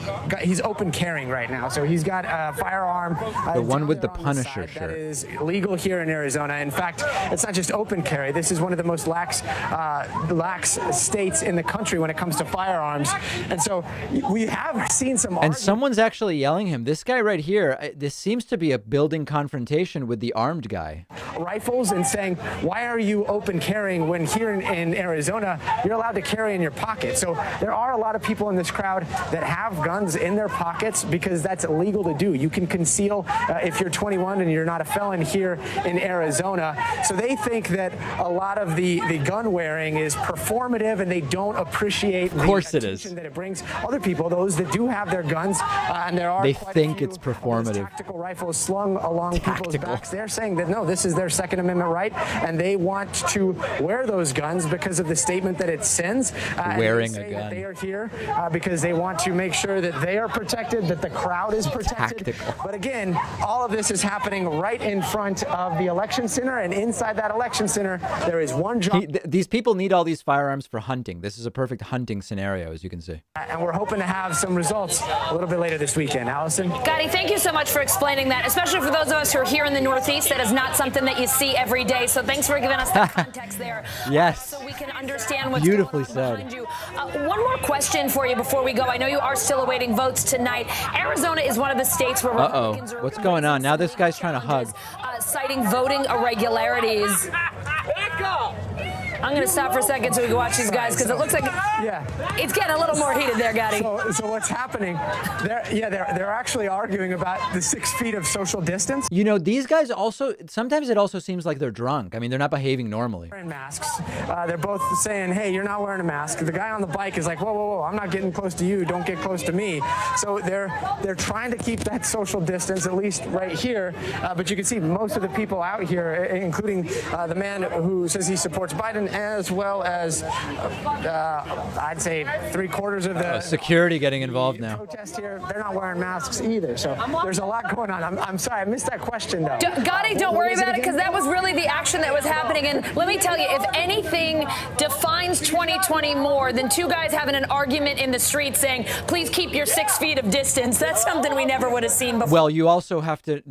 open carrying right now, so he's got a firearm. The one with the Punisher shirt. That is legal here in Arizona. In fact, it's not just open carry. This is one of the most lax states in the country when it comes to firearms. And so we have seen some. And someone's actually yelling him. This guy right here. This seems to be a building confrontation with the armed guy. Rifles and saying, why are you open carrying when here in Arizona you're allowed to carry in your pocket? So there are a lot of people in this crowd that have guns in their pockets because that's illegal to do. You can conceal if you're 21 and you're not a felon here in Arizona. So they think that a lot of the gun wearing is performative, and they don't appreciate the attention that it brings other people, those that do have their guns, and there are they think it's performative. Tactical rifles slung along people's backs. They're saying that no, this is their Second Amendment right, and they want to wear those guns because of the statement that it sends. Wearing a gun. That they are here because they want to make sure that they are protected, that the crowd is protected. Tactical. But again, all of this is happening right in front of the election center, and inside that election center, there is one job. These people need all these firearms for hunting. This is a perfect hunting scenario, as you can see. And we're hoping to have some results a little bit later this weekend. Allison? Gotti, thank you so much for explaining that, especially for those of us who are here in the Northeast. That is not something that you see every day. So thanks for giving us that context there. Yes. So we can understand what's beautifully going on behind said. you. One more question for you before we go. I know you are still awaiting votes tonight. Arizona is one of the states where Republicans are what's going on? Now this guy's trying to hug. Citing voting irregularities. I'm going to stop for a second so we can watch these guys because it looks like it's getting a little more heated there, Gotti. So what's happening? They're actually arguing about the 6 feet of social distance. You know, these guys also, sometimes it also seems like they're drunk. I mean, they're not behaving normally. Wearing masks. They're both saying, hey, you're not wearing a mask. The guy on the bike is like, whoa, whoa, whoa, I'm not getting close to you. Don't get close to me. So they're trying to keep that social distance, at least right here. But you can see most of the people out here, including the man who says he supports Biden, as well as I'd say 3/4 of the security getting involved now. Protest here, they're not wearing masks either. So there's a lot going on. I'm sorry, I missed that question though. Gotti, don't worry about it because that was really the action that was happening. And let me tell you, if anything defines 2020 more than two guys having an argument in the street saying, please keep your 6 feet of distance, that's something we never would have seen before. Well, you also have to,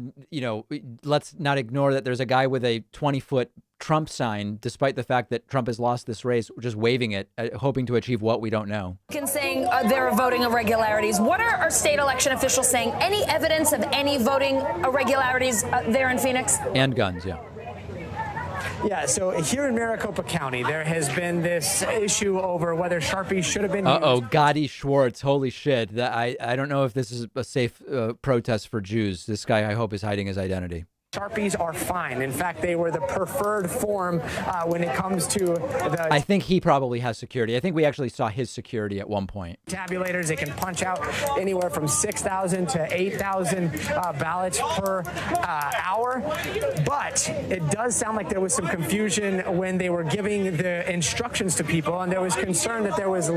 let's not ignore that there's a guy with a 20-foot Trump sign, despite the fact that Trump has lost this race, just waving it, hoping to achieve what we don't know. Saying there are voting irregularities. What are our state election officials saying? Any evidence of any voting irregularities there in Phoenix? And guns, yeah. Yeah, so here in Maricopa County, there has been this issue over whether Sharpies should have been used. Gotti Schwartz, holy shit. I don't know if this is a safe protest for Jews. This guy, I hope, is hiding his identity. Sharpies are fine. In fact, they were the preferred form when it comes to the... I think he probably has security. I think we actually saw his security at one point. Tabulators, they can punch out anywhere from 6,000 to 8,000 ballots per hour. But it does sound like there was some confusion when they were giving the instructions to people, and there was concern that there was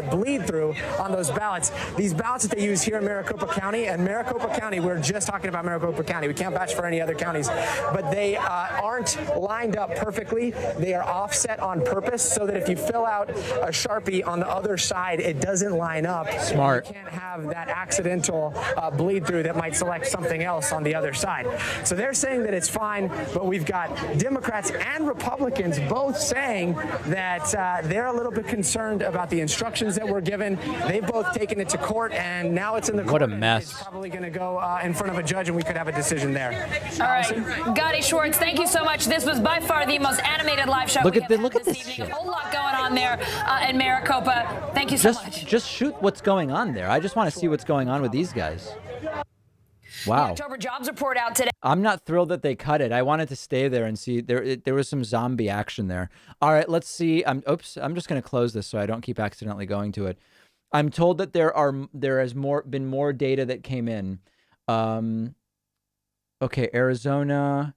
bleed through on those ballots. These ballots that they use here in Maricopa County, and Maricopa County, we're just talking about Maricopa County. We can't vouch for any other counties, but they aren't lined up perfectly. They are offset on purpose so that if you fill out a Sharpie on the other side, it doesn't line up. Smart. You can't have that accidental bleed through that might select something else on the other side. So they're saying that it's fine, but we've got Democrats and Republicans both saying that they're a little bit concerned about the instructions that were given. They've both taken it to court, and now it's in the court. What a mess. It's probably going to go in front of a judge, and we could have a decision there. All right, Gotti Schwartz, thank you so much. This was by far the most animated live show Look we at have look had at this this evening. shit. A whole lot going on there in Maricopa. Thank you so much. Just shoot what's going on there. I just want to see what's going on with these guys. Wow. The October jobs report out today. I'm not thrilled that they cut it. I wanted to stay there and see there was some zombie action there. All right, let's see. I'm just going to close this so I don't keep accidentally going to it. I'm told that there has been more data that came in. Okay, Arizona.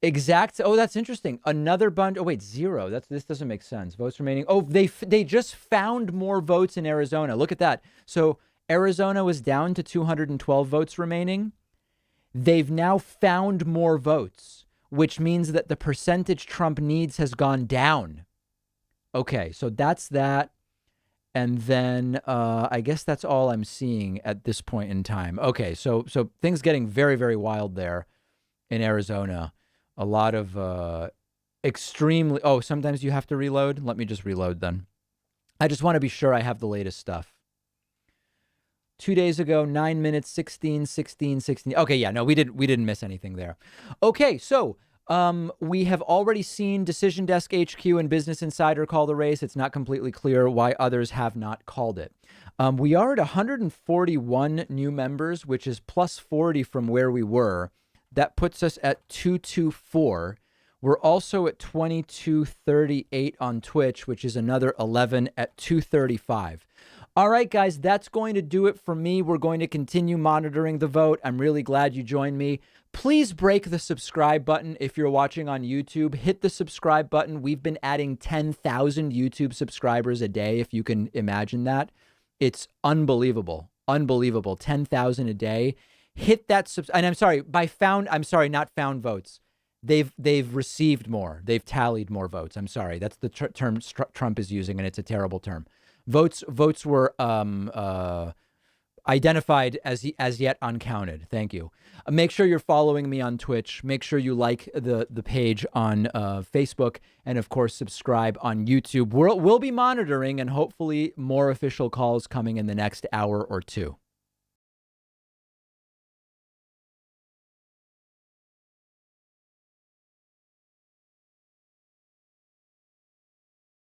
Oh, that's interesting. Another bunch. Oh, wait, 0. This doesn't make sense. Votes remaining. Oh, they just found more votes in Arizona. Look at that. So Arizona was down to 212 votes remaining. They've now found more votes, which means that the percentage Trump needs has gone down. Okay, so that's that. And then I guess that's all I'm seeing at this point in time. Okay, so things getting very, very wild there in Arizona. A lot of extremely... Oh, sometimes you have to reload? Let me just reload then. I just want to be sure I have the latest stuff. 2 days ago, 9 minutes, 16. Okay, yeah, no, we didn't miss anything there. Okay, so we have already seen Decision Desk HQ and Business Insider call the race. It's not completely clear why others have not called it. We are at 141 new members, which is plus 40 from where we were. That puts us at 224. We're also at 2238 on Twitch, which is another 11 at 235. All right, guys, that's going to do it for me. We're going to continue monitoring the vote. I'm really glad you joined me. Please break the subscribe button if you're watching on YouTube. Hit the subscribe button. We've been adding 10,000 YouTube subscribers a day, if you can imagine that. It's unbelievable. Unbelievable. 10,000 a day. Hit that and I'm sorry, not found votes. They've received more. They've tallied more votes. I'm sorry. That's the term Trump is using, and it's a terrible term. Votes were identified as yet uncounted. Thank you. Make sure you're following me on Twitch. Make sure you like the page on Facebook, and of course subscribe on YouTube. We'll be monitoring, and hopefully more official calls coming in the next hour or two.